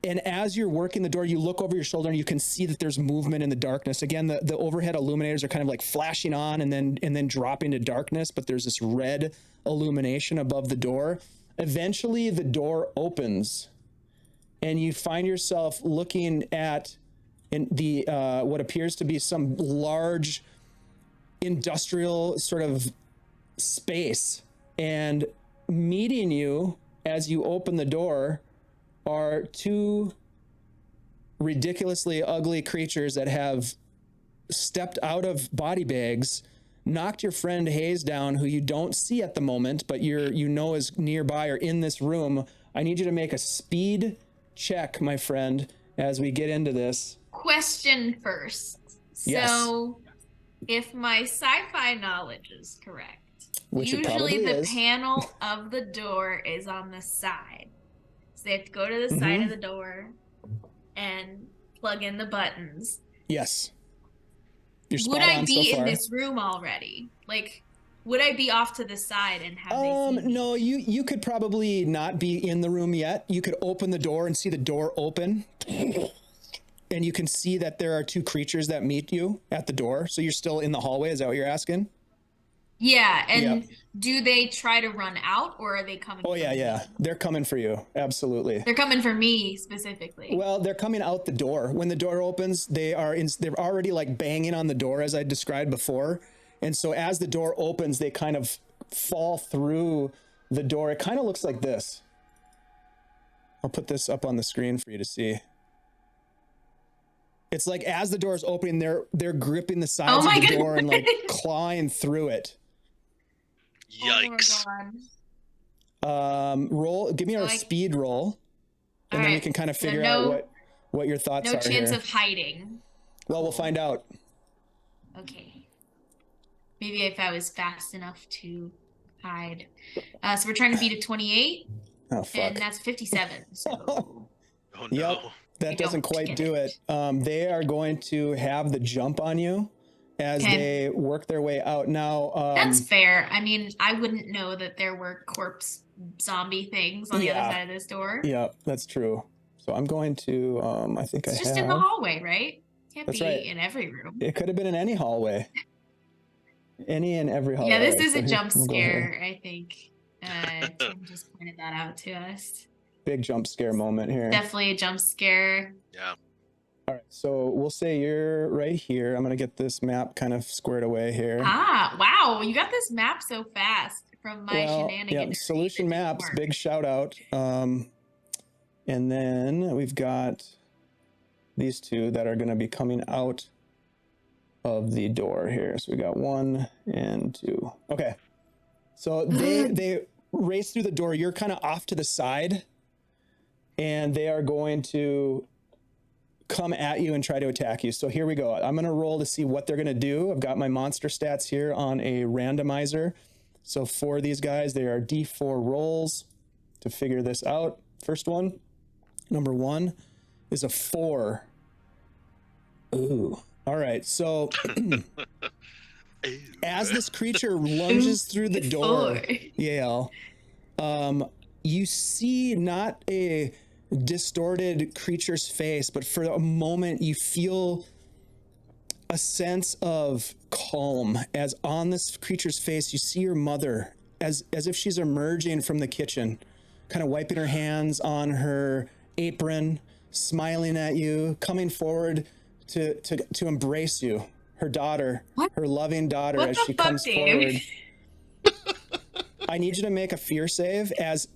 And as you're working the door, you look over your shoulder and you can see that there's movement in the darkness. Again, the overhead illuminators are kind of like flashing on and then dropping to darkness, but there's this red illumination above the door. Eventually the door opens and you find yourself looking at what appears to be some large industrial sort of space, and meeting you as you open the door are two ridiculously ugly creatures that have stepped out of body bags, knocked your friend Hayes down, who you don't see at the moment, but you know is nearby or in this room. I need you to make a speed check, my friend, as we get into this. Question first. Yes. So, if my sci-fi knowledge is correct, Which usually the is. panel of the door is on the side. So they have to go to the side of the door and plug in the buttons. Yes. You're spot Would I on be so far. in this room already? Like, would I be off to the side and have they seen me? No, you could probably not be in the room yet. You could open the door and see the door open. And you can see that there are two creatures that meet you at the door. So you're still in the hallway. Is that what you're asking? Yeah, and do they try to run out, or are they coming? Oh, yeah. They're coming for you. Absolutely. They're coming for me specifically. Well, they're coming out the door. When the door opens, they're already like banging on the door, as I described before. And so as the door opens, they kind of fall through the door. It kind of looks like this. I'll put this up on the screen for you to see. It's like as the door is opening, they're gripping the sides of the door and like clawing through it. Yikes. Give me a speed roll, and then we can kind of figure out what your thoughts are. No chance here. of hiding. Well, we'll find out. Okay. Maybe if I was fast enough to hide. So we're trying to beat a 28. Oh, fuck. And that's 57. So. Oh, no. Yep. That doesn't quite do it. They are going to have the jump on you as they work their way out. Now, that's fair. I mean, I wouldn't know that there were corpse zombie things on the other side of this door. Yeah, that's true. So I'm going to, It's just in the hallway, right? Can't That's be right. in every room. It could have been in any hallway. Any and every hallway. Yeah, this is So a here, jump we'll go ahead. scare, I think. Tim just pointed that out to us. Big jump scare moment here. Definitely a jump scare. Yeah. All right, so we'll say you're right here. I'm gonna get this map kind of squared away here. Ah, wow, you got this map so fast from my shenanigans. Yeah, Solution Maps, big shout out. And then we've got these two that are gonna be coming out of the door here. So we got 1 and 2. Okay, so they race through the door. You're kind of off to the side, and they are going to come at you and try to attack you. So here we go. I'm going to roll to see what they're going to do. I've got my monster stats here on a randomizer. So for these guys, there are D4 rolls to figure this out. First one, number 1, is a 4. Ooh. All right. So as this creature lunges through the door, Yale, you see not a distorted creature's face, but for a moment you feel a sense of calm as on this creature's face you see your mother as if she's emerging from the kitchen, kind of wiping her hands on her apron, smiling at you, coming forward to embrace you. Her daughter, her loving daughter, as she comes forward. I need you to make a fear save as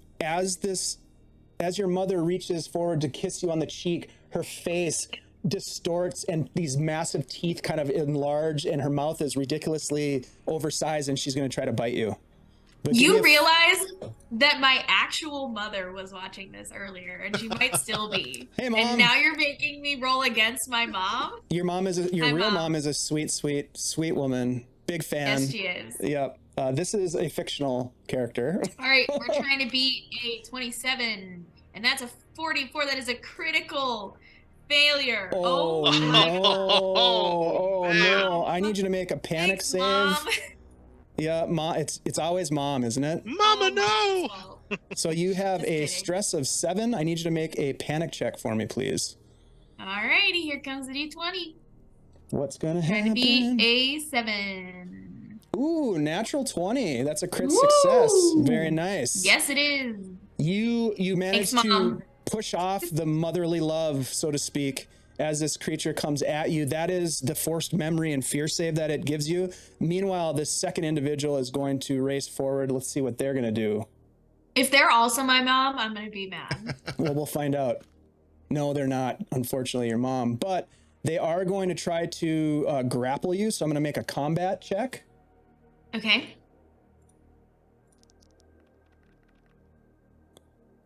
your mother reaches forward to kiss you on the cheek. Her face distorts and these massive teeth kind of enlarge, and her mouth is ridiculously oversized, and she's going to try to bite you. But you realize that my actual mother was watching this earlier, and she might still be. Hey, Mom. And now you're making me roll against my mom? Your real mom is a sweet, sweet, sweet woman. Big fan. Yes, she is. Yep. This is a fictional character. All right, we're trying to beat a 27, and that's a 44. That is a critical failure. Oh, no. Oh, no. I need you to make a panic save. Mom. Yeah, it's always mom, isn't it? Mama, no! So you have a stress of 7. I need you to make a panic check for me, please. All righty, here comes the D20. What's going to Trying happen? to beat a 7. Ooh, natural 20. That's a crit success. Very nice. Yes, it is. You managed Thanks, to Mom. push off the motherly love, so to speak, as this creature comes at you. That is the forced memory and fear save that it gives you. Meanwhile, this second individual is going to race forward. Let's see what they're going to do. If they're also my mom, I'm going to be mad. Well, we'll find out. No, they're not, unfortunately, your mom. But they are going to try to grapple you, so I'm going to make a combat check. Okay.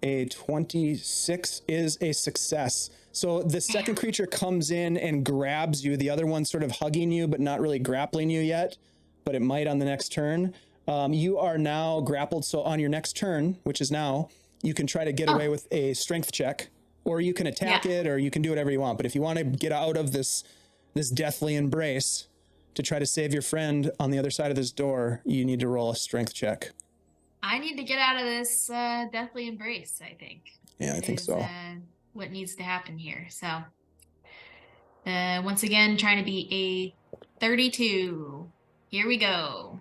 A 26 is a success. So the second creature comes in and grabs you. The other one's sort of hugging you, but not really grappling you yet, but it might on the next turn. You are now grappled. So on your next turn, which is now, you can try to get away with a strength check, or you can attack it, or you can do whatever you want. But if you want to get out of this deathly embrace to try to save your friend on the other side of this door, you need to roll a strength check. I need to get out of this deathly embrace, I think. Yeah, I think so. What needs to happen here. So, once again, trying to be a 32. Here we go.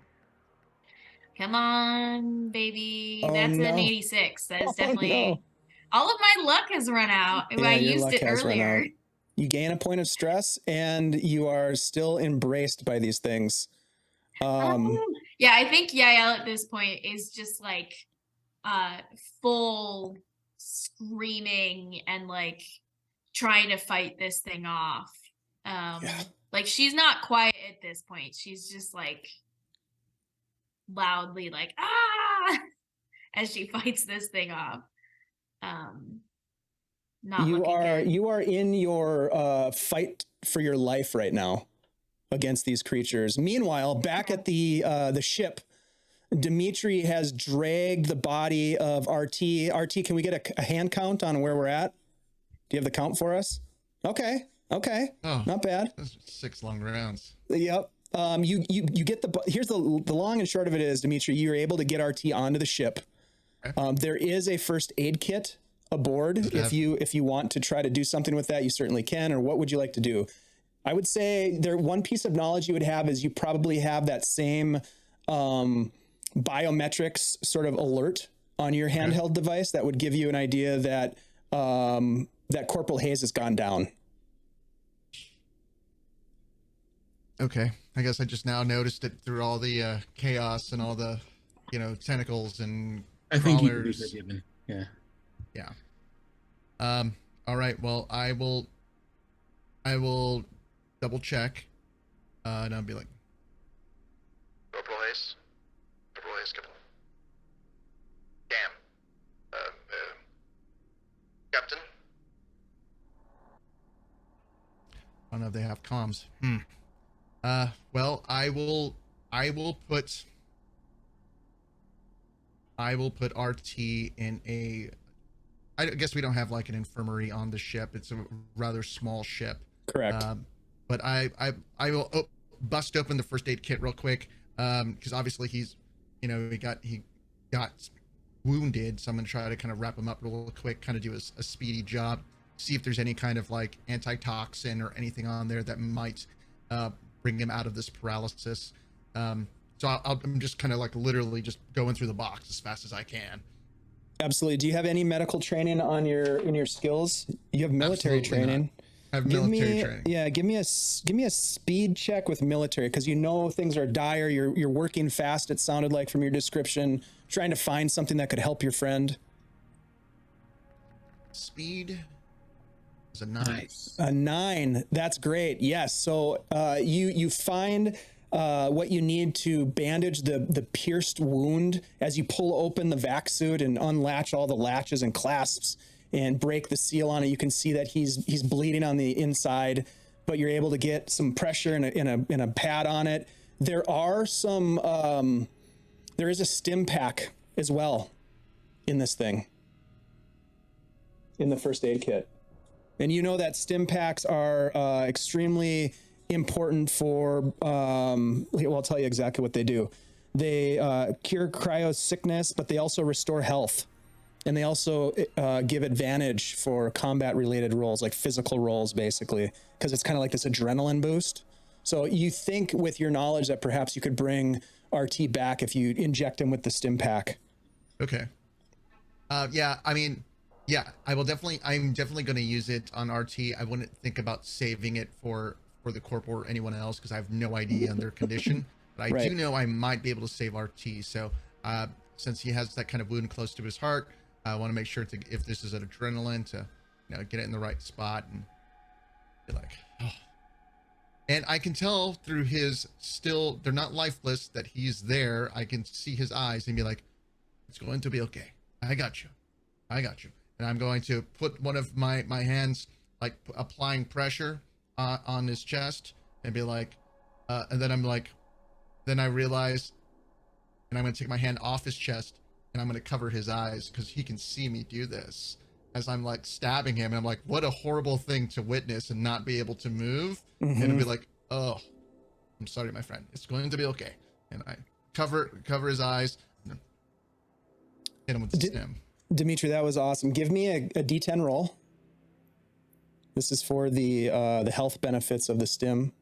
Come on, baby. Oh, That's no. an 86. That is definitely... no. All of my luck has run out. Yeah, I your used luck it has run earlier. out. You gain a point of stress, and you are still embraced by these things. Yeah, I think Yael at this point is just like full screaming and like trying to fight this thing off. Like she's not quiet at this point. She's just like loudly like ah as she fights this thing off. Not you looking are good. you are in your fight for your life right now against these creatures. Meanwhile, back at the ship, Dimitri has dragged the body of RT. RT, can we get a hand count on where we're at? Do you have the count for us? Okay. Oh, Not bad. that's 6 long rounds. Yep. You get here's the long and short of it is, Dimitri, you're able to get RT onto the ship. Okay. There is a first aid kit aboard. If you want to try to do something with that, you certainly can. Or what would you like to do? I would say one piece of knowledge you would have is you probably have that same biometrics sort of alert on your handheld device that would give you an idea that that Corporal Hayes has gone down. Okay, I guess I just now noticed it through all the chaos and all the, tentacles and I think you can be crawlers. forgiven. Yeah. Yeah. All right. Well, I will double check. And I'll be like, Corporal Hayes. Corporal Hayes, come on. Cam. Captain. I don't know if they have comms. Well, I will put RT in a, I guess we don't have like an infirmary on the ship. It's a rather small ship. Correct. But I will bust open the first aid kit real quick. Because obviously he's, he got wounded. So I'm going to try to kind of wrap him up real quick, kind of do a speedy job. See if there's any kind of like antitoxin or anything on there that might bring him out of this paralysis. So I'm just kind of like literally just going through the box as fast as I can. Absolutely. Do you have any medical training on in your skills? You have military Absolutely training. not. I have military training. Yeah, give me a speed check with military, because things are dire. You're working fast. It sounded like from your description, trying to find something that could help your friend. Speed is a 9. Nice. A 9. That's great. Yes. So you find what you need to bandage the pierced wound as you pull open the vac suit and unlatch all the latches and clasps and break the seal on it. You can see that he's bleeding on the inside, but you're able to get some pressure in a pad on it. There are some there is a stim pack as well in this thing, in the first aid kit. And you know that stim packs are extremely important for, I'll tell you exactly what they do. They cure cryo sickness, but they also restore health. And they also give advantage for combat related roles, like physical roles, basically, because it's kind of like this adrenaline boost. So you think with your knowledge that perhaps you could bring RT back if you inject him with the stim pack. Okay. Yeah, I mean, yeah, I'm definitely going to use it on RT. I wouldn't think about saving it for the corporal or anyone else, because I have no idea on their condition. But I do know I might be able to save RT. So since he has that kind of wound close to his heart, I want to make sure if this is an adrenaline, to get it in the right spot and be like, oh. And I can tell through his they're not lifeless, that he's there. I can see his eyes and be like, it's going to be okay. I got you. And I'm going to put one of my hands, like applying pressure on his chest, and be like, and then then I realize, and I'm going to take my hand off his chest, and I'm going to cover his eyes, because he can see me do this as I'm like stabbing him. And I'm like, what a horrible thing to witness and not be able to move. And it'll be like, oh, I'm sorry, my friend. It's going to be okay. And I cover his eyes, and hit him with the stem. Dimitri, that was awesome. Give me a D10 roll. This is for the health benefits of the stim.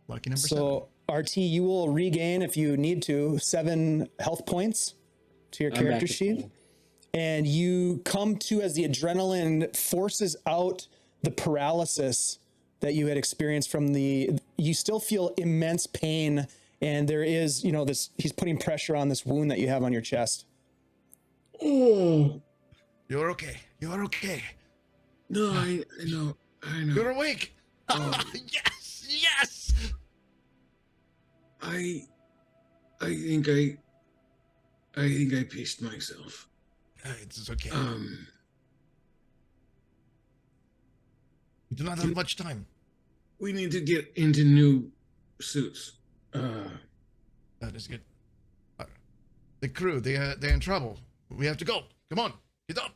Lucky number 7. So RT, you will regain, if you need to, 7 health points to your character sheet. And you come to, as the adrenaline forces out the paralysis that you had experienced from you still feel immense pain. And there is, he's putting pressure on this wound that you have on your chest. Oh, You're okay. You're okay. no, I know. You're awake. Oh. Yes. I think I paced myself. It's okay. We do not have much time. We need to get into new suits. That is good. The crew, they're in trouble. We have to go. Come on, get up.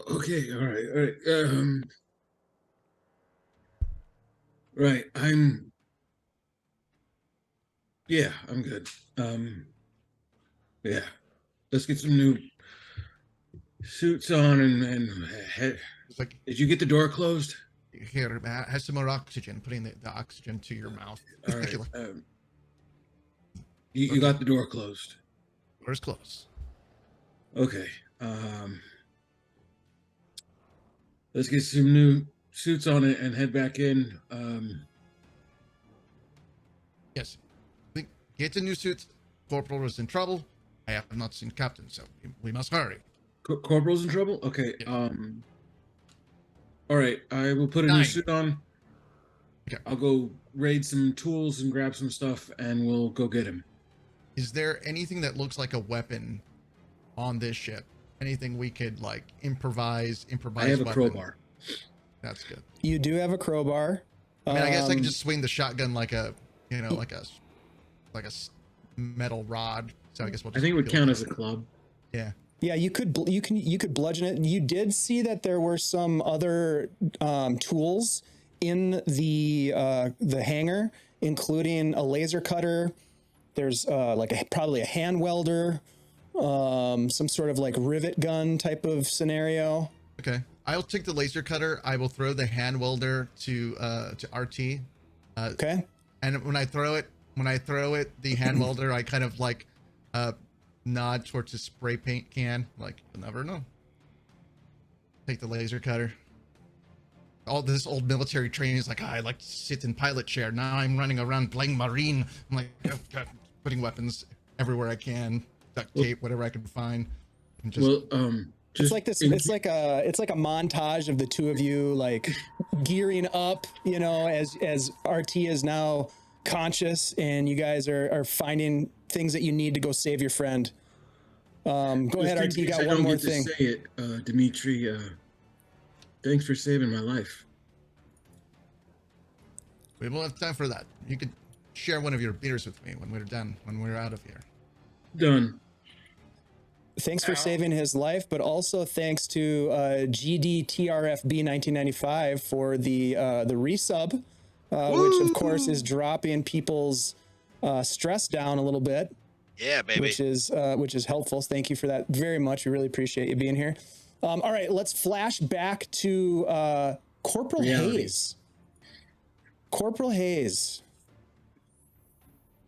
Okay, all right. Right, I'm good. Yeah, let's get some new suits on and head. It's like, Did you get the door closed? here, have some more oxygen. Putting the oxygen to your mouth. All right. You got the door closed. Door's close. Okay. Let's get some new suits on it and head back in. Yes. Get the new suits. Corporal is in trouble. I have not seen Captain, so we must hurry. Corporal's in trouble? Okay. Yeah. All right. I will put a 9. new suit on. Okay. I'll go raid some tools and grab some stuff, and we'll go get him. Is there anything that looks like a weapon on this ship? anything we could like improvise I have a weapon. crowbar. That's good. You do have a crowbar. I mean, I guess I can just swing the shotgun like a, like a metal rod. So I guess we'll I think it would count as a club. Yeah. Yeah, you could bludgeon it. You did see that there were some other tools in the hangar, including a laser cutter. There's probably a hand welder, some sort of like rivet gun type of scenario. Okay. I'll take the laser cutter. I will throw the hand welder to RT. Okay. And when I throw it, the hand welder, I kind of like nod towards a spray paint can. Like, you'll never know. Take the laser cutter. All this old military training is like, I like to sit in pilot chair. Now I'm running around playing Marine. I'm like putting weapons everywhere I can, duct tape, whatever I can find. And just, It's like this. It's like a montage of the two of you like gearing up, as RT is now conscious, and you guys are finding things that you need to go save your friend. Go ahead, RT. You got one more thing. Say it, Dimitri. Thanks for saving my life. we won't have time for that. You could share one of your beers with me when we're done, when we're out of here. Done. Thanks for saving his life, but also thanks to GDTRFB 1995 for the resub, which of course is dropping people's stress down a little bit. Yeah, baby. Which is helpful. Thank you for that very much. We really appreciate you being here. All right, let's flash back to Corporal Hayes. Corporal Hayes.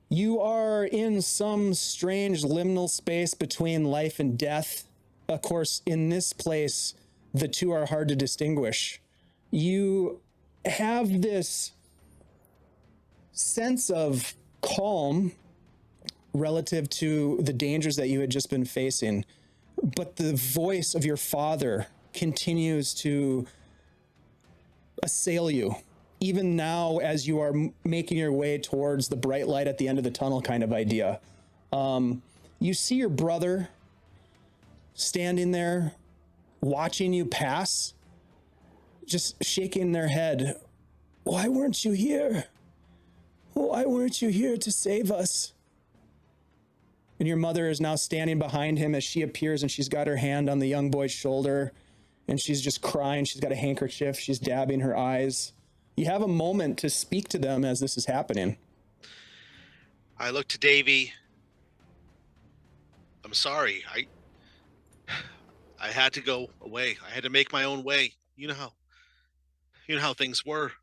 You are in some strange liminal space between life and death. Of course, in this place, the two are hard to distinguish. You have this sense of calm relative to the dangers that you had just been facing, but the voice of your father continues to assail you, even now as you are making your way towards the bright light at the end of the tunnel kind of idea. You see your brother standing there watching you pass, just shaking their head. Why weren't you here? Why weren't you here to save us? And your mother is now standing behind him as she appears, and she's got her hand on the young boy's shoulder, and she's just crying. She's got a handkerchief. She's dabbing her eyes. You have a moment to speak to them as this is happening. I look to Davy. I'm sorry. I had to go away. I had to make my own way. You know how things were.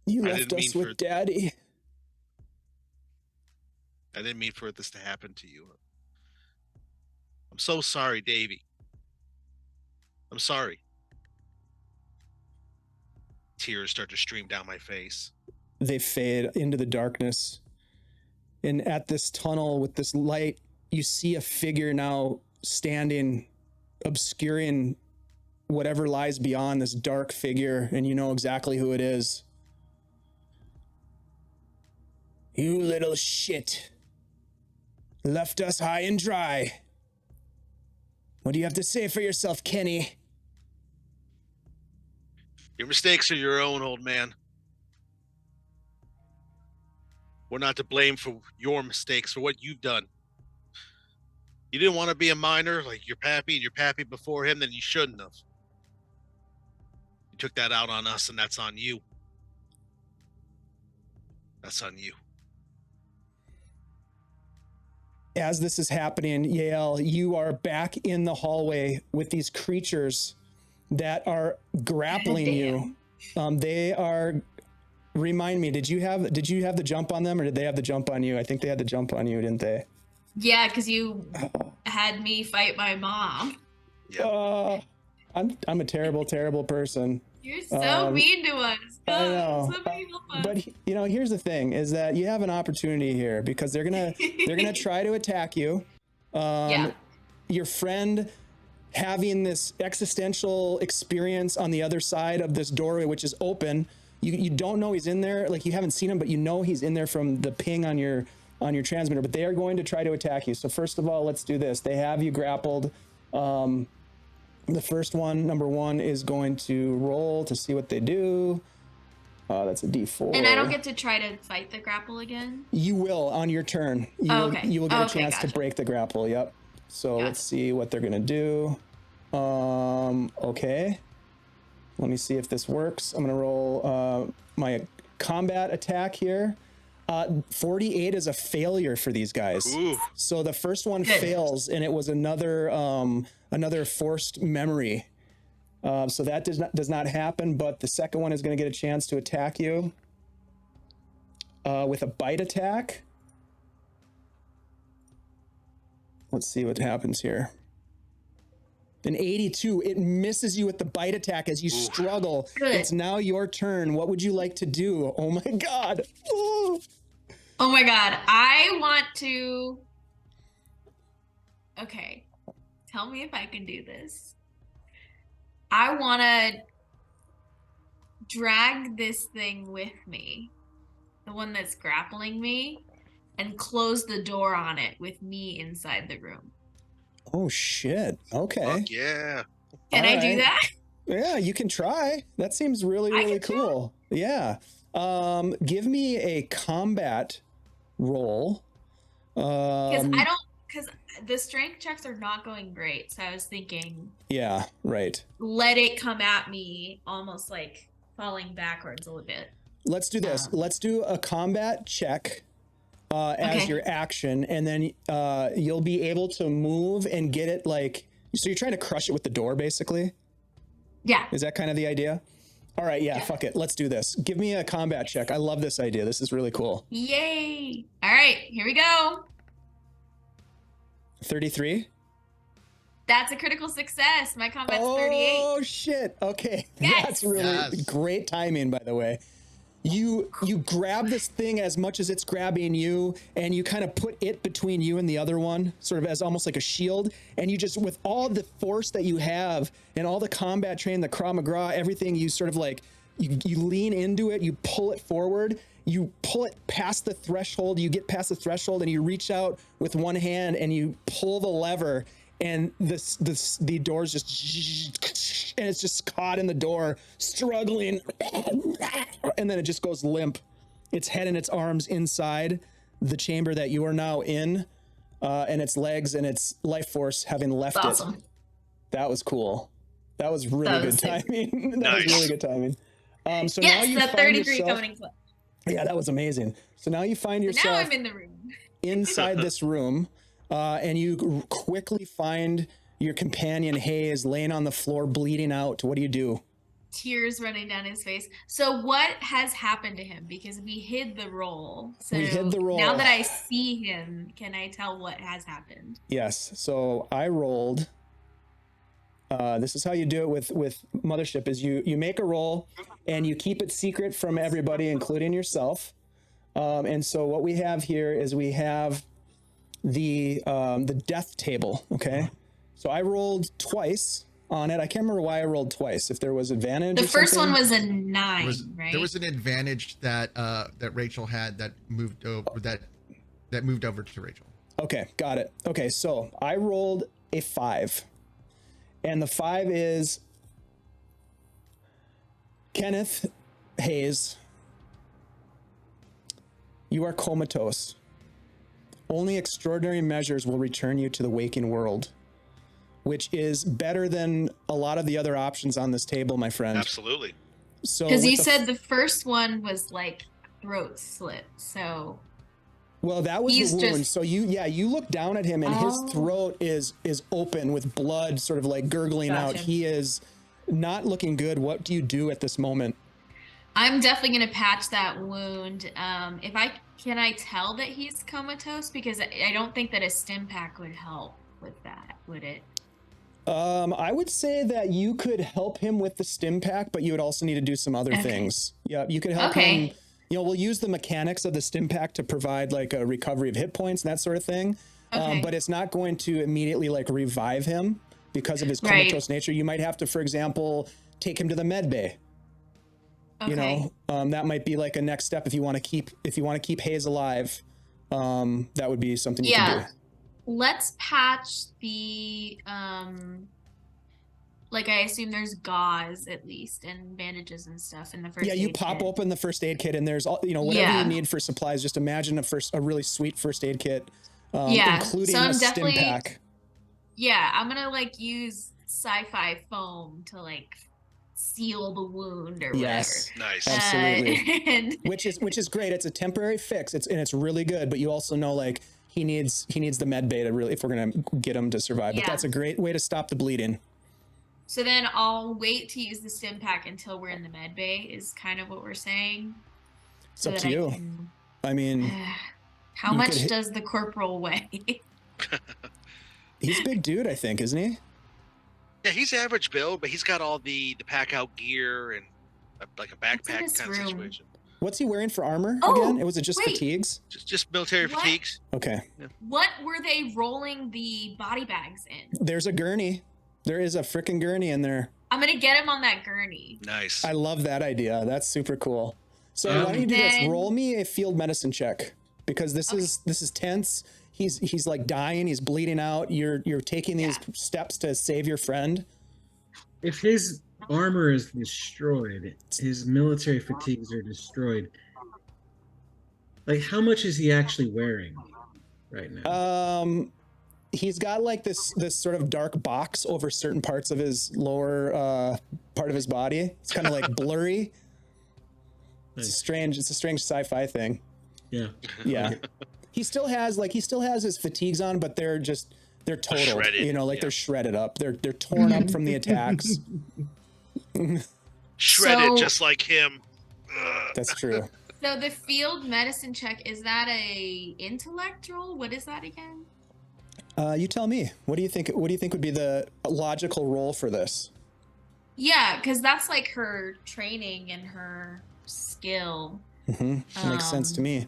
You left us with Daddy. I didn't mean for this to happen to you. I'm so sorry, Davy. I'm sorry. Tears start to stream down my face. They fade into the darkness. And at this tunnel with this light, you see a figure now standing, obscuring whatever lies beyond this dark figure, and you know exactly who it is. You little shit. Left us high and dry. What do you have to say for yourself, Kenny? Your mistakes are your own, old man. We're not to blame for your mistakes, for what you've done. You didn't want to be a miner like your pappy and your pappy before him, then you shouldn't have. You took that out on us, and that's on you. That's on you. As this is happening, Yael, you are back in the hallway with these creatures that are grappling you. They are. Remind me, did you have the jump on them, or did they have the jump on you? I think they had the jump on you, didn't they? Yeah, because you had me fight my mom. Yep. I'm a terrible, terrible person. You're so mean to us. I know. So many of us. But here's the thing: is that you have an opportunity here because they're gonna try to attack you. Yeah. Your friend having this existential experience on the other side of this doorway, which is open. You don't know he's in there, like you haven't seen him, but you know he's in there from the ping on your on your transmitter, but they are going to try to attack you. So first of all, let's do this. They have you grappled. The first one, number 1, is going to roll to see what they do. That's a D4. And I don't get to try to fight the grapple again? You will on your turn. You will get a chance to break the grapple. Yep. So let's see what they're going to do. Okay. Let me see if this works. I'm going to roll my combat attack here. 48 is a failure for these guys. Ooh. So the first one fails, and it was another forced memory. So that does not happen, but the second one is going to get a chance to attack you with a bite attack. Let's see what happens here. An 82, it misses you with the bite attack as you struggle. Good. It's now your turn. What would you like to do? Oh my God. Oh my God. I want to... Okay. Tell me if I can do this. I want to drag this thing with me, the one that's grappling me, and close the door on it with me inside the room. Oh shit. Okay. Fuck yeah. Can I do that? Yeah, you can try. That seems really cool. Yeah. Give me a combat roll. Because the strength checks are not going great. So I was thinking. Yeah, right. Let it come at me almost like falling backwards a little bit. Let's do this. Let's do a combat check as your action, and then you'll be able to move and get it like. So you're trying to crush it with the door, basically? Yeah. Is that kind of the idea? All right, yeah, fuck it. Let's do this. Give me a combat check. I love this idea. This is really cool. Yay. All right, here we go. 33? That's a critical success. My combat's 38. Oh, shit. Okay. Yes. That's really great timing, by the way. You grab this thing as much as it's grabbing you, and you kind of put it between you and the other one, sort of as almost like a shield. And you just, with all the force that you have and all the combat training, the Krav Maga, everything, you sort of like, you lean into it, you pull it forward, you pull it past the threshold, you get past the threshold, and you reach out with one hand and you pull the lever, and the door's just, and it's just caught in the door, struggling, and then it just goes limp. Its head and its arms inside the chamber that you are now in, and its legs and its life force having left it. That was cool. That was really good timing. That was really good timing. So now you that find 33 yourself, coming in clutch. Yeah, that was amazing. So now you find yourself Now I'm in the room. inside this room, and you quickly find your companion Hayes laying on the floor, bleeding out. What do you do? Tears running down his face. So what has happened to him? Because we hid the roll. So We hid the roll. Now that I see him, can I tell what has happened? Yes. So I rolled. This is how you do it with Mothership: is you make a roll and you keep it secret from everybody, including yourself. And so what we have here is we have the death table. Okay. So I rolled twice on it. I can't remember why I rolled twice. If there was advantage. The or first something. one was a 9, right? There was an advantage that that Rachel had that moved over that moved over to Rachel. Okay, got it. Okay, so I rolled a 5. And the 5 is Kenneth Hayes. You are comatose. Only extraordinary measures will return you to the waking world, which is better than a lot of the other options on this table, my friend. Absolutely. So Because you said the first one was like throat slit. So well, that was he's the wound. just- So you look down at him, and his Oh. throat is open with blood sort of like gurgling out. Gotcha. He is not looking good. What do you do at this moment? I'm definitely gonna patch that wound. Can I tell that he's comatose? Because I don't think that a stim pack would help with that, would it? I would say that you could help him with the stim pack, but you would also need to do some other things. Yeah, you could help him. You know, we'll use the mechanics of the stim pack to provide like a recovery of hit points and that sort of thing. But it's not going to immediately like revive him because of his comatose nature. You might have to, for example, take him to the med bay. You know, that might be like a next step if you want to keep Hayes alive. that would be something you can do. Let's patch the like I assume there's gauze at least and bandages and stuff in the first Yeah, you aid pop kit. open the first aid kit and there's all, whatever you need for supplies. Just imagine a really sweet first aid kit, including so I'm a definitely, stim pack. Yeah, I'm gonna like use sci-fi foam to like seal the wound or Yes, whatever. Nice. absolutely. And which is great. It's a temporary fix. It's really good, but you also know like he needs the med bay to really, if we're gonna get him to survive. But that's a great way to stop the bleeding. so then I'll wait to use the stim pack until we're in the med bay is kind of what we're saying. It's up to you. I mean, how much does the corporal weigh? He's a big dude, I think, isn't he? Yeah, he's average build, but he's got all the pack out gear and like a backpack kind of situation. What's he wearing for armor again? Was it just fatigues? Just military fatigues. Okay. Yeah. What were they rolling the body bags in? There's a gurney. There is a freaking gurney in there. I'm gonna get him on that gurney. Nice. I love that idea. That's super cool. So why don't you do this? Roll me a field medicine check, because this is tense. He's like dying. He's bleeding out. You're taking these steps to save your friend. If his armor is destroyed, his military fatigues are destroyed. Like, how much is he actually wearing right now? He's got like this sort of dark box over certain parts of his lower part of his body. It's kind of like blurry. Nice. It's a strange sci-fi thing. Yeah. Yeah. He still has his fatigues on, but they're totaled. Shredded, they're shredded up. They're torn up from the attacks. Shredded, just like him. That's true. So the field medicine check, is that a intellect roll? What is that again? You tell me. What do you think would be the logical role for this? Yeah, because that's like her training and her skill. Mm-hmm. Makes sense to me.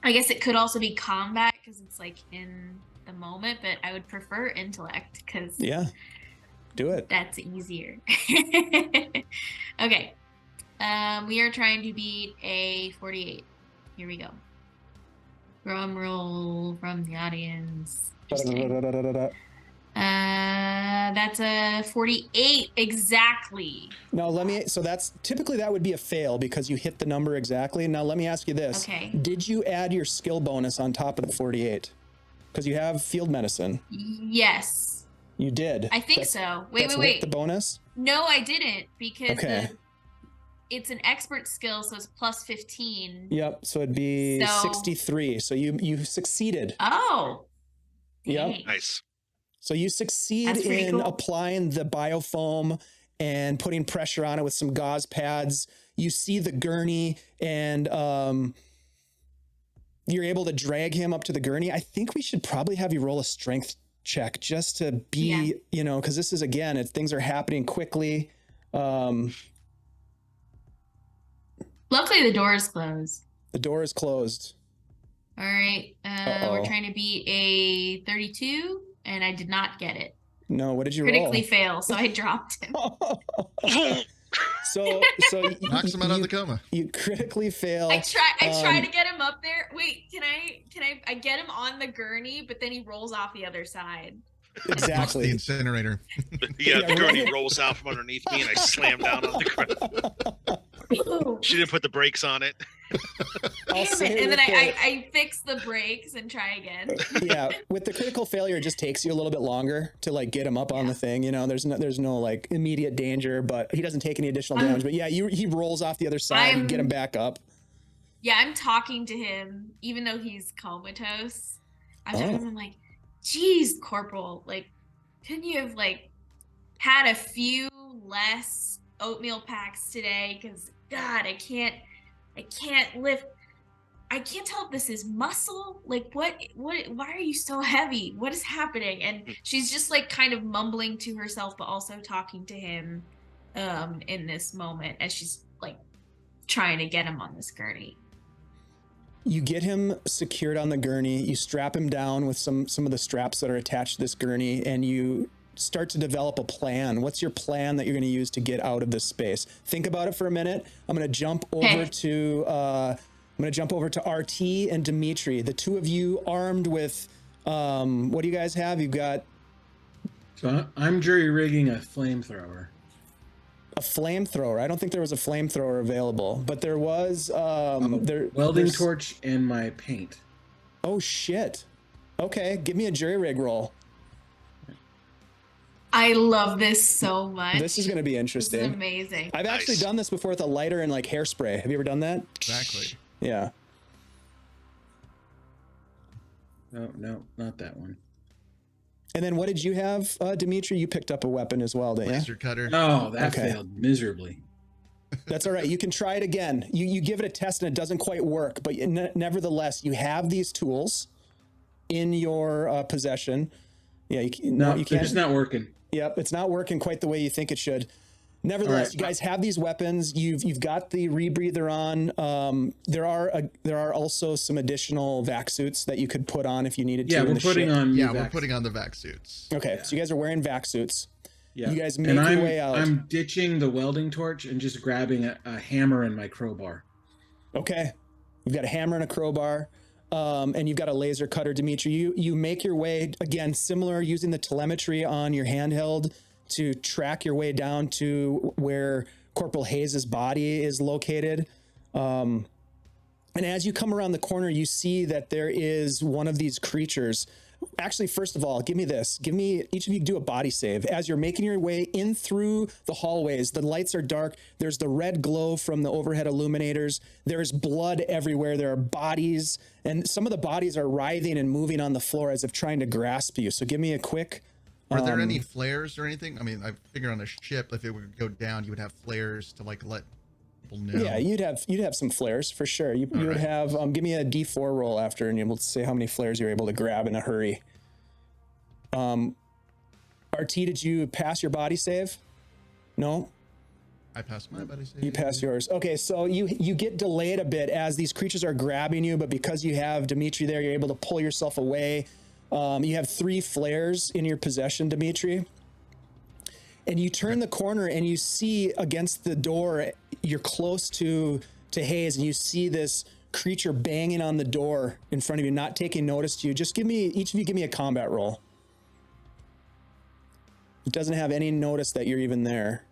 I guess it could also be combat because it's like in the moment, but I would prefer intellect because do it. That's easier. Okay. We are trying to beat a 48. Here we go. Drum roll from the audience. That's a 48 exactly. No, so that's typically that would be a fail because you hit the number exactly. Now let me ask you this. Okay. Did you add your skill bonus on top of the 48? Because you have field medicine. Yes. You did. I think so. Wait. With the bonus? No, I didn't because it's an expert skill, so it's plus 15. Yep. So it'd be 63. So you succeeded. Oh. Yep. Dang. Nice. So you succeed in applying the biofoam and putting pressure on it with some gauze pads. You see the gurney and you're able to drag him up to the gurney. I think we should probably have you roll a strength check just to be, because this is, again, things are happening quickly. Luckily, the door is closed. The door is closed. All right. We're trying to beat a 32, and I did not get it. No, what did you critically fail, so I dropped him. So knocks him out of the coma. You critically fail. I try to get him up there. Wait, can I get him on the gurney, but then he rolls off the other side. Exactly. The incinerator. The gurney rolls out from underneath me, and I slam down on the ground. She didn't put the brakes on it. Damn it. And then I fix the brakes and try again. Yeah, with the critical failure, it just takes you a little bit longer to like get him up on the thing. There's no like immediate danger, but he doesn't take any additional damage. But he rolls off the other side and get him back up. Yeah, I'm talking to him, even though he's comatose. I'm talking to him like, geez, Corporal, like, couldn't you have like had a few less oatmeal packs today? Because God, I can't lift. I can't tell if this is muscle. Like, why are you so heavy? What is happening? And she's just like kind of mumbling to herself, but also talking to him in this moment as she's like trying to get him on this gurney. You get him secured on the gurney. You strap him down with some of the straps that are attached to this gurney, and you start to develop a plan. What's your plan that you're going to use to get out of this space? Think about it for a minute. I'm going to jump over to I'm going to jump over to RT and Dimitri. The two of you armed with, what do you guys have? You've got So I'm jury rigging a flamethrower. a flamethrower. I don't think there was a flamethrower available, but there was Welding there's- torch and my paint. Oh shit. Okay, give me a jury rig roll. I love this so much. This is going to be This is interesting. amazing. I've actually Nice. done this before with a lighter and like hairspray. Have you ever done that? Exactly. Yeah. No, not that one. And then what did you have, Dimitri? You picked up a weapon as well, didn't you? Laser cutter. Oh, that Okay. failed miserably. That's all right. You can try it again. You give it a test and it doesn't quite work, but nevertheless, you have these tools in your possession. Yeah, you No, you they're can't. just not working. Yep, it's not working quite the way you think it should. Nevertheless, right. you guys have these weapons. You've got the rebreather on. There are also some additional vac suits that you could put on if you needed to. Yeah, in we're the putting ship. on. Yeah, new we're vac- putting on the vac suits. Okay, so you guys are wearing vac suits. Yeah. You guys make and your I'm, way out. I'm ditching the welding torch and just grabbing a hammer and my crowbar. Okay, you've got a hammer and a crowbar, and you've got a laser cutter, Dimitri. You make your way again, similar, using the telemetry on your handheld to track your way down to where Corporal Hayes's body is located. And as you come around the corner, you see that there is one of these creatures. Actually, first of all, give me this. Each of you do a body save. As you're making your way in through the hallways, the lights are dark. There's the red glow from the overhead illuminators. There's blood everywhere. There are bodies, and some of the bodies are writhing and moving on the floor as if trying to grasp you. So give me a quick... Are there any flares or anything? I mean, I figure on a ship, if it would go down, you would have flares to like let people know. Yeah, you'd have some flares for sure. You would right. have give me a D4 roll after, and you'll say how many flares you're able to grab in a hurry. RT, did you pass your body save? No, I passed my buddy. you passed yours. Okay, so you get delayed a bit as these creatures are grabbing you, but because you have Dimitri there, you're able to pull yourself away. You have 3 flares in your possession, Dimitri. And you turn the corner and you see against the door, you're close to Hayes, and you see this creature banging on the door in front of you, not taking notice to you. Just each of you give me a combat roll. It doesn't have any notice that you're even there.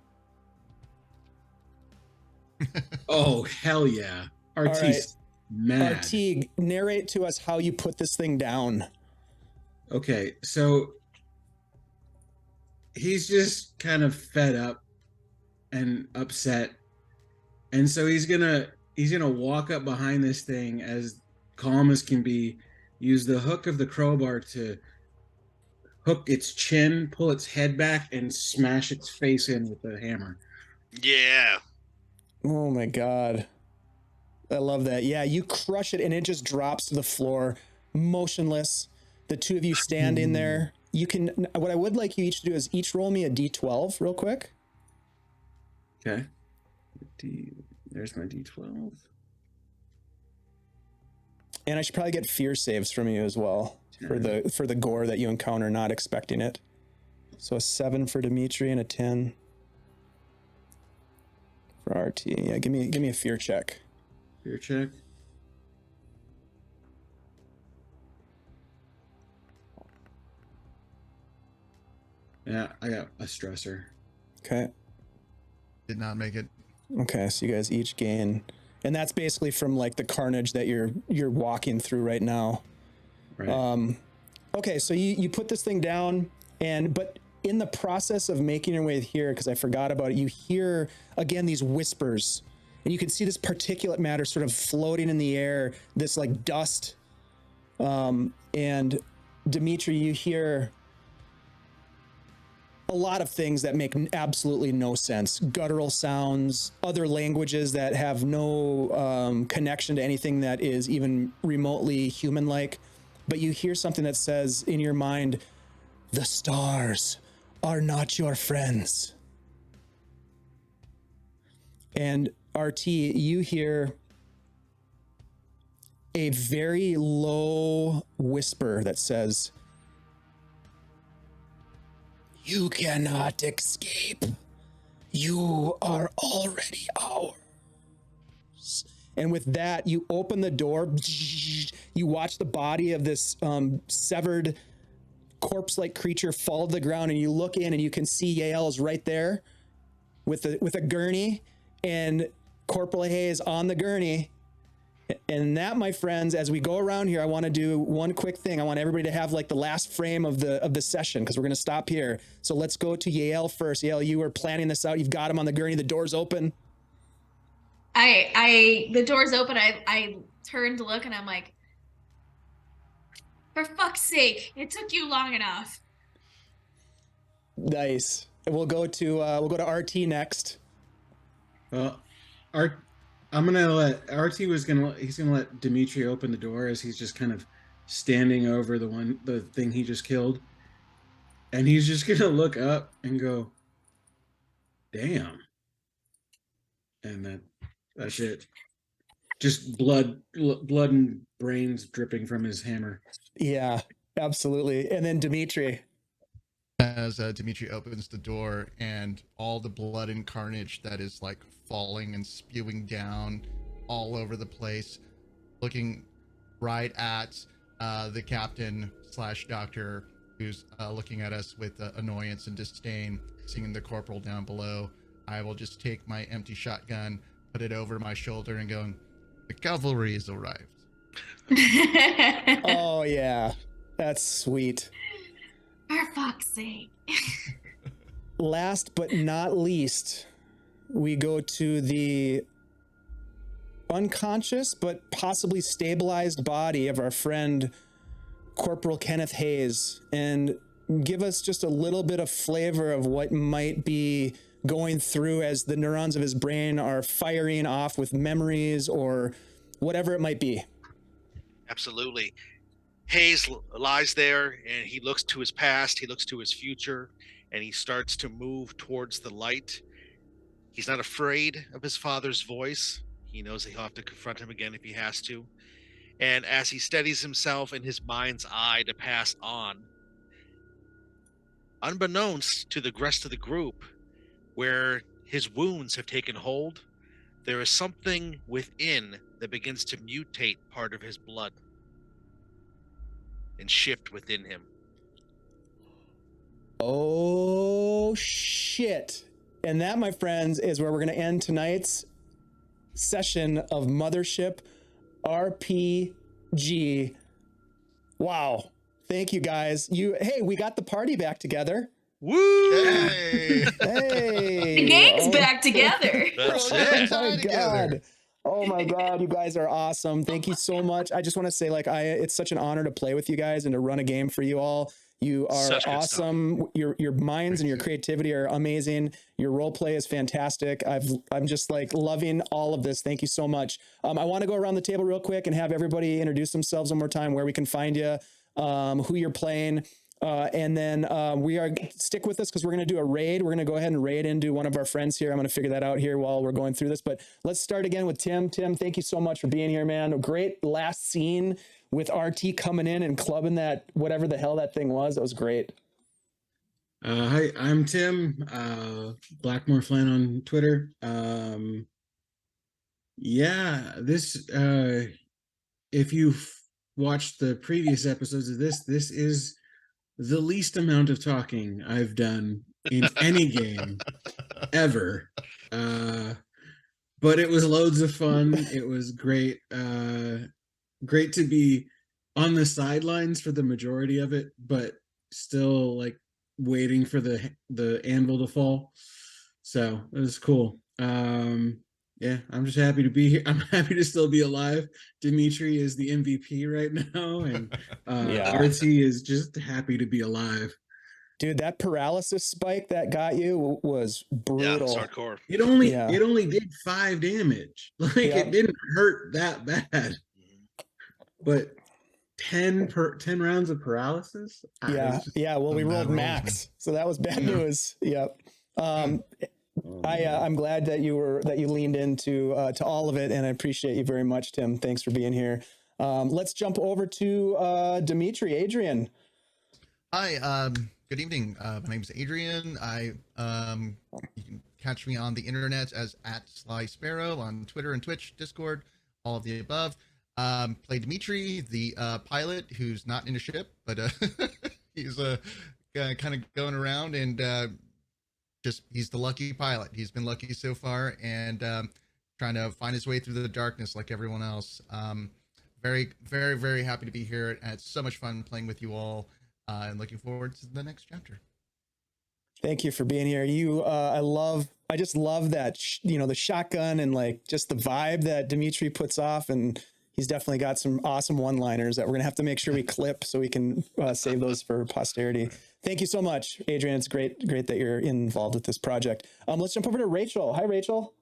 Oh, hell yeah. RT's right. mad. RT, narrate to us how you put this thing down. Okay, so he's just kind of fed up and upset. And so he's gonna walk up behind this thing as calm as can be, use the hook of the crowbar to hook its chin, pull its head back, and smash its face in with the hammer. Yeah. Oh my God. I love that. Yeah, you crush it and it just drops to the floor, motionless. The two of you stand in there. You can, what I would like you each to do is each roll me a D12 real quick. Okay. There's my D12. And I should probably get fear saves from you as well for the gore that you encounter, not expecting it. So a 7 for Dimitri and a 10 for RT. Yeah, give me a fear check. Fear check. Yeah, I got a stressor. Okay. Did not make it. Okay, so you guys each gain, and that's basically from like the carnage that you're walking through right now. Right. Okay, so you put this thing down, but in the process of making your way here, because I forgot about it, you hear again these whispers, and you can see this particulate matter sort of floating in the air, this like dust. And Dimitri, you hear a lot of things that make absolutely no sense. Guttural sounds, other languages that have no connection to anything that is even remotely human-like. But you hear something that says in your mind, "The stars are not your friends." And RT, you hear a very low whisper that says, "You cannot escape. You are already ours." And with that, you open the door, you watch the body of this severed corpse-like creature fall to the ground, and you look in and you can see Yael is right there with a gurney, and Corporal Hayes on the gurney. And that, my friends, as we go around here, I want to do one quick thing. I want everybody to have like the last frame of the session, because we're going to stop here. So let's go to Yael first. Yael, you were planning this out. You've got him on the gurney. The door's open. The door's open. I turned to look and I'm like, for fuck's sake, it took you long enough. Nice. And we'll go to RT next. I'm gonna let he's gonna let Dimitri open the door as he's just kind of standing over the thing he just killed, and he's just gonna look up and go, "Damn," and that's it. Just blood and brains dripping from his hammer. Yeah, absolutely. And then Dimitri. As Dimitri opens the door, and all the blood and carnage that is like falling and spewing down all over the place, looking right at the captain / doctor, who's looking at us with annoyance and disdain, seeing the corporal down below. I will just take my empty shotgun, put it over my shoulder, and going, "The cavalry has arrived." Oh yeah, that's sweet. For fuck's sake. Last but not least, we go to the unconscious but possibly stabilized body of our friend Corporal Kenneth Hayes, and give us just a little bit of flavor of what might be going through as the neurons of his brain are firing off with memories or whatever it might be. Absolutely. Hayes lies there and he looks to his past, he looks to his future, and he starts to move towards the light. He's not afraid of his father's voice. He knows that he'll have to confront him again if he has to. And as he steadies himself in his mind's eye to pass on, unbeknownst to the rest of the group, where his wounds have taken hold, there is something within that begins to mutate part of his blood and shift within him. Oh shit. And that, my friends, is where we're going to end tonight's session of Mothership RPG. Wow. Thank you guys. Hey, we got the party back together. Woo! Hey! Hey. The gang's back together. That's Oh it. my Together. God. Oh my God, you guys are awesome. Thank you so much. I just want to say, it's such an honor to play with you guys and to run a game for you all. You are Such good awesome. Your minds and your creativity are amazing. Your role play is fantastic. I'm just like loving all of this. Thank you so much. I want to go around the table real quick and have everybody introduce themselves one more time, where we can find you, who you're playing. And then stick with us because we're going to do a raid. We're going to go ahead and raid into one of our friends here. I'm going to figure that out here while we're going through this. But let's start again with Tim. Tim, thank you so much for being here, man. A great last scene with RT coming in and clubbing that, whatever the hell that thing was. That was great. Hi, I'm Tim, Blackmore Flan on Twitter. If you've watched the previous episodes of this is the least amount of talking I've done in any game ever. But it was loads of fun. It was great. Great to be on the sidelines for the majority of it, but still like waiting for the anvil to fall. So it was cool. Yeah, I'm just happy to be here. I'm happy to still be alive. Dimitri is the MVP right now, and RT is just happy to be alive. Dude, that paralysis spike that got you was brutal. Yeah, it's hardcore. It only did 5 damage. It didn't hurt that bad. But 10 rounds of paralysis? Well, we rolled max, so that was bad news. Yep. I'm glad that you leaned into to all of it, and I appreciate you very much, Tim. Thanks for being here. Let's jump over to Dimitri. Adrian. Hi, good evening. My name's Adrian. You can catch me on the internet as @SlySparrow on Twitter and Twitch, Discord. all of the above. Play Dimitri, the pilot who's not in a ship, but he's kind of going around and he's the lucky pilot. He's been lucky so far, and trying to find his way through the darkness like everyone else. Very, very, very happy to be here. And it's so much fun playing with you all, and looking forward to the next chapter. Thank you for being here. I just love that, the shotgun and like just the vibe that Dimitri puts off. And he's definitely got some awesome one-liners that we're going to have to make sure we clip so we can save those for posterity. Thank you so much, Adrian. It's great that you're involved with this project. Let's jump over to Rachel. Hi, Rachel.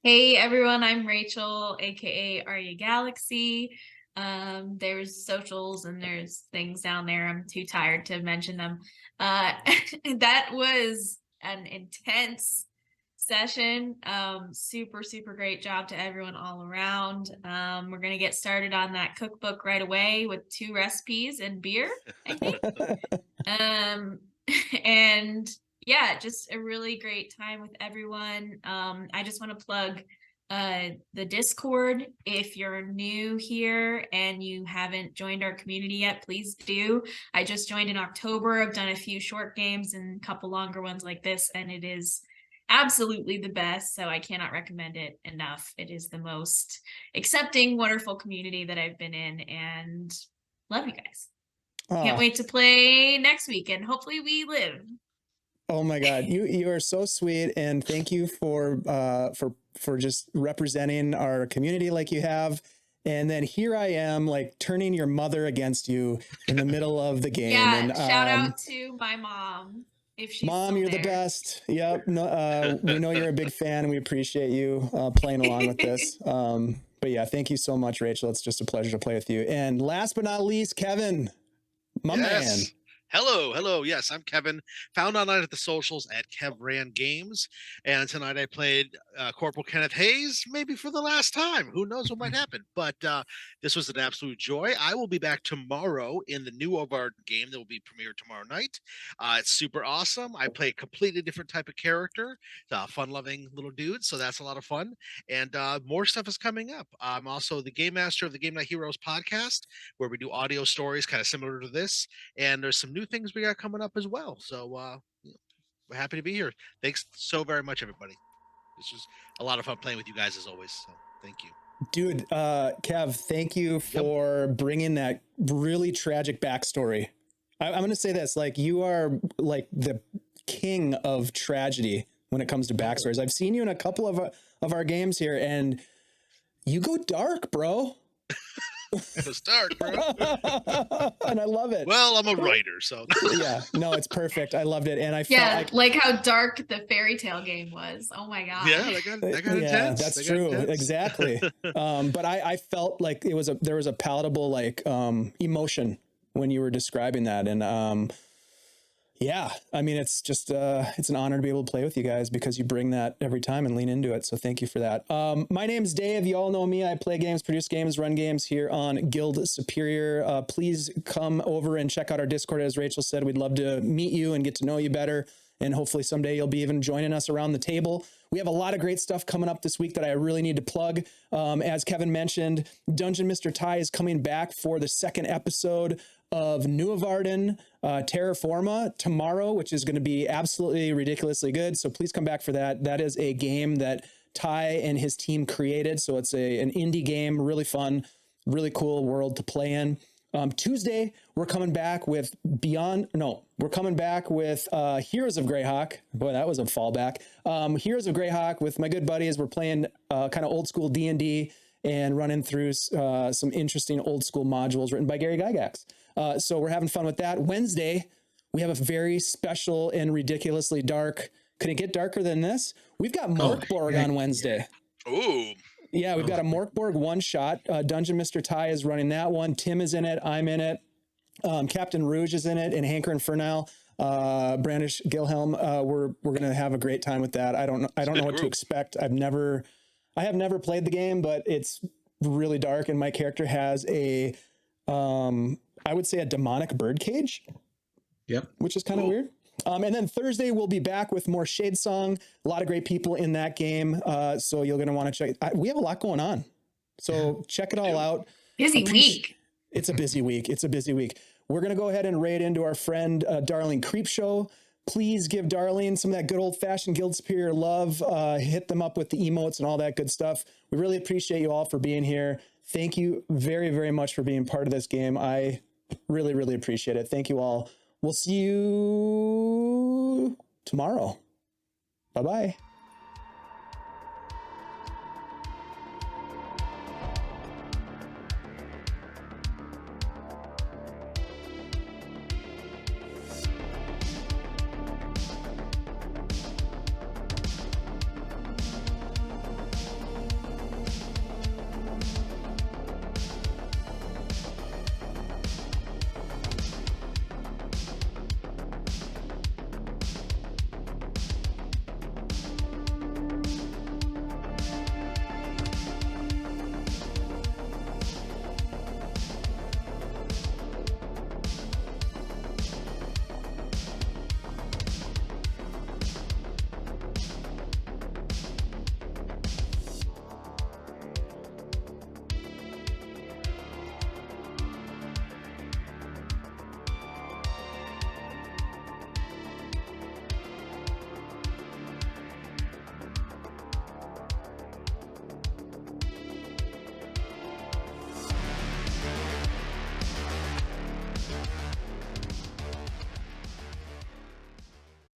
Hey everyone, I'm Rachel, aka Arya Galaxy. There's socials and there's things down there. I'm too tired to mention them. That was an intense session. Super great job to everyone all around. We're gonna get started on that cookbook right away with 2 recipes and beer, I think. And yeah, just a really great time with everyone. I just want to plug the Discord. If you're new here and you haven't joined our community yet, please do. I just joined in October. I've done a few short games and a couple longer ones like this, and it is absolutely the best. So I cannot recommend it enough. It is the most accepting, wonderful community that I've been in, and love you guys. Can't wait to play next week, and hopefully we live. Oh my God, you are so sweet, and thank you for just representing our community like you have. And then here I am, like turning your mother against you in the middle of the game. Yeah, and, shout out to my mom if she's Mom, you're there. the best. Yep, no, we know you're a big fan, and we appreciate you playing along with this. But yeah, thank you so much, Rachel. It's just a pleasure to play with you. And last but not least, Kevin, my man. Hello. Yes, I'm Kevin, found online at the socials at KevRan Games. And tonight I played Corporal Kenneth Hayes, maybe for the last time. Who knows what might happen? But this was an absolute joy. I will be back tomorrow in the new Ovard game that will be premiered tomorrow night. It's super awesome. I play a completely different type of character, fun-loving little dude, so that's a lot of fun. And more stuff is coming up. I'm also the game master of the Game Night Heroes podcast, where we do audio stories kind of similar to this. And there's some new things we got coming up as well. So we're happy to be here. Thanks so very much, everybody. This was a lot of fun playing with you guys as always. So thank you. Dude, Kev, thank you for bringing that really tragic backstory. I'm going to say this, like, you are like the king of tragedy when it comes to backstories. I've seen you in a couple of our games here, and you go dark, bro. It's dark, bro. And I love it. Well, I'm a writer, so yeah, no, it's perfect. I loved it, and I felt felt like how dark the fairy tale game was. Oh my god. Yeah, that got intense. That's true. Exactly. But I felt like there was a palatable like emotion when you were describing that, and yeah, I mean, it's just it's an honor to be able to play with you guys because you bring that every time and lean into it. So thank you for that. My name's Dave. You all know me. I play games, produce games, run games here on Guild Superior. Please come over and check out our Discord. As Rachel said, we'd love to meet you and get to know you better. And hopefully someday you'll be even joining us around the table. We have a lot of great stuff coming up this week that I really need to plug. As Kevin mentioned, Dungeon Mr. Ty is coming back for the second episode of New Avarden Terra Forma tomorrow, which is going to be absolutely ridiculously good. So please come back for that. That is a game that Ty and his team created. So it's an indie game, really fun, really cool world to play in. Tuesday, we're coming back with Heroes of Greyhawk. Boy, that was a fallback. Heroes of Greyhawk with my good buddies. We're playing kind of old school D&D and running through some interesting old school modules written by Gary Gygax. So we're having fun with that. Wednesday, we have a very special and ridiculously dark. Could it get darker than this? We've got Morkborg on Wednesday. Ooh. Yeah, we've got a Morkborg one-shot. Dungeon Mr. Ty is running that one. Tim is in it. I'm in it. Captain Rouge is in it, and Hanker Infernal, Brandish Gilhelm. We're gonna have a great time with that. I don't know what to expect. I have never played the game, but it's really dark, and my character has I would say a demonic birdcage. Yep. Which is kind of weird. And then Thursday, we'll be back with more Shadesong. A lot of great people in that game. So you're going to want to check. We have a lot going on. So check it all out. Busy week. It's a busy week. It's a busy week. We're going to go ahead and raid into our friend, Darling Creepshow. Please give Darlene some of that good old-fashioned Guild Superior love. Hit them up with the emotes and all that good stuff. We really appreciate you all for being here. Thank you very, very much for being part of this game. I really, really appreciate it. Thank you all. We'll see you tomorrow. Bye-bye.